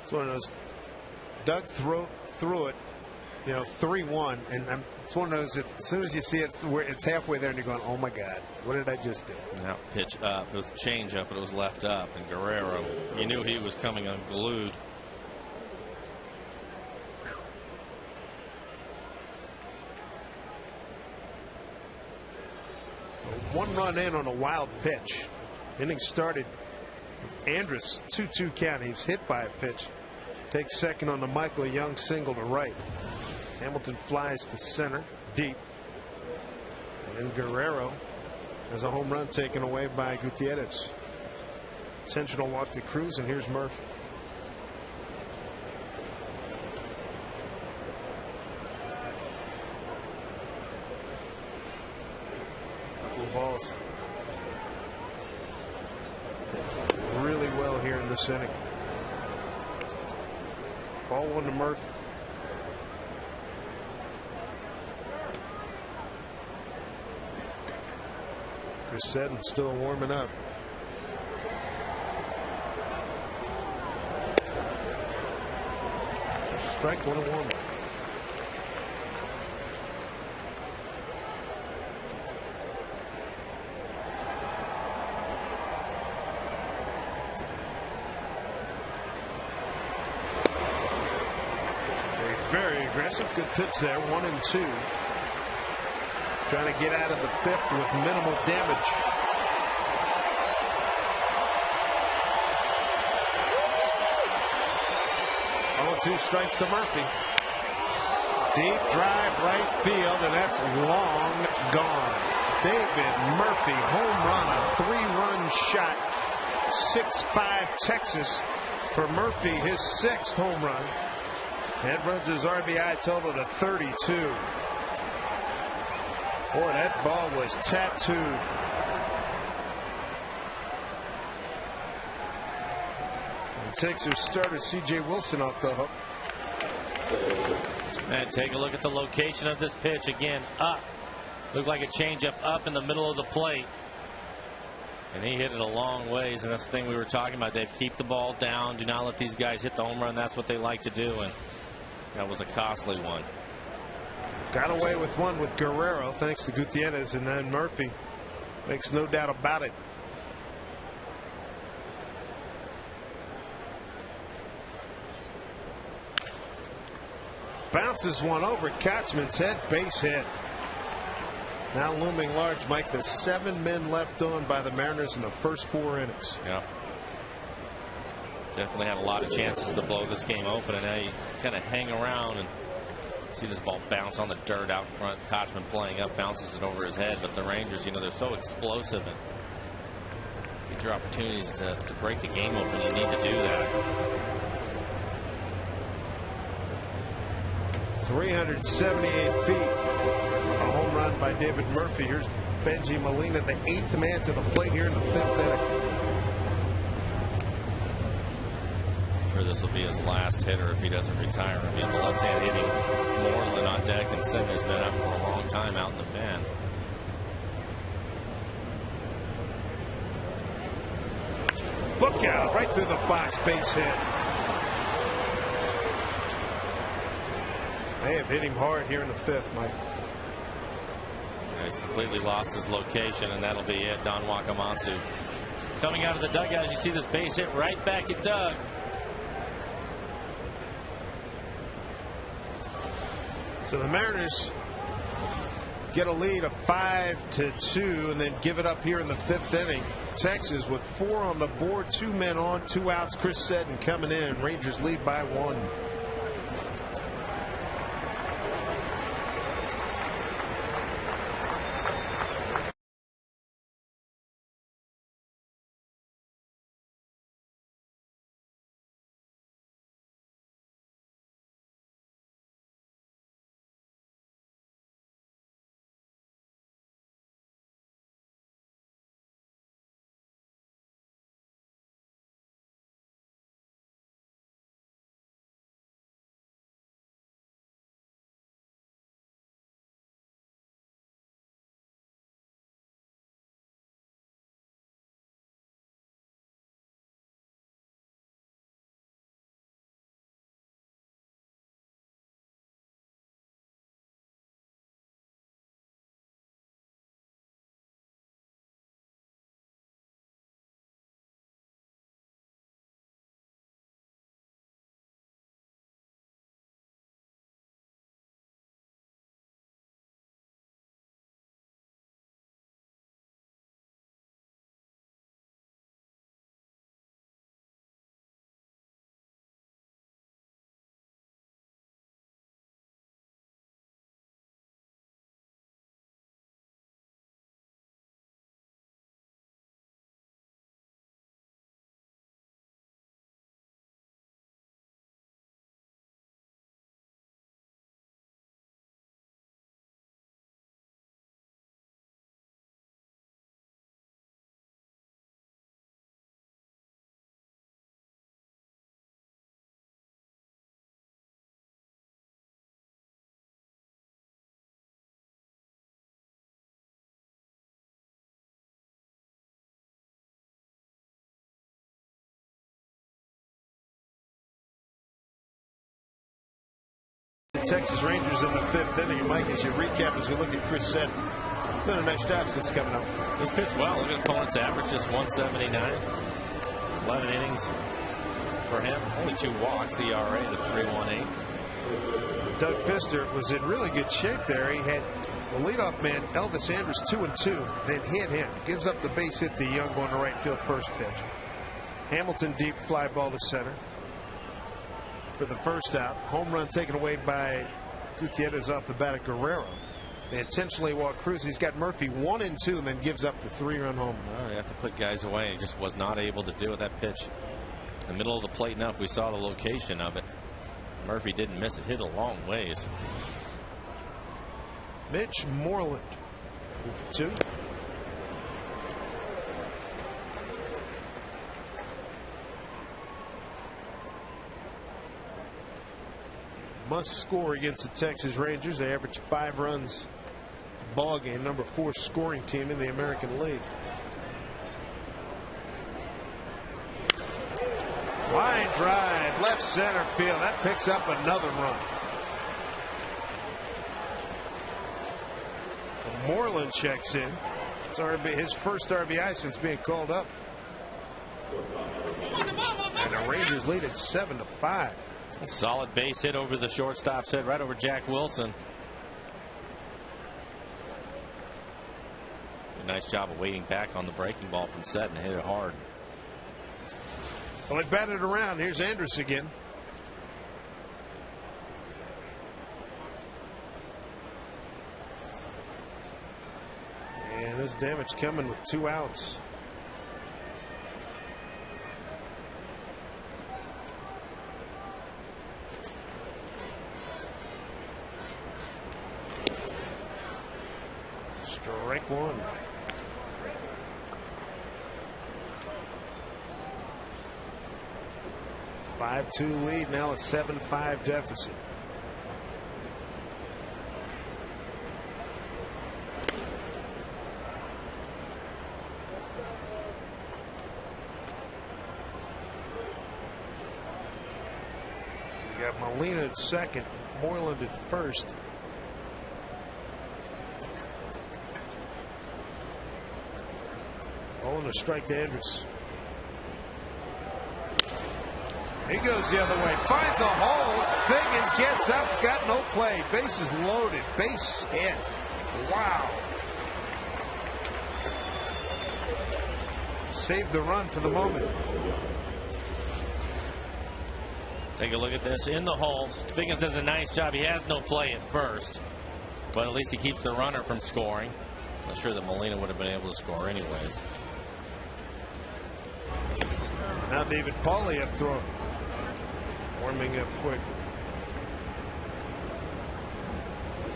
Speaker 4: It's one of those. Doug threw it. You know, 3-1, and it's one of those that as soon as you see it, it's halfway there, and you're going, "Oh my God, what did I just do?"
Speaker 3: Now pitch up. It was a change up, but it was left up, and Guerrero, you knew he was coming unglued.
Speaker 4: One run in on a wild pitch. Inning started with Andrus, 2-2 count. He was hit by a pitch. Takes second on the Michael Young single to right. Hamilton flies to center, deep. And then Guerrero has a home run taken away by Gutierrez. Intentional walk to Cruz, and here's Murphy. Couple of balls. Really well here in this inning. Ball one to Murphy. Chris Seddon still warming up. Strike one to warm up. Very aggressive. Good pitch there. 1-2. Trying to get out of the fifth with minimal damage. Oh, 2 strikes to Murphy. Deep drive right field, and that's long gone. David Murphy, home run, a 3-run shot. 6-5 Texas for Murphy, his 6th home run. That runs his RBI total to 32. Boy, that ball was tattooed. And takes her starter C.J. Wilson off the hook.
Speaker 3: And take a look at the location of this pitch again. Up. Looked like a changeup up in the middle of the plate. And he hit it a long ways, and that's the thing we were talking about, Dave. Keep the ball down. Do not let these guys hit the home run. That's what they like to do. And That was a costly one.
Speaker 4: Got away with one with Guerrero thanks to Gutierrez, and then Murphy makes no doubt about it. Bounces one over Katzman's head, base hit. Now looming large, Mike. The 7 men left on by the Mariners in the first 4 innings.
Speaker 3: Yeah. Definitely had a lot of chances to blow this game open, and now you kind of hang around and see this ball bounce on the dirt out in front. Kochman playing up, bounces it over his head. But the Rangers, they're so explosive, and get your opportunities to break the game open. You need to do that.
Speaker 4: 378 feet. A home run by David Murphy. Here's Benji Molina, the 8th man to the plate here in the 5th inning.
Speaker 3: This will be his last hitter if he doesn't retire. I mean, the left-hand hitting Moreland on deck, and Simmons has been out for a long time out in the pen.
Speaker 4: Look out, right through the box, base hit. They have hit him hard here in the 5th, Mike.
Speaker 3: Yeah, he's completely lost his location, and that'll be it. Don Wakamatsu coming out of the dugout. As you see this base hit right back at Doug.
Speaker 4: So the Mariners get a lead of 5-2 and then give it up here in the 5th inning. Texas with 4 on the board, 2 men on, 2 outs. Chris Seddon coming in. Rangers lead by 1. Texas Rangers in the 5th inning. Mike, as you recap, as we look at Chris Seddon, done a nice job since coming up.
Speaker 3: He's pitched well. Look at opponent's average, just 179. 11 innings for him. Only 2 walks. ERA to 3.18.
Speaker 4: Doug Fister was in really good shape there. He had the leadoff man, Elvis Andrus, 2-2. Then hit him. Gives up the base hit to Young going to right field first pitch. Hamilton deep fly ball to center for the first out. Home run taken away by Gutierrez off the bat of Guerrero. They intentionally walk Cruz. He's got Murphy 1-2 and then gives up the 3-run home.
Speaker 3: Oh, you have to put guys away. He just was not able to do it. That pitch in the middle of the plate enough. We saw the location of it. Murphy didn't miss it. Hit a long ways.
Speaker 4: Mitch Moreland 2. Must score against the Texas Rangers. They average 5 runs a ball game. Number 4 scoring team in the American League. Line drive, left center field. That picks up another run. Moreland checks in. It's his first RBI since being called up. And the Rangers lead at 7-5.
Speaker 3: A solid base hit over the shortstop's head, right over Jack Wilson. A nice job of waiting back on the breaking ball from Set and hit it hard.
Speaker 4: Well, they batted around. Here's Andrus again. And this damage coming with 2 outs. Strike one. A 5-2 lead, now a 7-5 deficit. We got Molina at second, Moreland at first. Oh, and a strike to Andrus. He goes the other way, finds a hole. Figgins gets up, he's got no play. Bases loaded, base hit. Wow. Saved the run for the moment.
Speaker 3: Take a look at this in the hole. Figgins does a nice job. He has no play at first, but at least he keeps the runner from scoring. Not sure that Molina would have been able to score anyways.
Speaker 4: Now David Pauly up throwing. Warming up quick.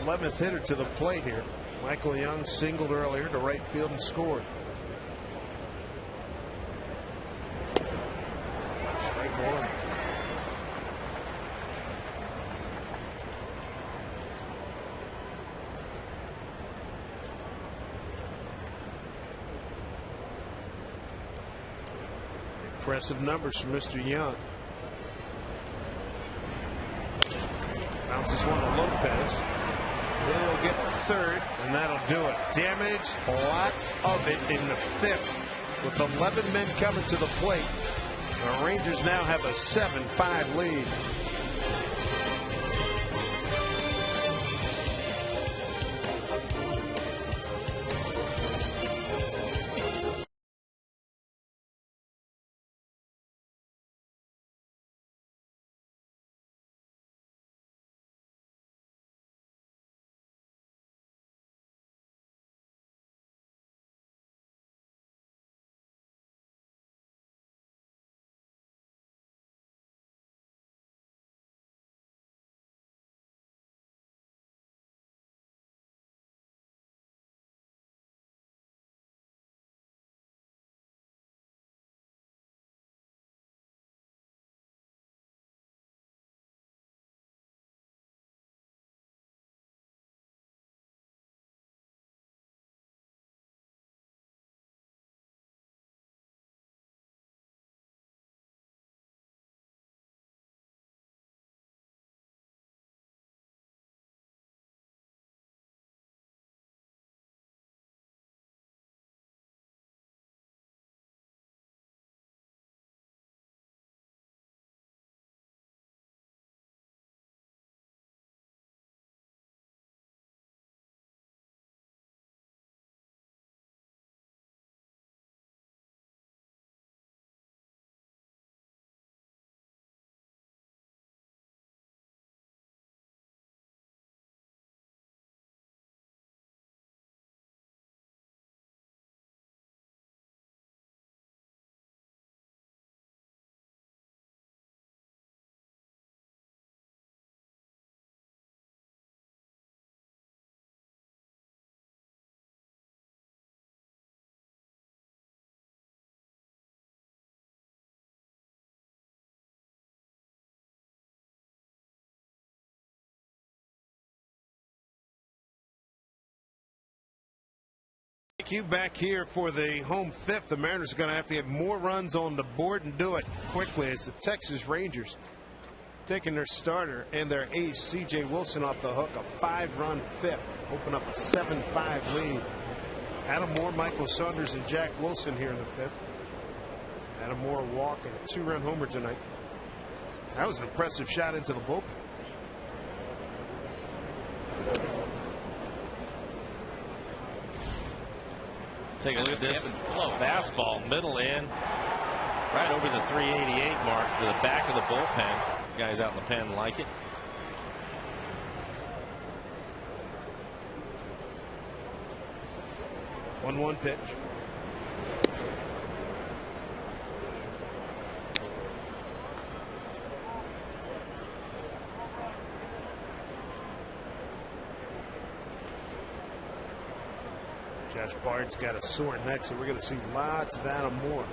Speaker 4: 11th hitter to the plate here. Michael Young singled earlier to right field and scored. Strike one. Impressive numbers from Mr. Young. Bounces one to Lopez. He'll get the third, and that'll do it. Damage, lots of it in the 5th. With 11 men coming to the plate, the Rangers now have a 7-5 lead. You back here for the home 5th. The Mariners are going to have to get more runs on the board and do it quickly as the Texas Rangers taking their starter and their ace, C.J. Wilson, off the hook. A 5-run fifth. Open up a 7-5 lead. Adam Moore, Michael Saunders, and Jack Wilson here in the fifth. Adam Moore walking a 2-run homer tonight. That was an impressive shot into the bullpen.
Speaker 3: Take a look at this. Low fastball, middle in, right over the 388 mark to the back of the bullpen. Guys out in the pen like it.
Speaker 4: One pitch. Josh Bard's got a sore neck, so we're going to see lots of Adam Moore.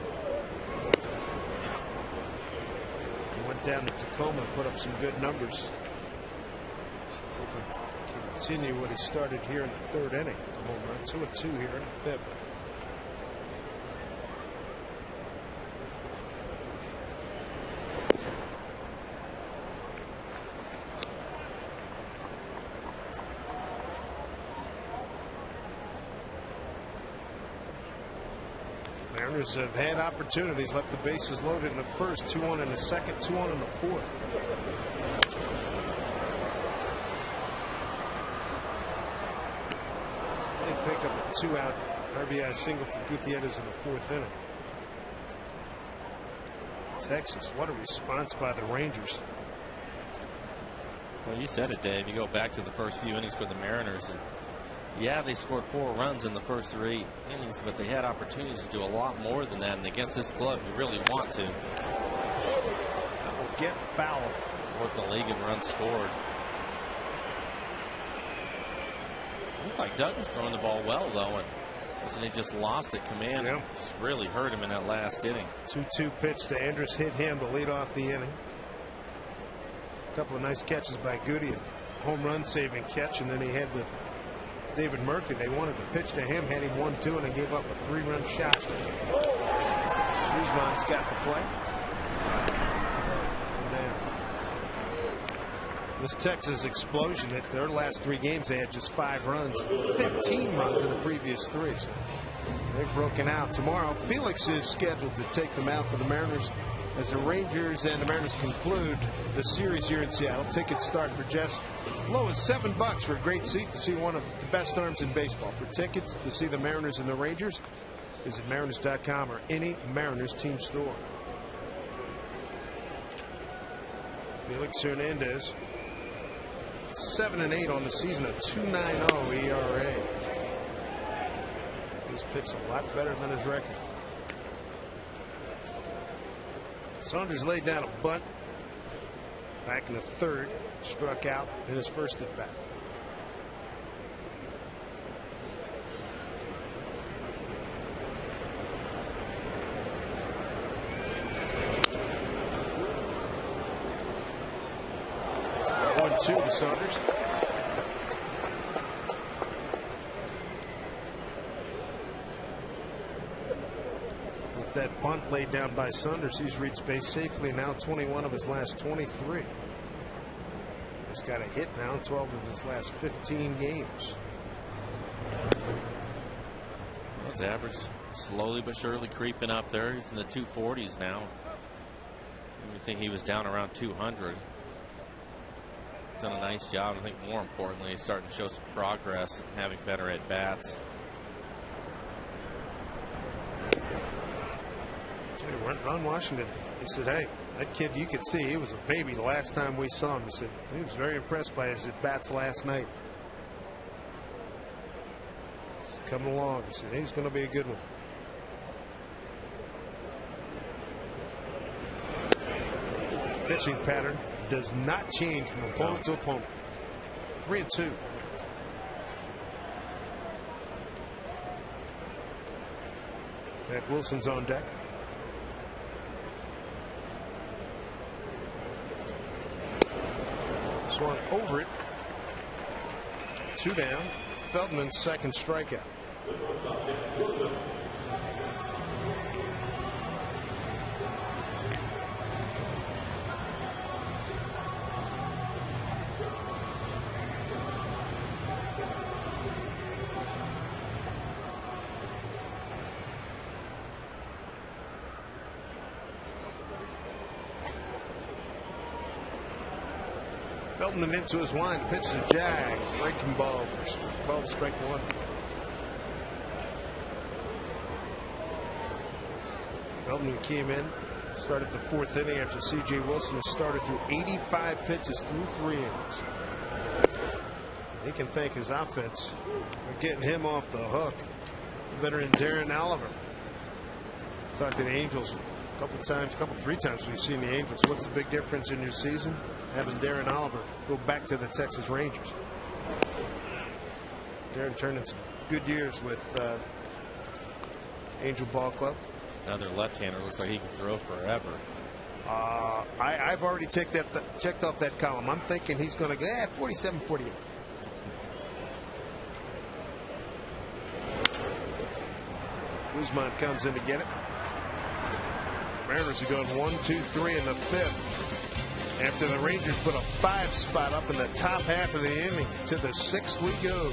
Speaker 4: He went down to Tacoma and put up some good numbers. Continue what he started here in the third inning. A home run, 2-2 here in the fifth. Mariners have had opportunities, left the bases loaded in the first, 2-1 in the second, 2-1 in the fourth. They pick up a 2-out RBI single for Gutierrez in the fourth inning. Texas, what a response by the Rangers.
Speaker 3: Well, you said it, Dave. You go back to the first few innings for the Mariners, and yeah, they scored 4 runs in the first 3 innings, but they had opportunities to do a lot more than that. And against this club, you really want to.
Speaker 4: That will get fouled.
Speaker 3: Fourth in the league in runs scored. Looked like Doug was throwing the ball well, though, and he just lost at command.
Speaker 4: Yeah.
Speaker 3: Just really hurt him in that last inning.
Speaker 4: 2-2 pitch to Andrus, hit him to lead off the inning. A couple of nice catches by Goody, a home run saving catch, and then he had the David Murphy. They wanted to pitch to him, had him 1-2, and they gave up a 3-run shot. Guzman's got the play. This Texas explosion, at their last 3 games, they had just 5 runs, 15 runs in the previous 3. So they've broken out. Tomorrow, Felix is scheduled to take them out for the Mariners as the Rangers and the Mariners conclude the series here in Seattle. Tickets start for just low as $7 for a great seat to see one of the best arms in baseball. For tickets to see the Mariners and the Rangers, visit Mariners.com or any Mariners team store. Felix Hernandez, 7-8 on the season, a 2.90 ERA. He's pitched a lot better than his record. Saunders laid down a bunt back in the third, struck out in his first at bat. Two to Saunders. With that bunt laid down by Saunders, he's reached base safely now 21 of his last 23. He's got a hit now, 12 of his last 15 games.
Speaker 3: Well, his average slowly but surely creeping up there. He's in the 240s now. You think he was down around 200. Done a nice job. I think more importantly, he's starting to show some progress and having better at bats.
Speaker 4: Ron Washington, he said, hey, that kid, you could see he was a baby the last time we saw him. He said he was very impressed by his at bats last night. He's coming along. He said he's going to be a good one. Pitching pattern does not change from opponent to opponent. 3-2. Matt Wilson's on deck. Swung over it. 2 down. Feldman's second strikeout. Feldman into his line. Pitch to Jag. Breaking ball for called strike one. Feldman came in, started the fourth inning after C.J. Wilson has started through 85 pitches through 3 innings. He can thank his offense for getting him off the hook. Veteran Darren Oliver. Talked to the Angels a couple times, three times we've seen the Angels. What's the big difference in your season? Having Darren Oliver go back to the Texas Rangers. Darren turned in some good years with Angel Ball Club.
Speaker 3: Another left-hander, looks like he can throw forever.
Speaker 4: I've already checked off that column. I'm thinking he's going to go 47, 48. Guzman comes in to get it. Mariners are going 1, 2, 3 in the fifth. After the Rangers put a 5 spot up in the top half of the inning. To the 6th we go.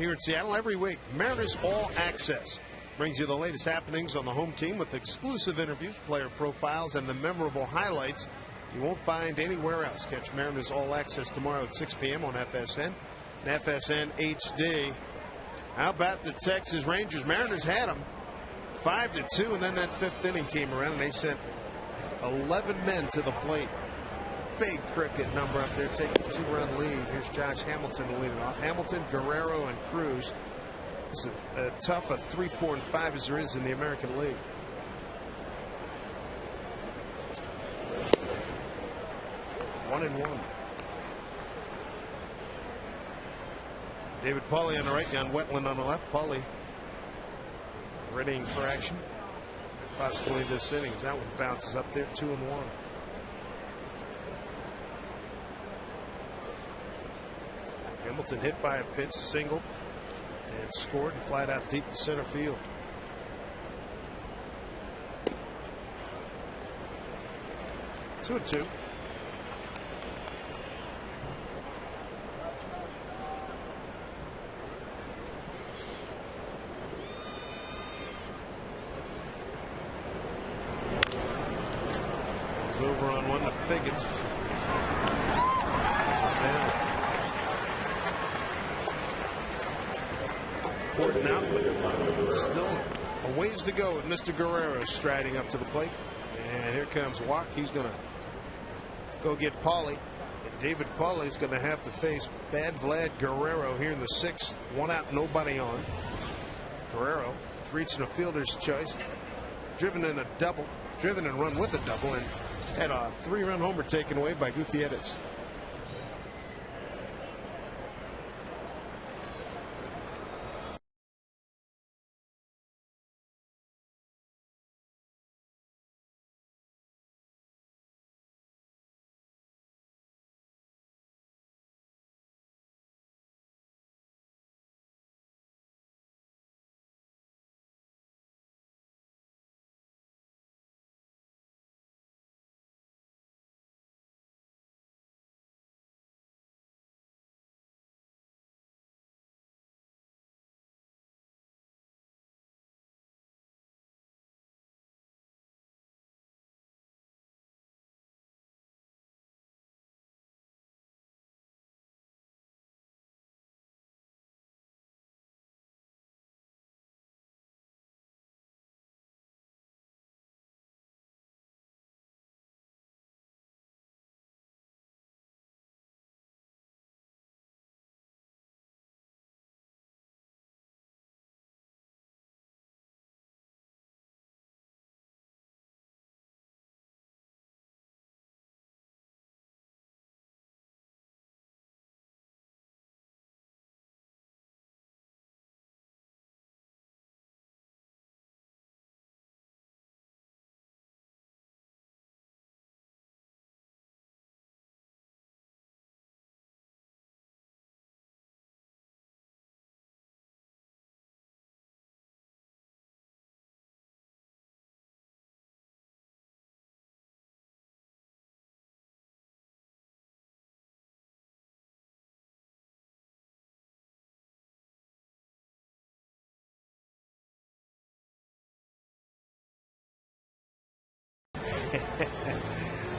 Speaker 4: Here in Seattle every week, Mariners All Access brings you the latest happenings on the home team with exclusive interviews, player profiles, and the memorable highlights you won't find anywhere else. Catch Mariners All Access tomorrow at 6 p.m. on FSN and FSN HD. How about the Texas Rangers? Mariners had them 5-2, and then that fifth inning came around, and they sent 11 men to the plate. Big cricket number up there, taking a 2-run lead. Here's Josh Hamilton to lead it off. Hamilton, Guerrero, and Cruz. This is as tough a 3, 4, and 5 as there is in the American League. One and one. David Pauly on the right, John Wetland on the left. Pauly readying for action. Possibly this inning. That one bounces up there, 2 and 1. Hamilton hit by a pitch, singled, and scored and flied out deep to center field. Two and two. It's over on one to Figgins. Now, still a ways to go with Mr. Guerrero striding up to the plate. And here comes Watt. He's going to go get Pauly. And David Pauly is going to have to face Bad Vlad Guerrero here in the 6th. 1 out, nobody on. Guerrero reaching a fielder's choice. Driven in a double. Driven and run with a double. And had a 3-run homer taken away by Gutierrez.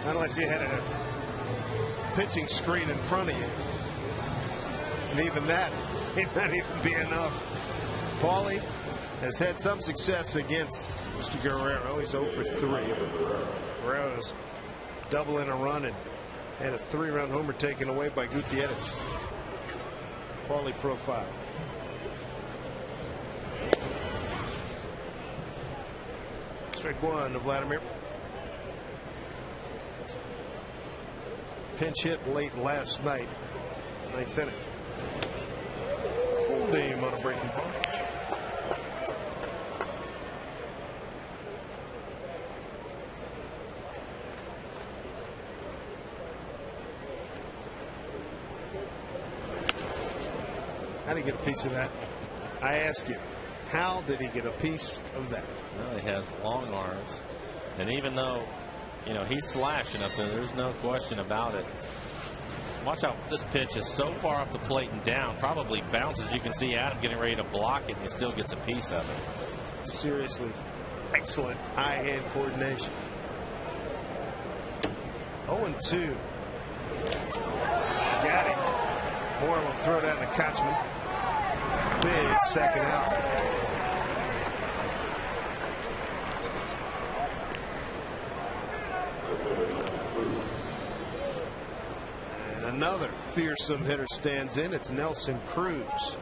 Speaker 4: Unless you had a pitching screen in front of you. And even that may not even be enough. Paulie has had some success against Mr. Guerrero. He's 0 for 3. Guerrero's double in a run and had a 3-run homer taken away by Gutierrez. Paulie profile. Strike one to Vladimir. Pinch hit late last night. 9th inning. Full name on a breaking ball. How did he get a piece of that? I ask you, how did he get a piece of that?
Speaker 3: Well, he has long arms, and even though, you know, he's slashing up there, there's no question about it. Watch out, this pitch is so far off the plate and down, probably bounces. You can see Adam getting ready to block it, and he still gets a piece of it.
Speaker 4: Seriously, excellent eye-hand coordination. 0-2. Got him. Moore will throw down to Kochman. Big second out. And another fearsome hitter stands in. It's Nelson Cruz.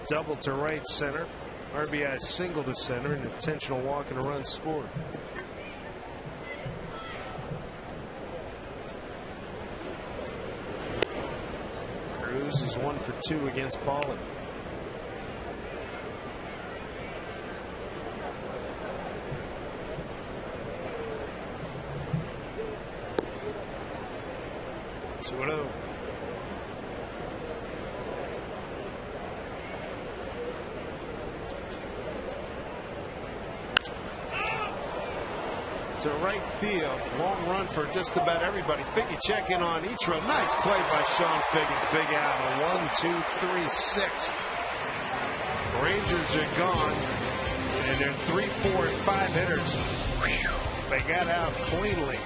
Speaker 4: Double to right center. RBI single to center. An intentional walk and a run scored. Cruz is 1 for 2 against Paulie. To right field. Long run for just about everybody. Figgy checking on Ichiro. Nice play by Sean Figgins. Big out. 1, 2, 3, 6. Rangers are gone. And they're 3, 4, and 5 hitters. They got out cleanly.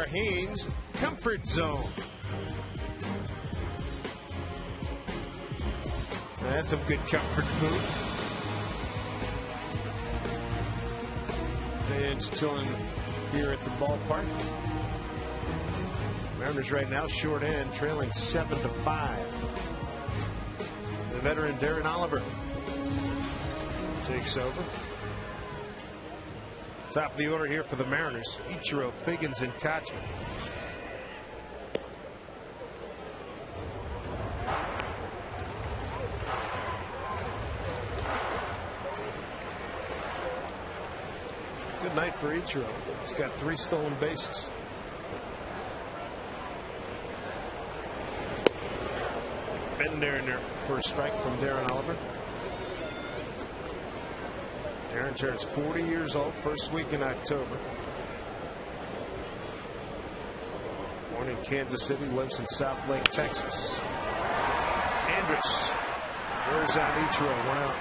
Speaker 4: Haynes, comfort zone. That's some good comfort food. Fans chilling here at the ballpark. Mariners right now short end, trailing 7-5. The veteran Darren Oliver takes over. Top of the order here for the Mariners. Ichiro, Figgins, and Kochman. good night for Ichiro. He's got 3 stolen bases. Been there for a strike from Darren Oliver. Darren turns 40 years old, first week in October. Born in Kansas City, lives in South Lake, Texas. Andrus wears out Ichiro, 1 out.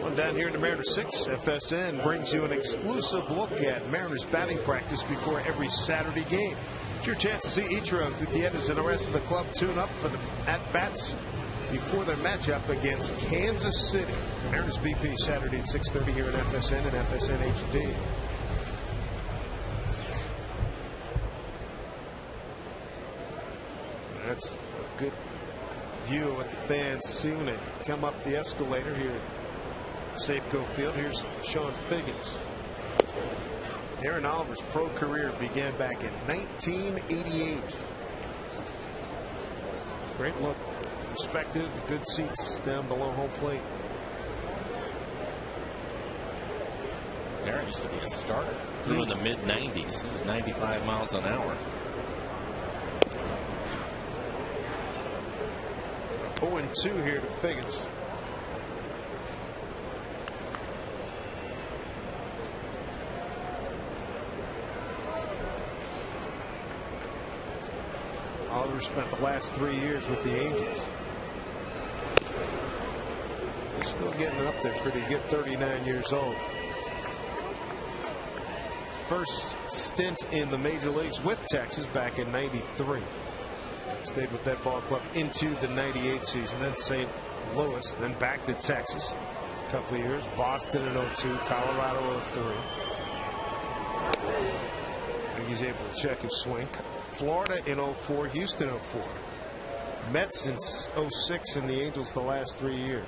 Speaker 4: One down here in the Mariners 6. FSN brings you an exclusive look at Mariners batting practice before every Saturday game. It's your chance to see Ichiro, Gutierrez, and the rest of the club tune up for the at-bats before their matchup against Kansas City. Mariners BP Saturday at 6:30 here at FSN and FSN HD. That's a good view of what the fans see when they come up the escalator here at Safeco Field. Here's Sean Figgins. Darren Oliver's pro career began back in 1988. Great look, respected, good seats down below home plate.
Speaker 3: Darren used to be a starter. Threw in the mid-90s. He was 95 miles an hour.
Speaker 4: 0-2 here to Figgins. Oliver spent the last 3 years with the Angels. He's still getting up there pretty good, 39 years old. First stint in the major leagues with Texas back in '93. Stayed with that ball club into the '98 season, then St. Louis, then back to Texas. A couple of years, Boston in '02, Colorado '03. He's able to check his swing. Florida in '04, Houston '04. Mets since '06, and the Angels the last 3 years.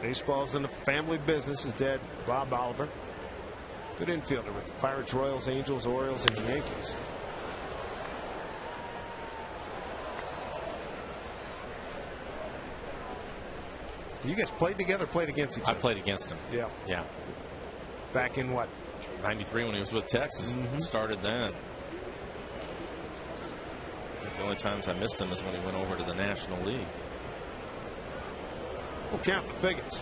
Speaker 4: Baseball's in the family business. His dad, Bob Oliver, good infielder with the Pirates, Royals, Angels, Orioles, and Yankees. You guys played together, played against each other?
Speaker 3: I played against him.
Speaker 4: Yeah.
Speaker 3: Yeah.
Speaker 4: Back in what?
Speaker 3: '93 when he was with Texas. Started then. The only times I missed him is when he went over to the National League.
Speaker 4: We'll count the Figgins.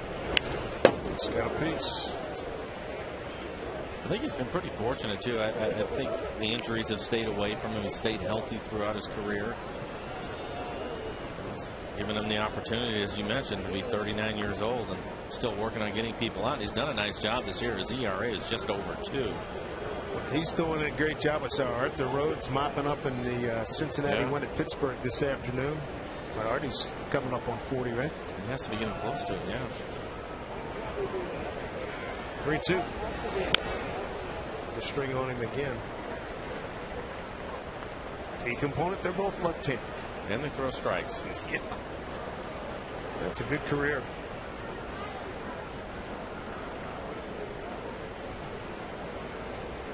Speaker 4: He's got a piece.
Speaker 3: I think he's been pretty fortunate, too. I think the injuries have stayed away from him. He's stayed healthy throughout his career. It's given him the opportunity, as you mentioned, to be 39 years old and still working on getting people out. And he's done a nice job this year. His ERA is just over 2.
Speaker 4: He's doing a great job. I saw Arthur Rhodes mopping up in the Cincinnati win at Pittsburgh this afternoon. But Artie's coming up on 40, right?
Speaker 3: He has to be getting close to it, yeah.
Speaker 4: 3-2. The string on him again. Key component, they're both left-handed.
Speaker 3: And they throw strikes.
Speaker 4: Yeah. That's a good career.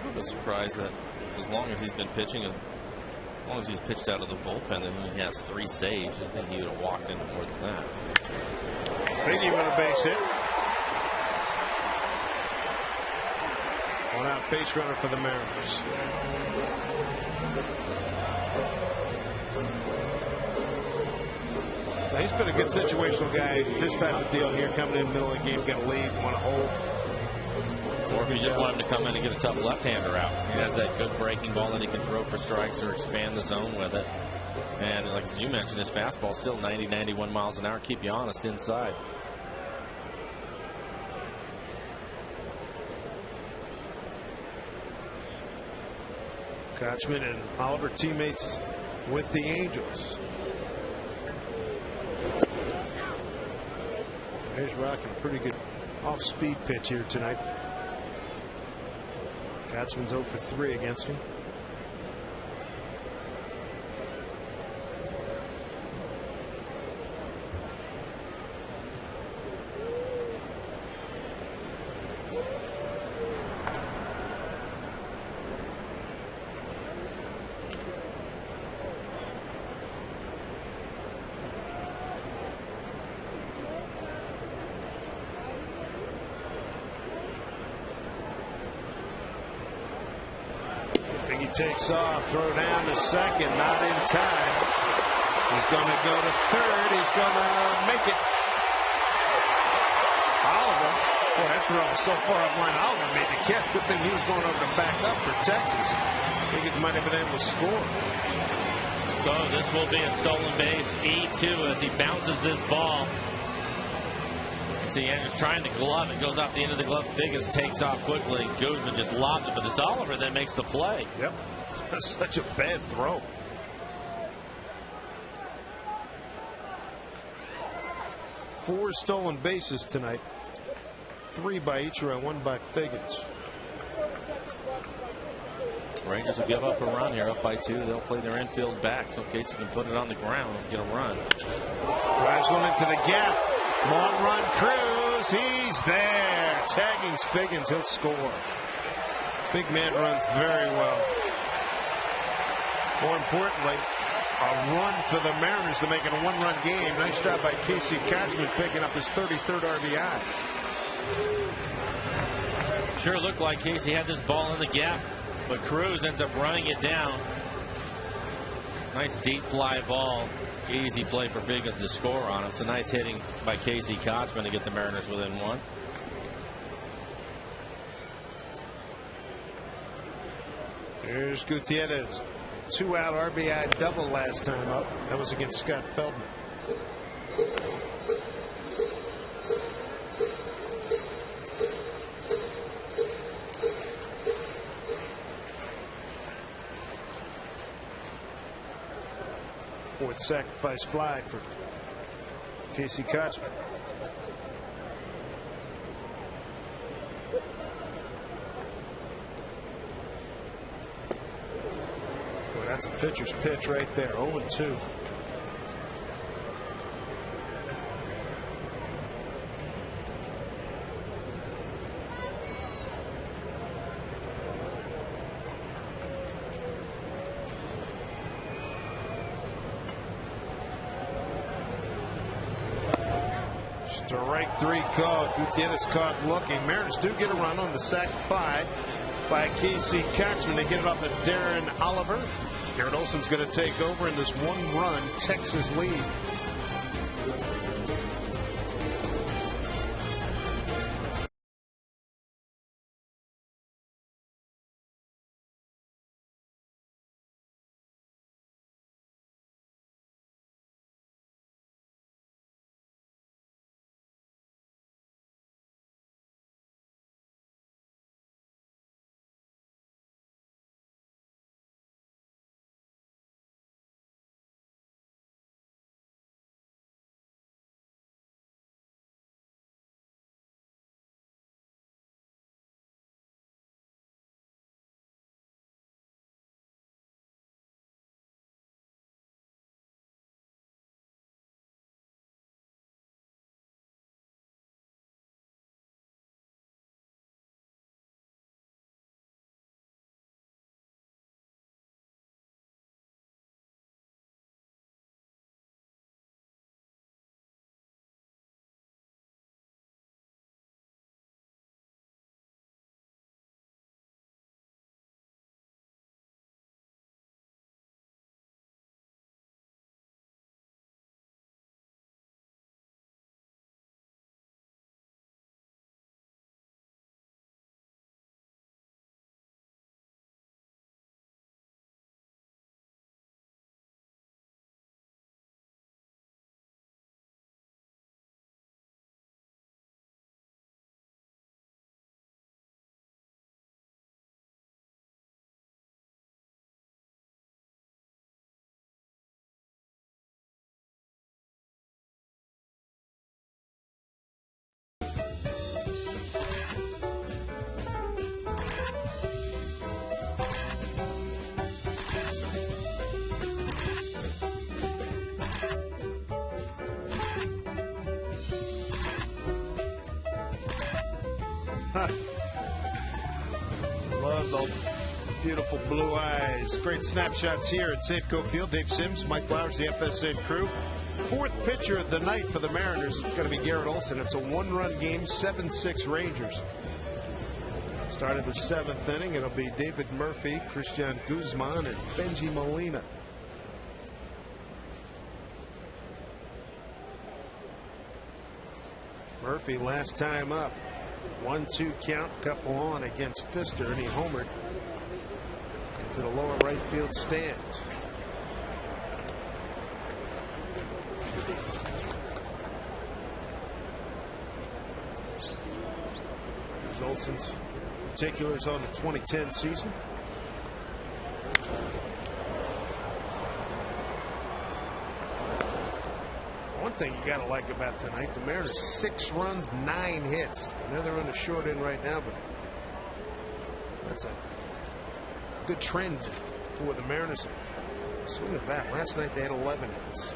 Speaker 3: I'm a bit surprised that as long as he's been pitching, as long as he's pitched out of the bullpen, and he has 3 saves, I think he would have walked in more than that.
Speaker 4: Biggie with a base hit. 1 out base runner for the Mariners. Now he's been a good situational guy. This type of deal here, coming in the middle of the game, get a lead, want to hold.
Speaker 3: Or if you just want him to come in and get a tough left-hander out. He has that good breaking ball that he can throw for strikes or expand the zone with it. And like as you mentioned, his fastball is still 90, 91 miles an hour. Keep you honest inside.
Speaker 4: Kochman and Oliver teammates with the Angels. Here's rocking a pretty good off-speed pitch here tonight. Kochman's 0 for 3 against him. takes off, throw down to second, not in time. He's going to go to third. He's going to make it. Oliver, boy, that throw was so far offline. Oliver made the catch. Good thing he was going over to back up for Texas. I think it might have been able to score.
Speaker 3: So this will be a stolen base, 8-2, as he bounces this ball. See, Andrews trying to glove it, goes off the end of the glove. Biggins takes off quickly. Guzman just lobs it, but it's Oliver that makes the play.
Speaker 4: Yep, that's such a bad throw. Four stolen bases tonight. 3 by Ichiro, 1 by Biggins.
Speaker 3: Rangers will give up a run here, up by 2. They'll play their infield back so Casey can put it on the ground and get a run.
Speaker 4: Drives one into the gap. Long run, Cruz. He's there. Tagging Biggins. He'll score. Big man runs very well. More importantly, a run for the Mariners to make it a 1-run game. Nice job by Casey Kotchman picking up his 33rd RBI.
Speaker 3: Sure looked like Casey had this ball in the gap, but Cruz ends up running it down. Nice deep fly ball. Easy play for Biggins to score on it. It's a nice hitting by Casey Kotchman to get the Mariners within 1.
Speaker 4: Here's Gutierrez. 2-out RBI double last time up. That was against Scott Feldman. Fourth sacrifice fly for Casey Kotchman. Boy, that's a pitcher's pitch right there. 0-2. Strike 3 called. Gutierrez caught looking. Mariners do get a run on the sac fly by Casey Kotchman. They get it off of Darren Oliver. Garrett Olson's going to take over in this 1-run Texas lead. Love those beautiful blue eyes. Great snapshots here at Safeco Field. Dave Sims, Mike Flowers, the FSN crew. Fourth pitcher of the night for the Mariners. It's going to be Garrett Olson. It's a 1-run game, 7-6 Rangers. Start of the 7th inning. It'll be David Murphy, Christian Guzman, and Benji Molina. Murphy last time up. 1-2 count, couple on against Pfister, and he homered into the lower right field stands. Here's Olson's particulars on the 2010 season. One thing you got to like about tonight, the Mariners 6 runs, 9 hits. I know they're on the short end right now, but that's a good trend for the Mariners. Swing and bat. Last night they had 11 hits.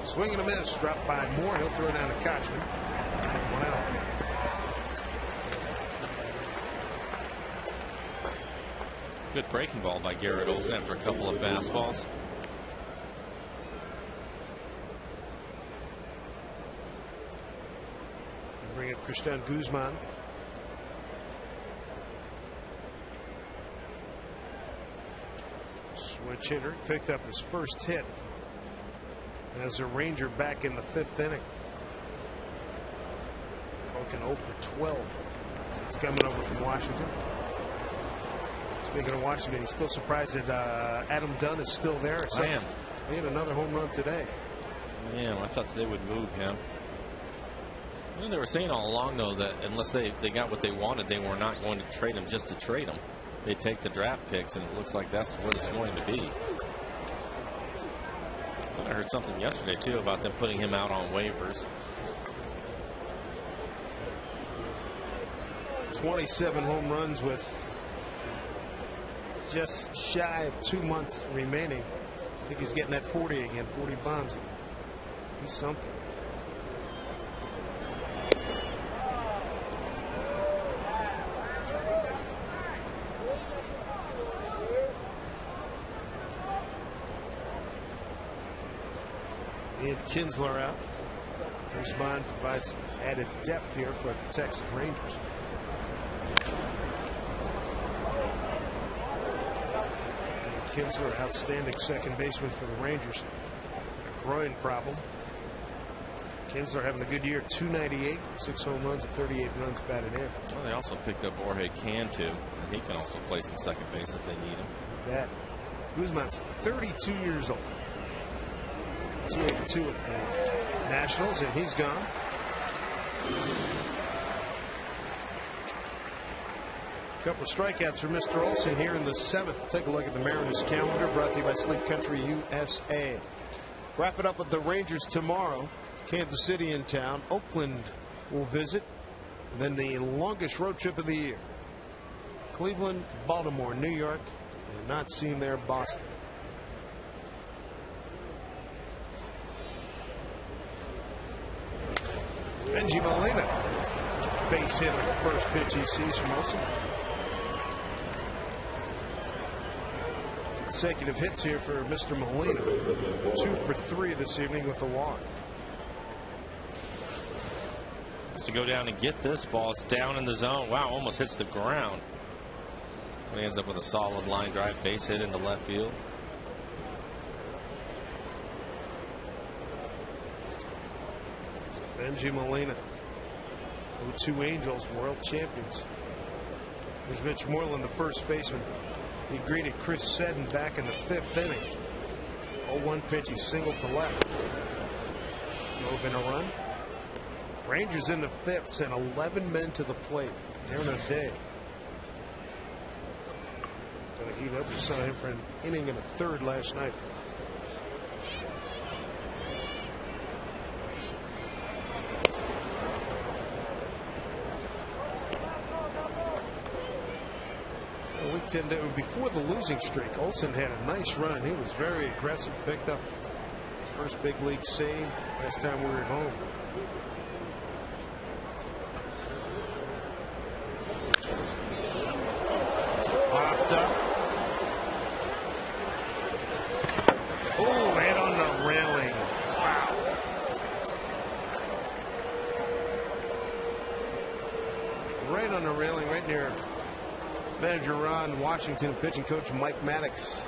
Speaker 4: Swing and a miss. Dropped by Moore. He'll throw down to Kochman. 1 out.
Speaker 3: Good breaking ball by Garrett Olson after a couple of fastballs.
Speaker 4: Bring up Christian Guzman. Switch hitter. Picked up his first hit as a Ranger back in the 5th inning. Broken 0 for 12. It's coming over from Washington. Speaking of Washington, he's still surprised that Adam Dunn is still there.
Speaker 3: I am.
Speaker 4: He had another home run today.
Speaker 3: Yeah, I thought they would move him. And they were saying all along, though, that unless they got what they wanted, they were not going to trade him just to trade him. They take the draft picks, and it looks like that's what it's going to be. I heard something yesterday, too, about them putting him out on waivers.
Speaker 4: 27 home runs with just shy of 2 months remaining. I think he's getting that 40 again, 40 bombs. He's something. And Kinsler out. Guzman provides some added depth here for the Texas Rangers. And Kinsler, outstanding second baseman for the Rangers. A groin problem. Kinsler having a good year, 298, 6 home runs and 38 runs batted in.
Speaker 3: Well, they also picked up Jorge Cantu. He can also play some second base if they need him.
Speaker 4: That Guzman's 32 years old. 282 at the Nationals, and he's gone. A couple of strikeouts for Mr. Olson here in the 7th. Take a look at the Mariners calendar, brought to you by Sleep Country USA. Wrap it up with the Rangers tomorrow. Kansas City in town. Oakland will visit. And then the longest road trip of the year. Cleveland, Baltimore, New York, and not seen there, Boston. Benji Molina, base hit on the first pitch he sees from Olson. Consecutive hits here for Mr. Molina. 2 for 3 this evening with a walk.
Speaker 3: Has to go down and get this ball. It's down in the zone. Wow, almost hits the ground. He ends up with a solid line drive base hit into left field.
Speaker 4: Benji Molina, 0-2 Angels, world champions. There's Mitch Moreland, the first baseman. He greeted Chris Seddon back in the 5th inning. 0-1 pitch, he singled to left. Drove in a run. Rangers in the 5th sent 11 men to the plate. Aaron O'Day going to heat up. We saw him for an inning and a third last night. Week 10, before the losing streak, Olson had a nice run. He was very aggressive, picked up his first big league save last time we were at home. Popped up. Oh, hit on the railing. Wow. Manager Ron Washington, pitching coach Mike Maddox.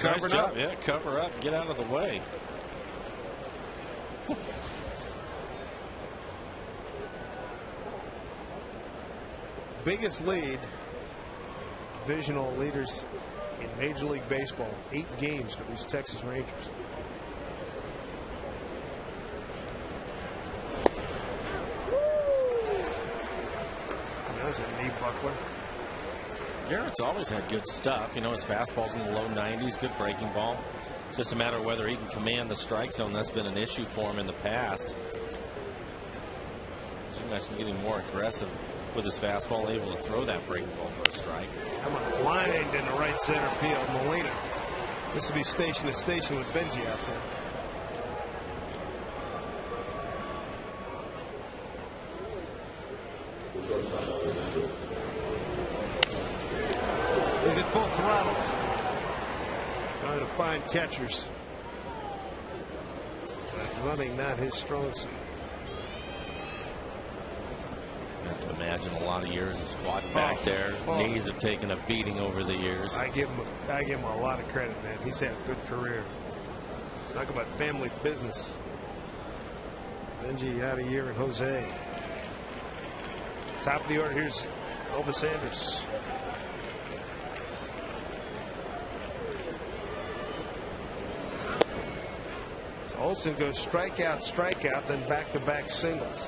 Speaker 3: Nice job. Yeah, cover up. Get out of the way.
Speaker 4: Biggest lead, divisional leaders in Major League Baseball. 8 games for these Texas Rangers. That was a knee buckler.
Speaker 3: Garrett's always had good stuff. You know, his fastball's in the low 90s, good breaking ball. It's just a matter of whether he can command the strike zone. That's been an issue for him in the past. As you mentioned, getting more aggressive with his fastball, able to throw that breaking ball for a strike.
Speaker 4: I'm blind in the right center field. Molina. This will be station to station with Benji out there. He's at full throttle. Trying to find catchers. But running not his strong suit.
Speaker 3: I have to imagine a lot of years of squatting back there. Knees have taken a beating over the years.
Speaker 4: I give him a lot of credit, man. He's had a good career. Talk about family business. Benji out a year, and Jose. Top of the order, here's Elvis Sanders. So Olsen goes strikeout, strikeout, then back-to-back singles.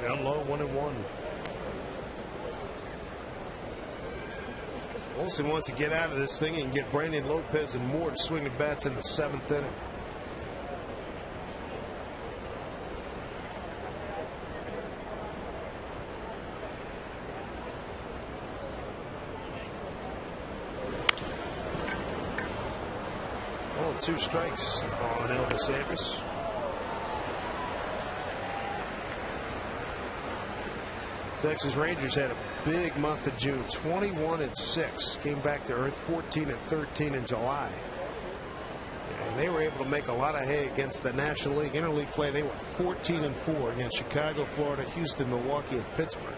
Speaker 4: Down low, 1-1. Olsen wants to get out of this thing and get Brandon Lopez and Moore to swing the bats in the 7th inning. Oh, 2 strikes on Elvis Sanders. Texas Rangers had a big month of June, 21-6. Came back to earth, 14-13 in July. And they were able to make a lot of hay against the National League Interleague play. They were 14-4 against Chicago, Florida, Houston, Milwaukee, and Pittsburgh.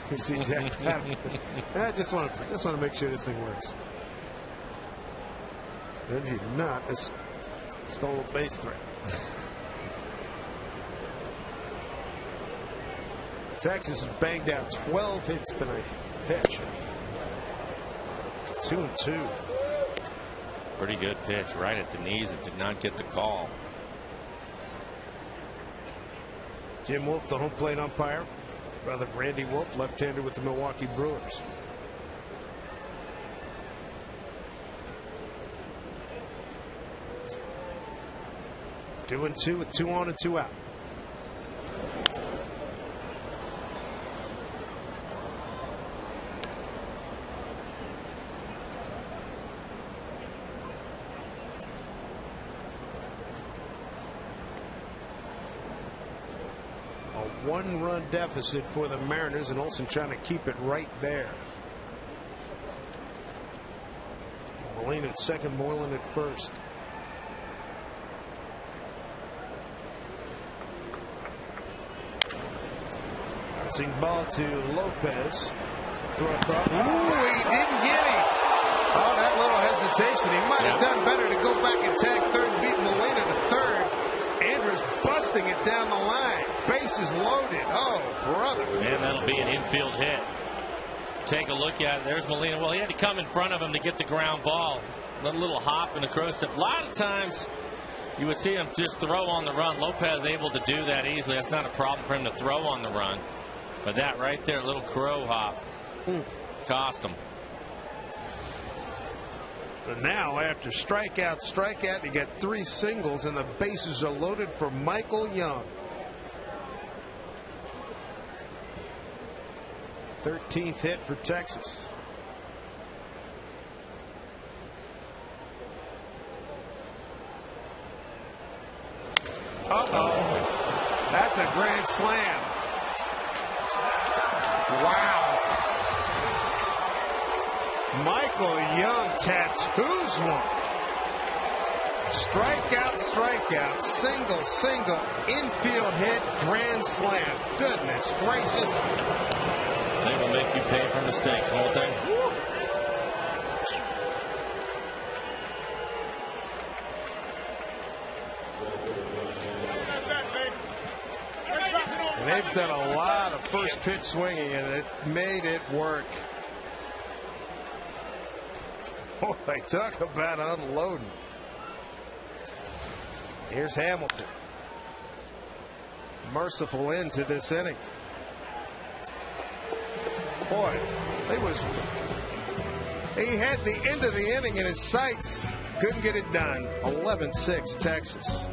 Speaker 4: You see Jack I just want to make sure this thing works. Benji not stole a base threat. Texas has banged out 12 hits tonight. Pitch. 2-2.
Speaker 3: Pretty good pitch right at the knees. It did not get the call.
Speaker 4: Jim Wolf, the home plate umpire. Brother Randy Wolf, left-hander with the Milwaukee Brewers. Doing 2 with 2 on and 2 out. A 1-run deficit for the Mariners, and Olsen trying to keep it right there. Molina at second, Moreland at first. Bouncing ball to Lopez. Throw across. Ooh, he didn't get him. Oh, that little hesitation. He might have done better to go back and tag third and beat Molina to third. Andrews busting it down the line. Bases loaded. Oh, brother.
Speaker 3: And that'll be an infield hit. Take a look at it. There's Molina. Well, he had to come in front of him to get the ground ball. A little hop and a cross step. A lot of times you would see him just throw on the run. Lopez able to do that easily. That's not a problem for him to throw on the run. But that right there, little crow hop, cost him.
Speaker 4: So now, after strikeout, you get 3 singles, and the bases are loaded for Michael Young. 13th hit for Texas. Uh-oh. That's a grand slam. Wow. Michael Young tattoos one. Strikeout, single, infield hit, grand slam. Goodness gracious.
Speaker 3: They will make you pay for mistakes, won't they?
Speaker 4: And they've done a lot of first pitch swinging, and it made it work. Boy, talk about unloading. Here's Hamilton. Merciful end to this inning. Boy, he had the end of the inning in his sights. Couldn't get it done. 11-6 Texas.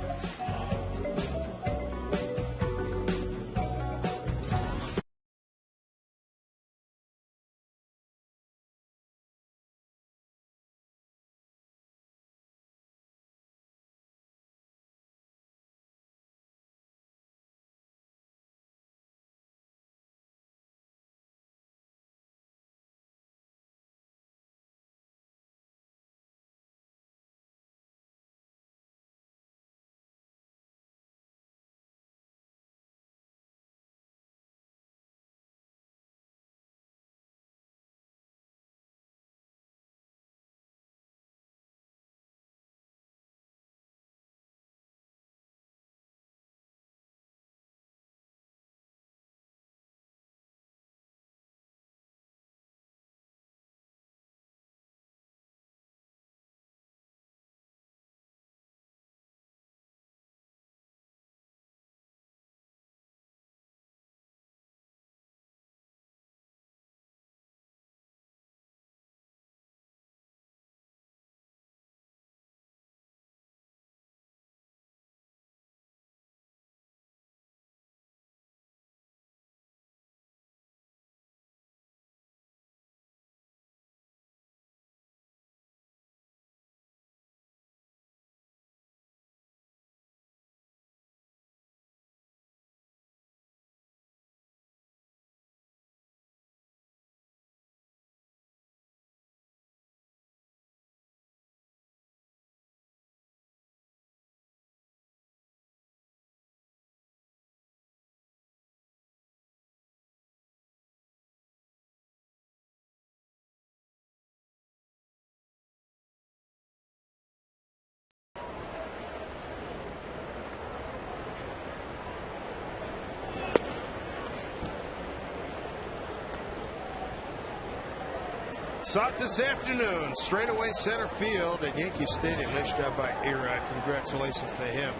Speaker 4: Sought this afternoon, straightaway center field at Yankee Stadium. Nice job by A-Rod. Congratulations to him.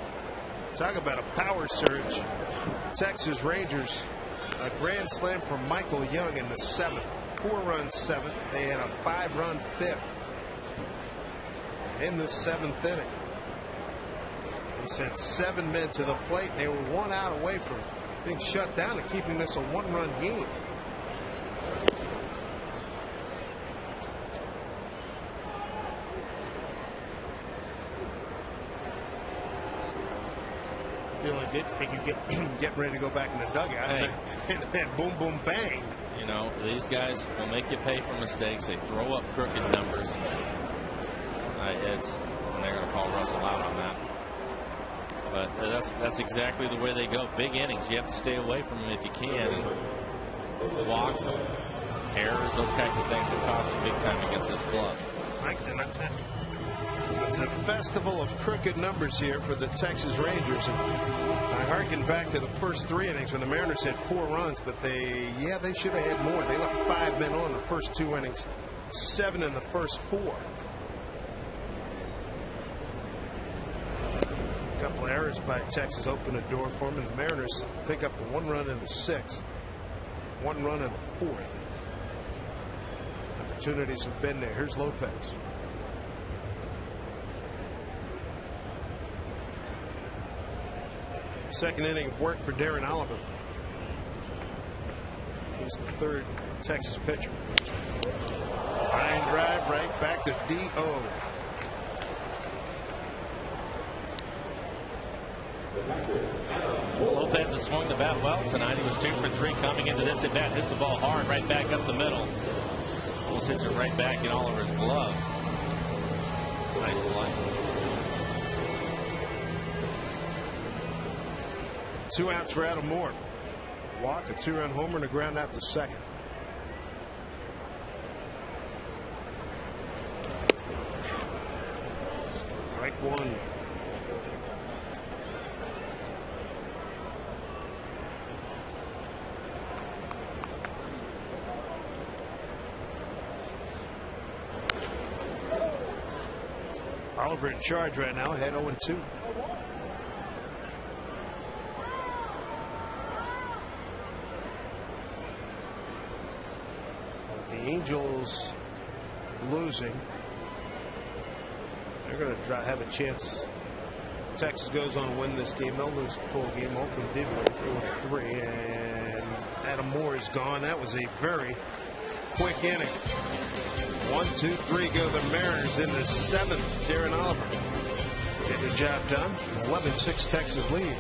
Speaker 4: Talk about a power surge. Texas Rangers, a grand slam from Michael Young in the 7th. 4-run 7th. They had a 5-run 5th in the 7th inning. He sent 7 men to the plate. They were 1 out away from being shut down and keeping this a 1-run game. Think you get ready to go back in the dugout, hey. And then boom, boom, bang.
Speaker 3: You know, these guys will make you pay for mistakes. They throw up crooked numbers. And they're going to call Russell out on that. But that's exactly the way they go. Big innings. You have to stay away from them if you can. And walks, errors, those kinds of things will cost you big time against this club.
Speaker 4: It's a festival of crooked numbers here for the Texas Rangers. And I harken back to the first 3 innings when the Mariners had 4 runs, but they should have had more. They left 5 men on the first 2 innings, 7 in the first 4. A couple of errors by Texas open a door for them, and the Mariners pick up the 1 run in the 6th, 1 run in the 4th. Opportunities have been there. Here's Lopez. Second inning of work for Darren Oliver. He's the third Texas pitcher. Line drive right back to D.O.
Speaker 3: Lopez has swung the bat well tonight. He was 2 for 3 coming into this at bat. Hits the ball hard right back up the middle. Almost hits it right back in Oliver's gloves. Nice play.
Speaker 4: 2 outs for Adam Moore. Walk, a 2-run homer, and a ground out to second. Strike one. Oliver in charge right now, head 0-2. The Angels losing. They're going to have a chance. Texas goes on to win this game. They'll lose a full game. Oakland did win 2-3, and Adam Moore is gone. That was a very quick inning. 1, 2, 3 go the Mariners in the 7th. Darren Oliver getting the job done. 11-6 Texas lead.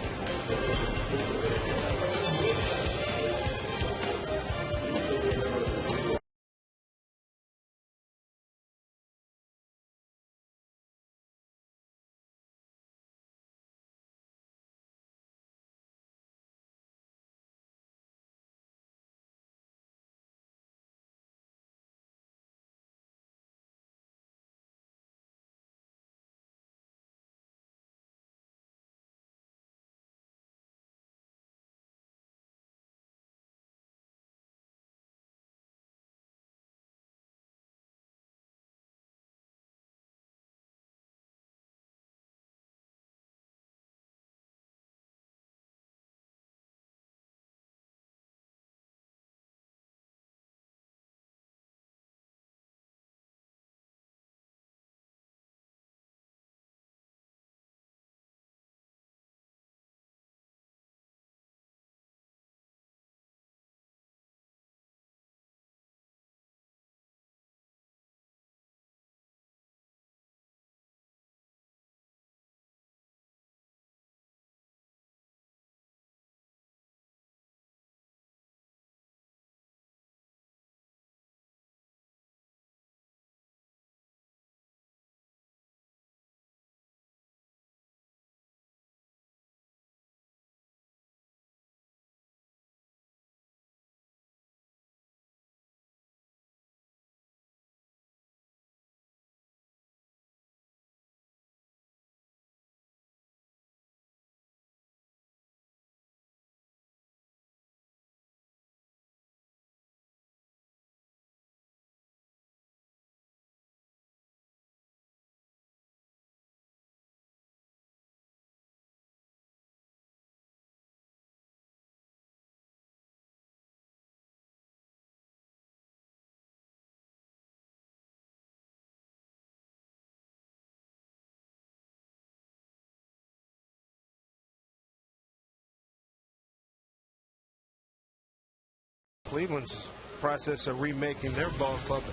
Speaker 4: Cleveland's process of remaking their ball club.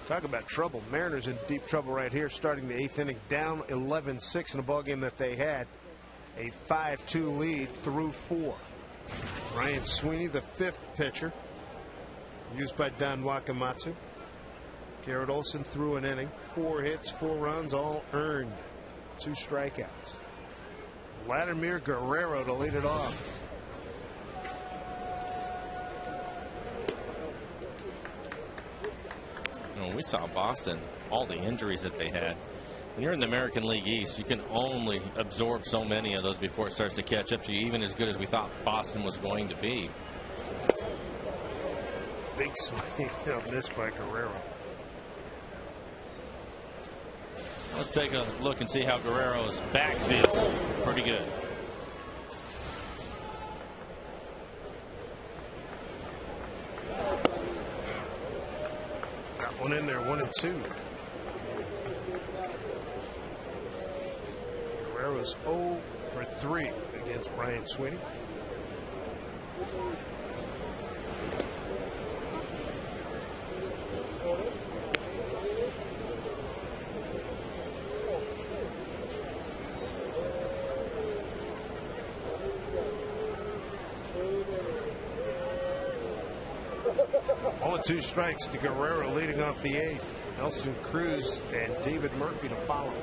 Speaker 4: Talk about trouble. Mariners in deep trouble right here, starting the 8th inning, down 11-6 in a ball game that they had a 5-2 lead through 4. Ryan Sweeney, the 5th pitcher, used by Don Wakamatsu. Garrett Olson threw an inning, 4 hits, 4 runs, all earned, 2 strikeouts. Vladimir Guerrero to lead it off.
Speaker 3: We saw Boston, all the injuries that they had. When you're in the American League East, you can only absorb so many of those before it starts to catch up to you, even as good as we thought Boston was going to be.
Speaker 4: Big swing of this by Guerrero.
Speaker 3: Let's take a look and see how Guerrero's back feels. Pretty good.
Speaker 4: One in there, 1-2. Guerrero's 0 for 3 against Brian Sweeney. All 2 strikes to Guerrero leading off the 8th. Nelson Cruz and David Murphy to follow.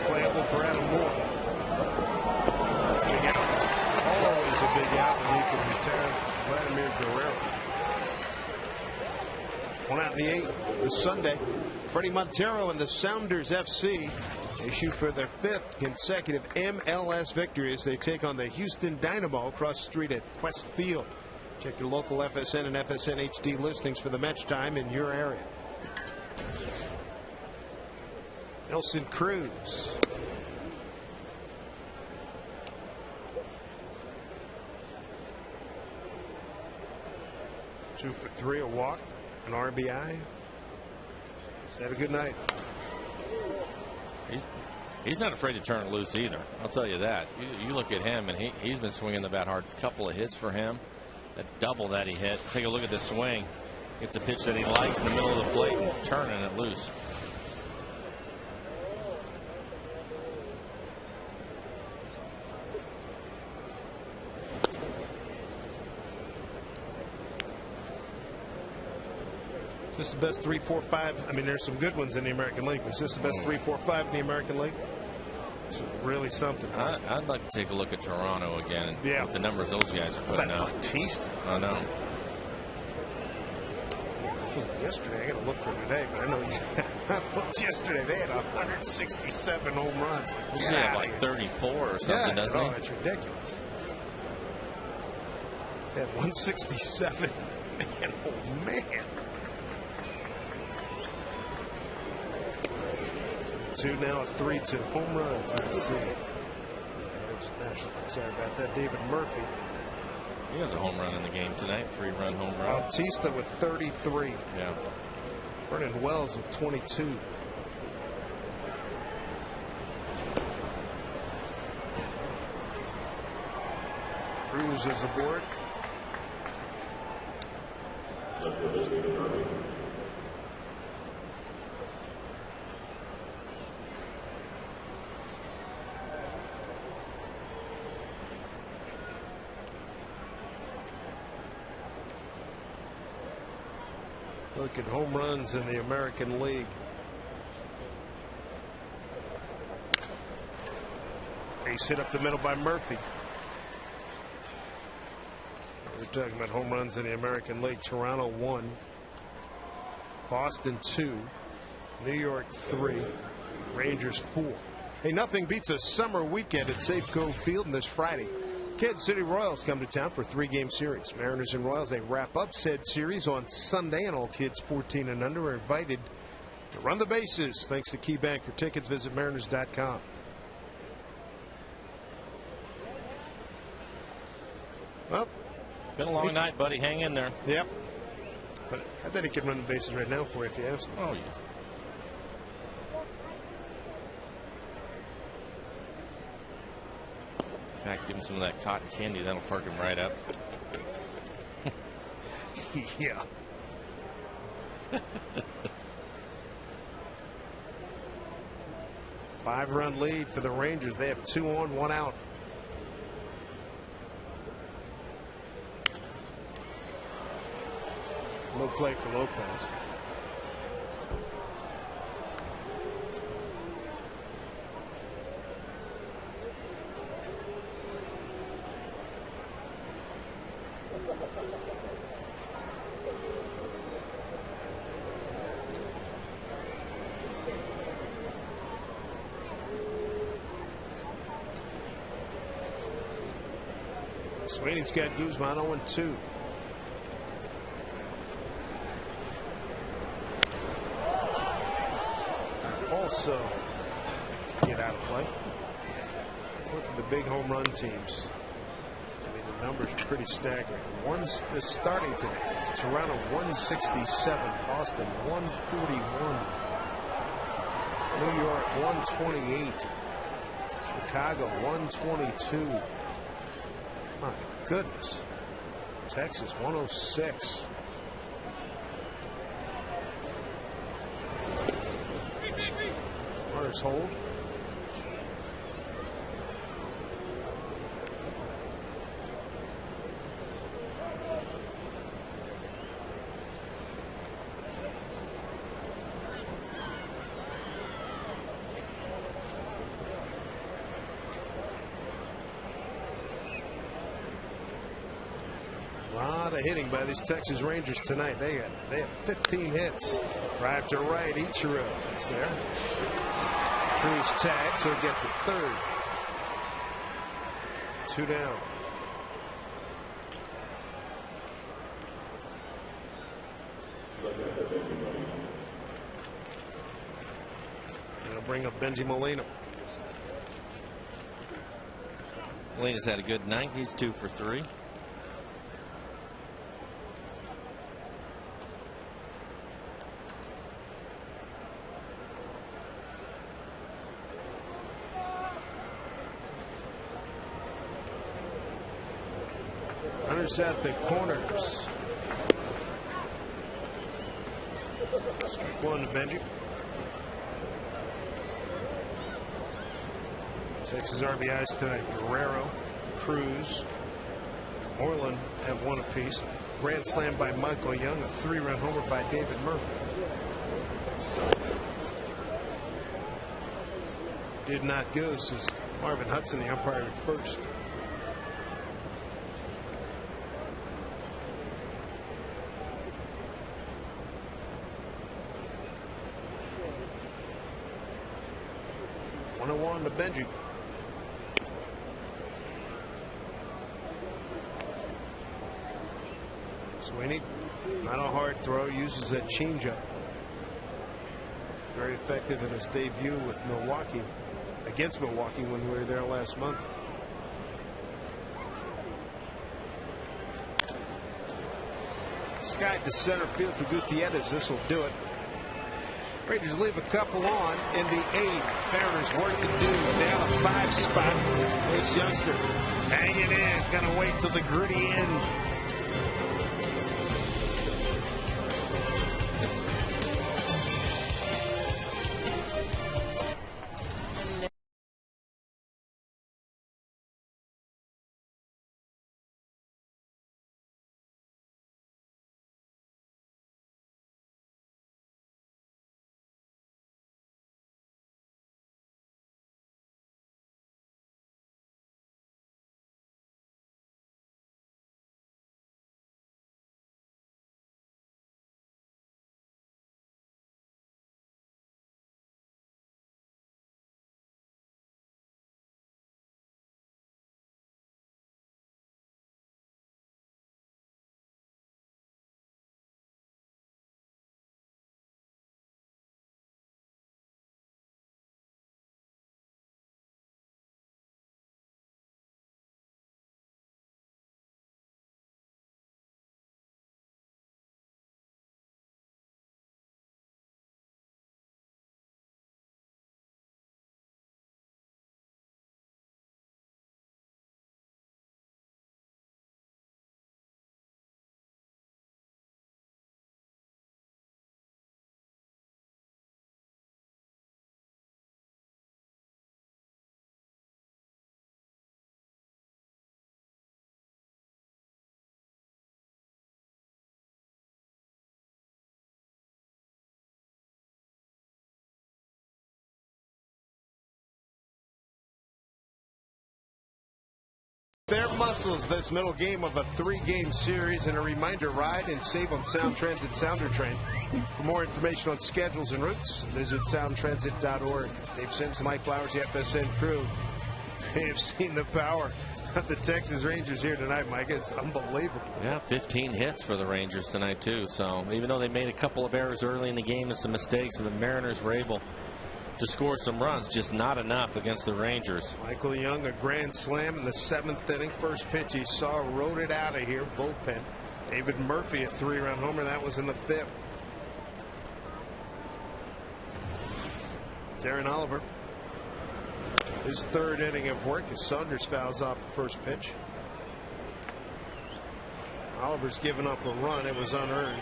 Speaker 4: Playing for Adam Moore. Big out. Always a big out when you can retire Vladimir Guerrero. One out in the 8th this Sunday. Freddie Montero and the Sounders FC. They shoot for their 5th consecutive MLS victory as they take on the Houston Dynamo across the street at Quest Field. Check your local FSN and FSN HD listings for the match time in your area. Nelson Cruz. Two for 3, a walk, an RBI. He's had a good night.
Speaker 3: He's not afraid to turn it loose either. I'll tell you that. You look at him, and he's been swinging the bat hard. A couple of hits for him. That double that he hit. Take a look at the swing. It's a pitch that he likes in the middle of the plate and turning it loose.
Speaker 4: This is the best 3, 4, 5. I mean, there's some good ones in the American League. Is this the best 3, 4, 5 in the American League? This is really something.
Speaker 3: I'd like to take a look at Toronto again.
Speaker 4: Yeah.
Speaker 3: With the numbers those guys are putting out.
Speaker 4: Batista.
Speaker 3: I know.
Speaker 4: Yesterday, I got to look for today, but I know I looked yesterday. They had 167 home runs.
Speaker 3: He had like 34 or something, doesn't he?
Speaker 4: That's ridiculous. They had 167. Man, oh man. 2 now, a 3-2 home runs. Let's see. Sorry about that. David Murphy.
Speaker 3: He has a home run in the game tonight. 3-run home run.
Speaker 4: Bautista with 33.
Speaker 3: Yeah.
Speaker 4: Vernon Wells with 22. Cruz is aboard. Look at home runs in the American League. Ace hit up the middle by Murphy. We're talking about home runs in the American League. Toronto 1, Boston 2, New York 3, Rangers 4. Hey, nothing beats a summer weekend at Safeco Field this Friday. Kansas City Royals come to town for a 3-game series. Mariners and Royals, they wrap up said series on Sunday, and all kids 14 and under are invited to run the bases. Thanks to KeyBank. For tickets, visit mariners.com. Well,
Speaker 3: been a long night, buddy. Hang in there.
Speaker 4: Yep. But I bet he can run the bases right now for you if you ask him.
Speaker 3: Oh, yeah. In fact, give him some of that cotton candy. That'll perk him right up.
Speaker 4: Yeah. Five-run lead for the Rangers. They have 2 on, 1 out. No play for Lopez. Sweeney's got Guzman 0-2. Also get out of play. Look at the big home run teams. I mean, the numbers are pretty staggering. One's starting today. Toronto 167, Boston 141. New York 128. Chicago 122. My goodness. Texas 106. Runners hold. A lot of hitting by these Texas Rangers tonight. They have 15 hits. Drive to right. Ichiro is there. Cruz tags. He'll get the third. 2 down. They'll bring up Benji Molina.
Speaker 3: Molina's had a good night. He's 2 for 3.
Speaker 4: Runners at the corners. Strike 1 to Benji. Texas RBIs tonight. Guerrero, Cruz, Moreland have 1 apiece. Grand slam by Michael Young. A 3-run homer by David Murphy. Did not go, says Marvin Hudson, the umpire at first. One to Benji. Sweeney, not a hard throw, uses that changeup. Very effective in his debut with Milwaukee, against Milwaukee when we were there last month. Sky to center field for Gutierrez. This will do it. Rangers leave a couple on in the 8th. Mariners work to do. Down a 5 spot. This youngster hanging in. Gonna wait till the gritty end. Their muscles this middle game of a 3-game series, and a reminder, ride and save on Sound Transit Sounder Train. For more information on schedules and routes, visit soundtransit.org. Dave Sims, Mike Flowers, the FSN crew. They have seen the power of the Texas Rangers here tonight, Mike. It's unbelievable.
Speaker 3: Yeah, 15 hits for the Rangers tonight, too. So even though they made a couple of errors early in the game and some mistakes, and the Mariners were able to score some runs, just not enough against the Rangers.
Speaker 4: Michael Young, a grand slam in the 7th inning. First pitch he saw, rode it out of here, bullpen. David Murphy, a 3-run homer. That was in the 5th. Darren Oliver, his third inning of work as Saunders fouls off the first pitch. Oliver's given up a run. It was unearned.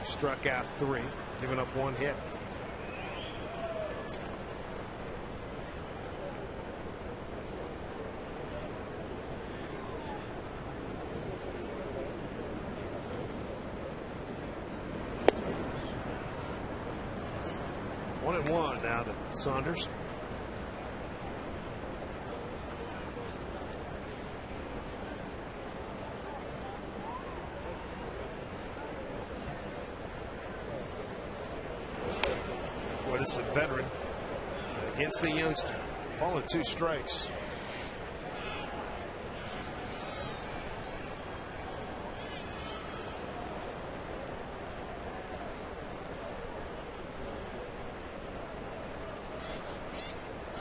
Speaker 4: Struck out 3, giving up 1 hit. One and one now to Saunders. What is a veteran against the youngster? Ball and 2 strikes.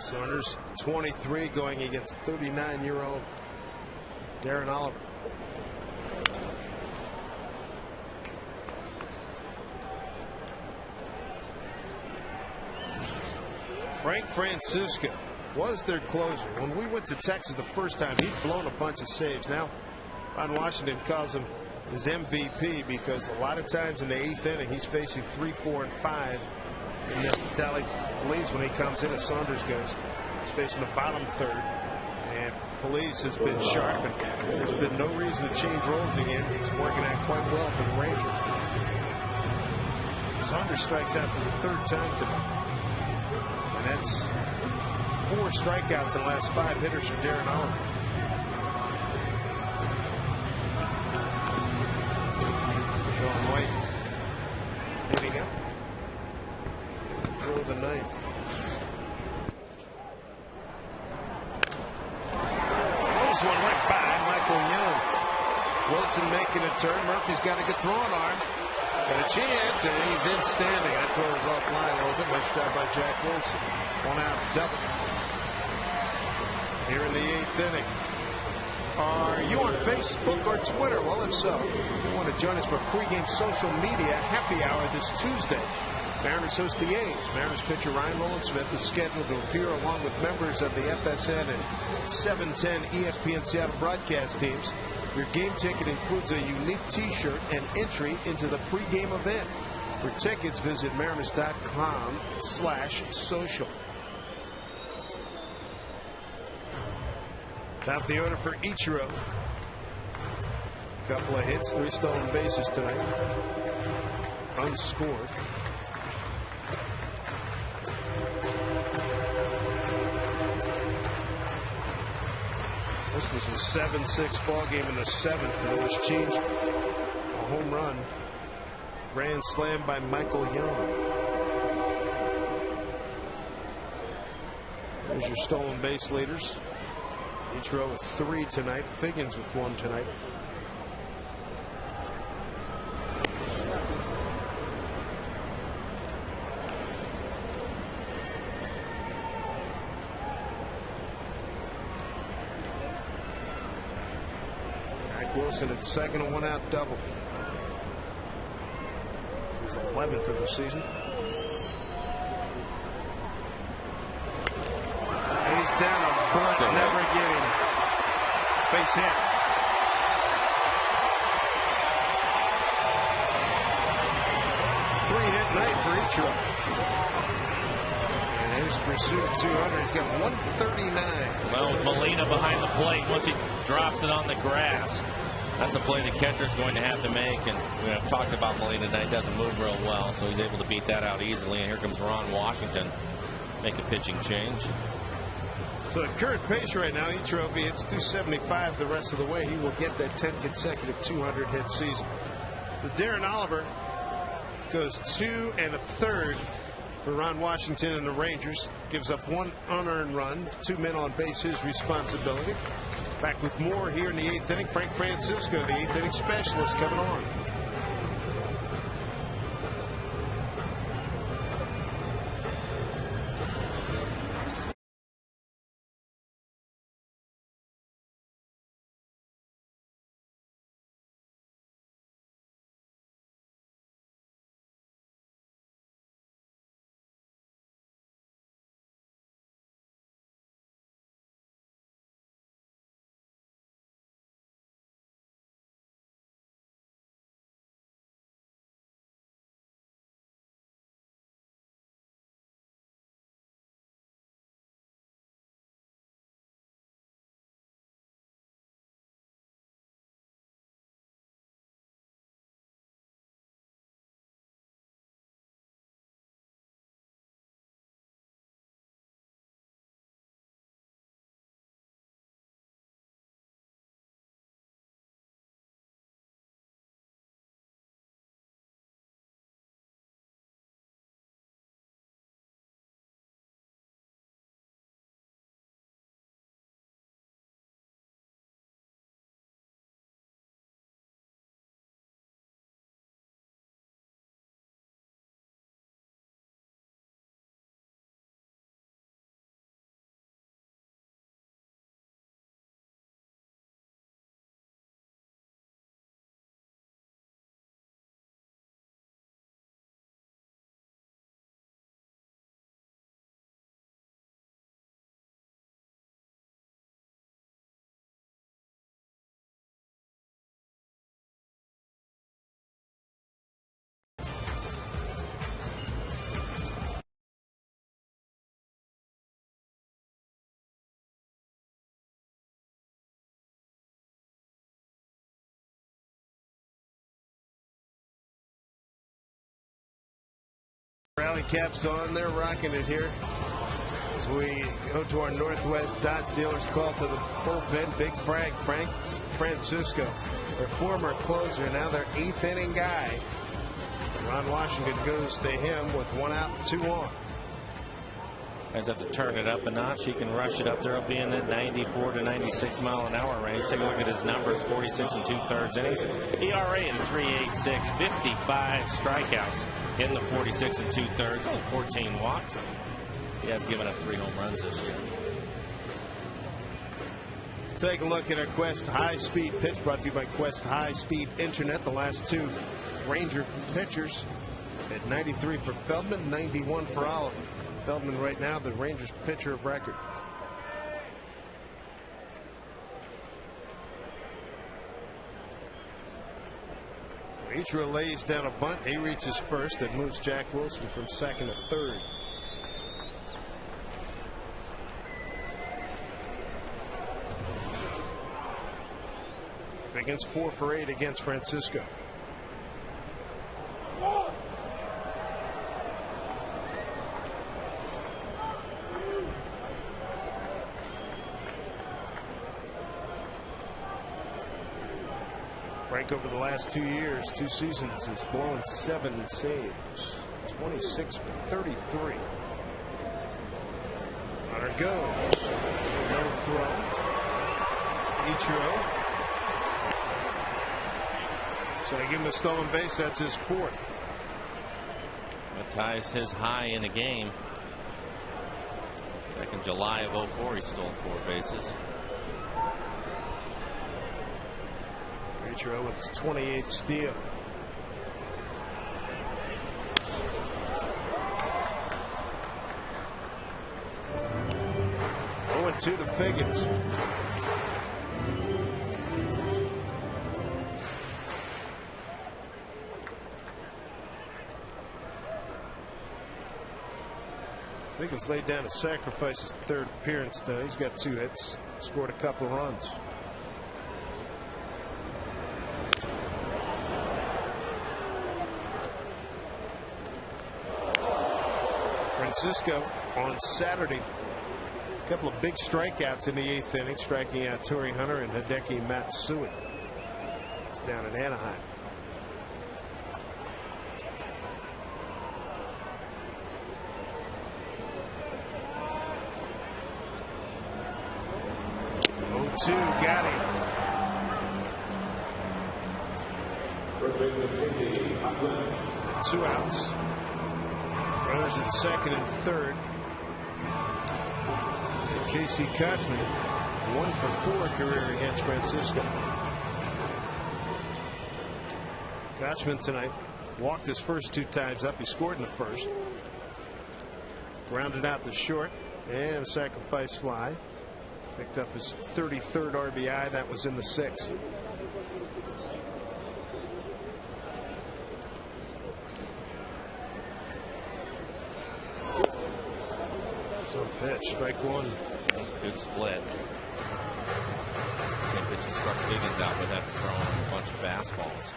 Speaker 4: Saunders 23 going against 39-year-old Darren Oliver. Frank Francisco was their closer. When we went to Texas the first time, he'd blown a bunch of saves. Now, Ron Washington calls him his MVP because a lot of times in the 8th inning, he's facing 3, 4, and 5. And then Tally Feliz, when he comes in as Saunders goes, he's facing the bottom third. And Feliz has been sharp, and there's been no reason to change roles again. He's working out quite well for the Rangers. Saunders strikes out for the 3rd time tonight. And that's 4 strikeouts in the last 5 hitters for Darren Oliver. Sean White hitting up. Throw the 9th. Those one right by Michael Young. Wilson making a turn. Murphy's got a good throwing arm. Got a chance, and he's in standing. That throw is offline a little bit. Nice job by Jack Wilson. 1 out, double. Here in the 8th inning. Are you on Facebook or Twitter? Well, if so, you want to join us for pregame social media happy hour this Tuesday. Mariners host the A's. Mariners pitcher Ryan Nolan-Smith is scheduled to appear along with members of the FSN and 710 ESPN Seattle broadcast teams. Your game ticket includes a unique T-shirt and entry into the pregame event. For tickets, visit mariners.com/social. Top the order for Ichiro. Couple of hits, 3 stolen bases tonight. Unscored. This was a 7-6 ball game in the 7th, and it was changed. A home run, grand slam by Michael Young. There's your stolen base leaders. Each row with 3 tonight. Figgins with 1 tonight. Wilson at second, a 1 out double. His 11th of the season. He's down a bunt, never getting base hit. Three-hit night for Ichiro. And his pursuit of 200. He's got 139.
Speaker 3: Well, with Molina behind the plate, once he drops it on the grass, that's a play the catcher's going to have to make. And we have talked about Molina tonight. Doesn't move real well, so he's able to beat that out easily. And here comes Ron Washington, make a pitching change.
Speaker 4: So the current pace right now, Ichiro, if he hits 275 the rest of the way, he will get that 10 consecutive 200 hit season. But Darren Oliver goes 2 1/3 for Ron Washington and the Rangers. Gives up 1 unearned run, 2 men on base, his responsibility. Back with more here in the 8th inning. Frank Francisco, the 8th inning specialist, coming on. Rally caps on. They're rocking it here. As we go to our Northwest Dodge dealers call to the bullpen. Big Frank Francisco, their former closer, now their 8th inning guy. Ron Washington goes to him with 1 out and 2 on.
Speaker 3: Guys have to turn it up a notch. He can rush it up there. He'll be in that 94 to 96 mile an hour range. Take a look at his numbers: 46 2/3 innings, ERA in 3.86, 55 strikeouts in the 46 2/3, only 14 walks. He has given up 3 home runs this year.
Speaker 4: Take a look at our Quest High Speed pitch, brought to you by Quest High Speed Internet. The last 2 Ranger pitchers at 93 for Feldman, 91 for Oliver. Feldman right now the Rangers pitcher of record. Ichiro lays down a bunt. He reaches first. That moves Jack Wilson from second to third. Against 4 for 8 against Francisco. Frank over the last 2 years, 2 seasons, has blown 7 saves. 26 for 33. Runner goes. No throw. Ichiro. So they give him a stolen base. That's his 4th.
Speaker 3: That ties his high in a game. Back in July of 04, he stole 4 bases.
Speaker 4: Ichiro with his 28th steal. Oh, 0-2 to Figgins. Figgins laid down a sacrifice his 3rd appearance today. He's got 2 hits, scored a couple of runs. Francisco on Saturday, a couple of big strikeouts in the 8th inning, striking out Torrey Hunter and Hideki Matsui. It's down in Anaheim. Got him. Two outs. Runners at second and third. And Casey Kochman, 1 for 4 career against Francisco. Kochman tonight walked his first 2 times up. He scored in the first. Grounded out the short and a sacrifice fly. Picked up his 33rd RBI. That was in the 6th. So pitch, strike 1.
Speaker 3: Good split. I think they just struck Figgins out with that throwing a bunch of fastballs.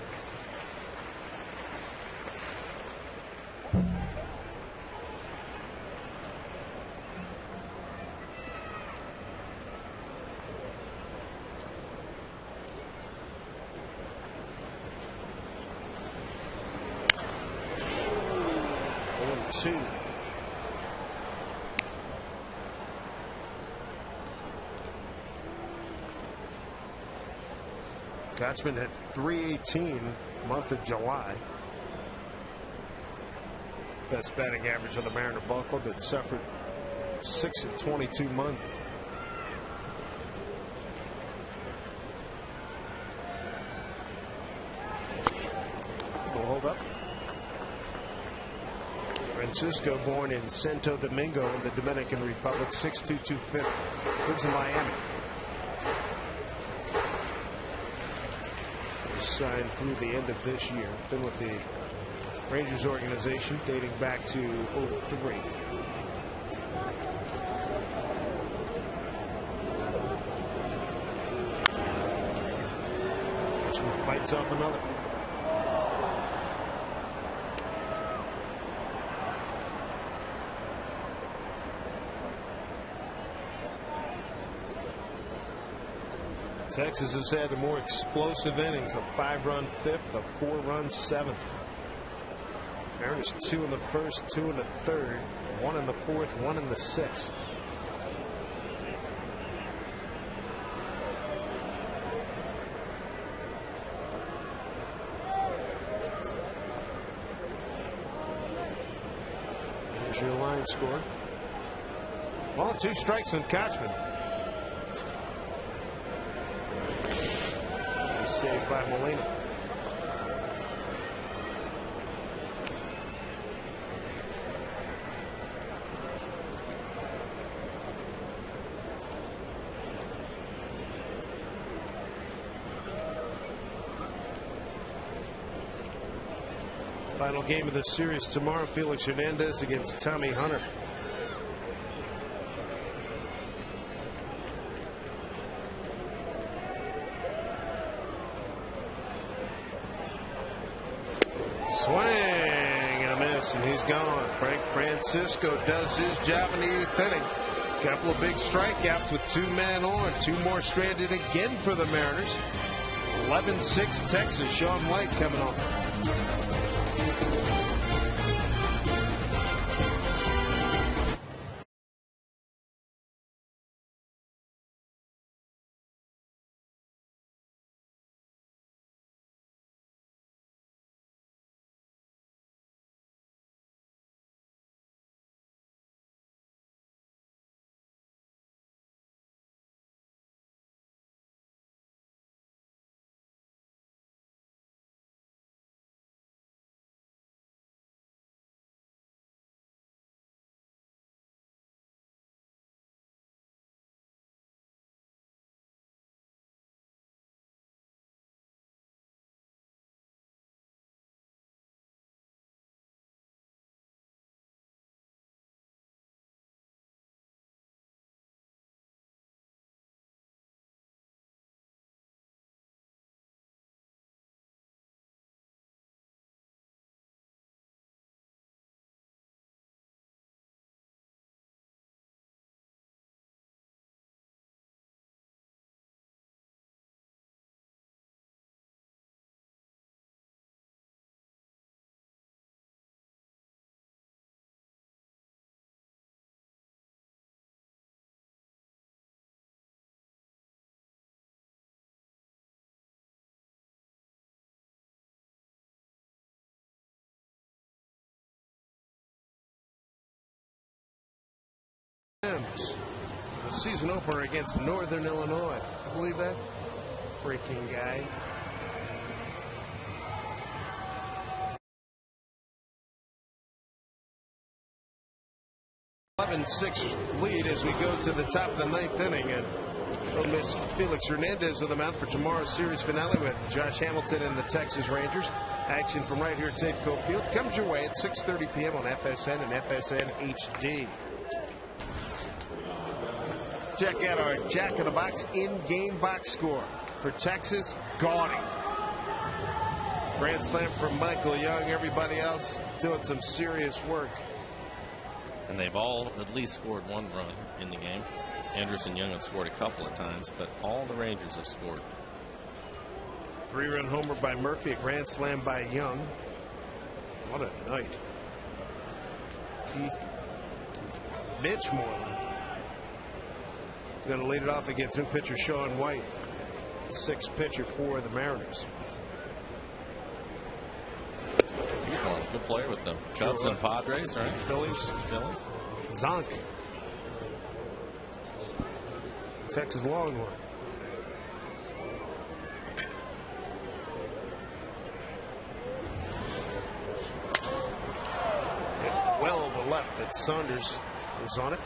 Speaker 4: Kochman had 318 month of July. Best batting average on the Mariner Ball Club, that suffered 6 of 22 month. Will hold up. Francisco, born in Santo Domingo in the Dominican Republic, 6'2", 250, lives in Miami. Signed through the end of this year. Been with the Rangers organization dating back to 03. Which fights off another. Texas has had the more explosive innings. A 5-run 5th, a 4-run 7th. Mariners 2 in the 1st, 2 in the 3rd, 1 in the 4th, 1 in the 6th. Here's your line score. 1-2 strikes on Kochman. He's saved by Molina. Final game of the series tomorrow. Felix Hernandez against Tommy Hunter. Swing and a miss, and he's gone. Frank Francisco does his job in the 8th inning. Couple of big strikeouts with 2 men on. 2 more stranded again for the Mariners. 11-6 Texas. Sean White coming on. The season opener against Northern Illinois. I believe that? Freaking guy. (11-6) lead as we go to the top of the 9th inning, and we'll miss Felix Hernandez with the mound for tomorrow's series finale with Josh Hamilton and the Texas Rangers. Action from right here at Safeco Field comes your way at 6:30 p.m. on FSN and FSN HD. Check out our Jack in the Box in-game box score. For Texas, gaudy. Grand slam from Michael Young. Everybody else doing some serious work.
Speaker 3: And they've all at least scored 1 run in the game. Anderson Young has scored a couple of times, but all the Rangers have scored.
Speaker 4: 3-run homer by Murphy, a grand slam by Young. What a night. Mitch Moreland. He's going to lead it off against new pitcher Sean White. 6th pitcher for the Mariners.
Speaker 3: Good player with the Cubs and Padres, right?
Speaker 4: Phillies. Zonk. Texas Longhorn. And well to left, but Saunders was on it.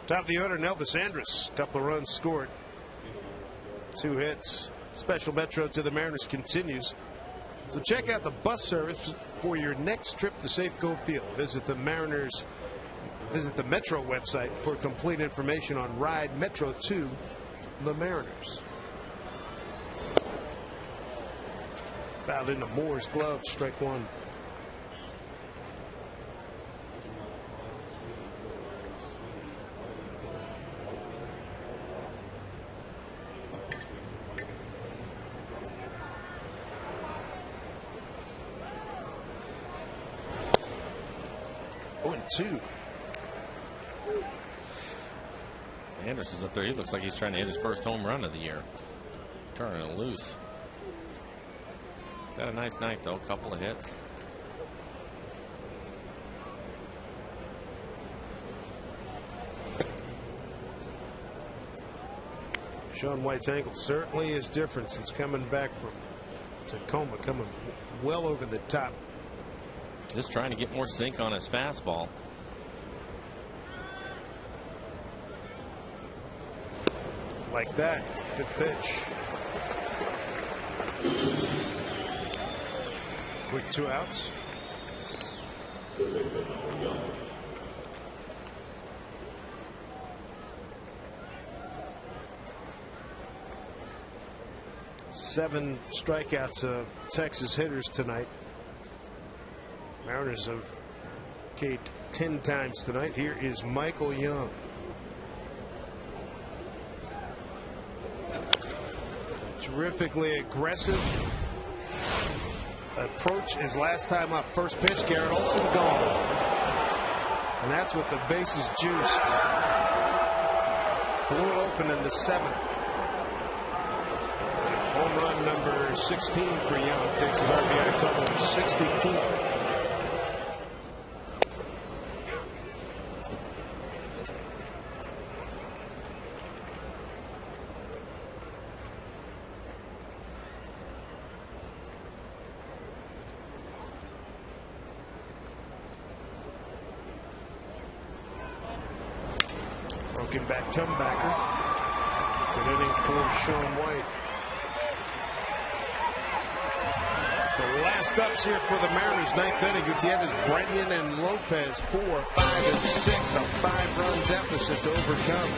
Speaker 4: Top of the order, Nelvis Andrus. Couple of runs scored. 2 hits. Special Metro to the Mariners continues. So check out the bus service for your next trip to Safeco Field. Visit the Metro website for complete information on Ride Metro to the Mariners. Fouled into Moore's glove, strike one. Oh, and 2.
Speaker 3: Anderson's up there. He looks like he's trying to hit his first home run of the year. Turning it loose. Got a nice night, though. Couple of hits.
Speaker 4: Sean White's ankle certainly is different since coming back from Tacoma, coming well over the top.
Speaker 3: Just trying to get more sink on his fastball.
Speaker 4: Like that. Good pitch. Quick 2 outs. Seven strikeouts of Texas hitters tonight. Mariners have K'd 10 times tonight. Here is Michael Young. Terrifically aggressive approach. His last time up. First pitch, Garrett Olson gone. And that's with the bases juiced. Blew it open in the 7th. Home run number 16 for Young. Takes his RBI total to 64. Broken back comebacker. Good inning for Sean White. The last ups here for the Mariners, 9th inning. Gutierrez, Brennan, and Lopez, 4, 5, and 6. A 5-run deficit to overcome.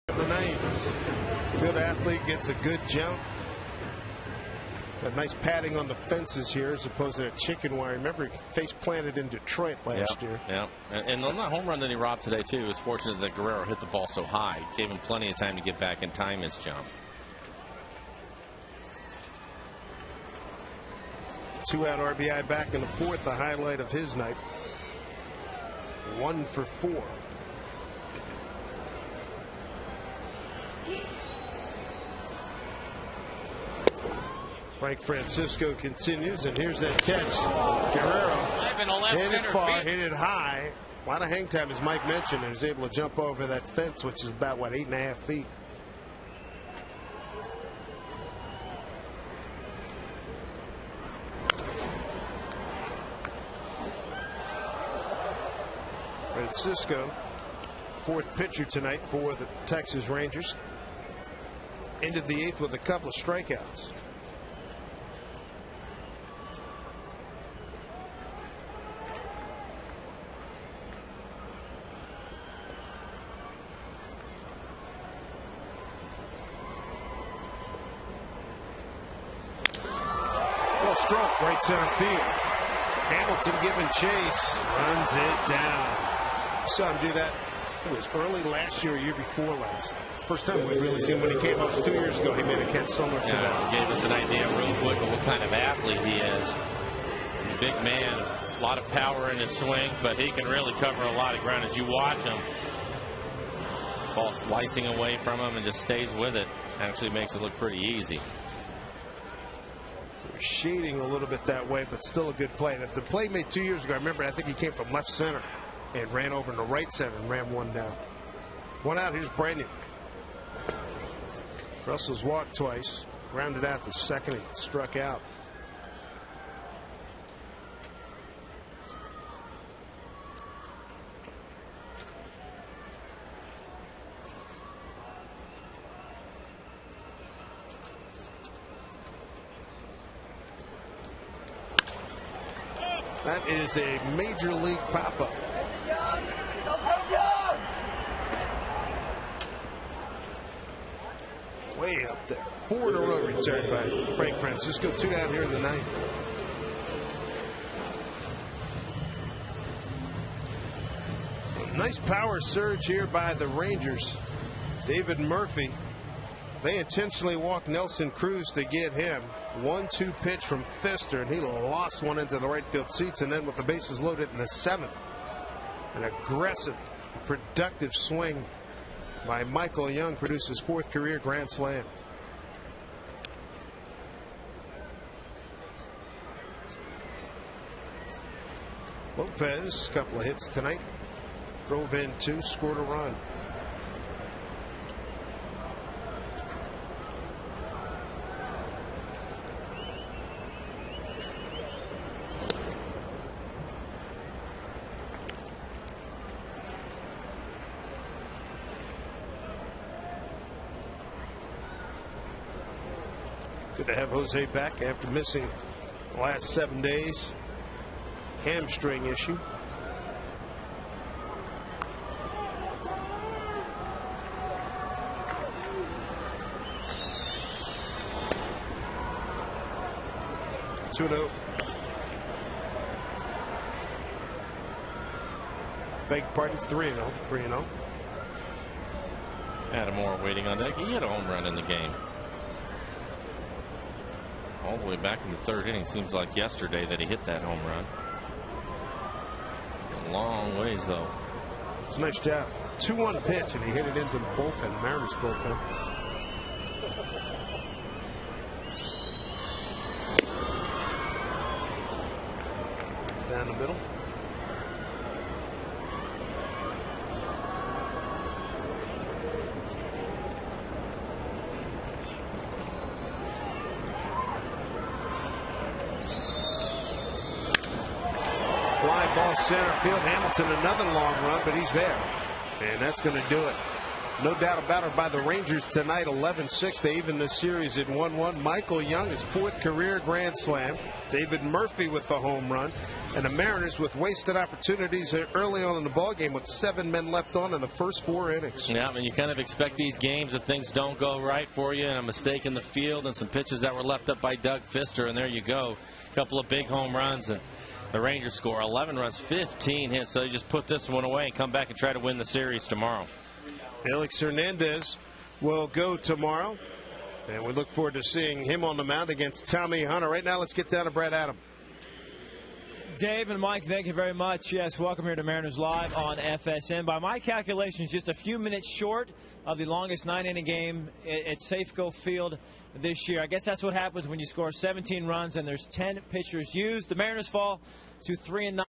Speaker 4: The 9th. Good athlete, gets a good jump. Got nice padding on the fences here as opposed to that chicken wire. Remember, he face planted in Detroit last year.
Speaker 3: Yeah, and on that home run that he robbed today, too, it was fortunate that Guerrero hit the ball so high. It gave him plenty of time to get back and time his jump.
Speaker 4: 2-out RBI back in the 4th, the highlight of his night. 1 for 4. Frank Francisco continues, and here's that catch. Guerrero hit it far, hit it high. A lot of hang time, as Mike mentioned, and is able to jump over that fence, which is about, what, 8.5 feet. Francisco, fourth pitcher tonight for the Texas Rangers. Ended the eighth with a couple of strikeouts. Well, stroke right center field. Hamilton giving chase, runs it down. Saw him do that. It was early last year, or year before last. First time we really seen him when he came up 2 years ago. He made a catch similar to that.
Speaker 3: Gave us an idea real quick of what kind of athlete he is. He's a big man, a lot of power in his swing, but he can really cover a lot of ground as you watch him. Ball slicing away from him and just stays with it. Actually makes it look pretty easy.
Speaker 4: Shading a little bit that way, but still a good play. And if the play made 2 years ago, I remember, I think he came from left center and ran over into right center and ran one down. One out. Here's Brandon. Russell's walked twice, grounded out the second. He struck out. That is a major league pop-up. Way up there. 4 in a row returned by Frank Francisco. 2 down here in the ninth. A nice power surge here by the Rangers. David Murphy. They intentionally walked Nelson Cruz to get him. 1-2 pitch from Pfister, and he lost one into the right field seats. And then with the bases loaded in the seventh, an aggressive, productive swing by Michael Young produced his 4th career grand slam. Lopez, couple of hits tonight. Drove in 2, scored a run. Good to have Jose back after missing the last 7 days. Hamstring issue. Two-0. Beg pardon, 3-0. 3-0.
Speaker 3: Adam Moore waiting on deck. He had a home run in the game. All the way back in the 3rd inning. Seems like yesterday that he hit that home run. A long ways, though.
Speaker 4: It's a nice job. 2-1 pitch, and he hit it into the bullpen, Mariners bullpen. Down the middle. Fly ball center field. Hamilton, another long run, but he's there. And that's going to do it. No doubt about it by the Rangers tonight. 11-6. They even the series at 1-1. Michael Young, his 4th career grand slam. David Murphy with the home run. And the Mariners with wasted opportunities early on in the ballgame with 7 men left on in the first 4 innings.
Speaker 3: Yeah, I mean, you kind of expect these games if things don't go right for you and a mistake in the field and some pitches that were left up by Doug Pfister. And there you go. A couple of big home runs. And the Rangers score 11 runs, 15 hits. So you just put this one away and come back and try to win the series tomorrow.
Speaker 4: Alex Hernandez will go tomorrow. And we look forward to seeing him on the mound against Tommy Hunter. Right now, let's get down to Brad Adam.
Speaker 1: Dave and Mike, thank you very much. Yes, welcome here to Mariners Live on FSN. By my calculations, just a few minutes short of the longest 9-inning game at Safeco Field this year. I guess that's what happens when you score 17 runs and there's 10 pitchers used. The Mariners fall to 3-9.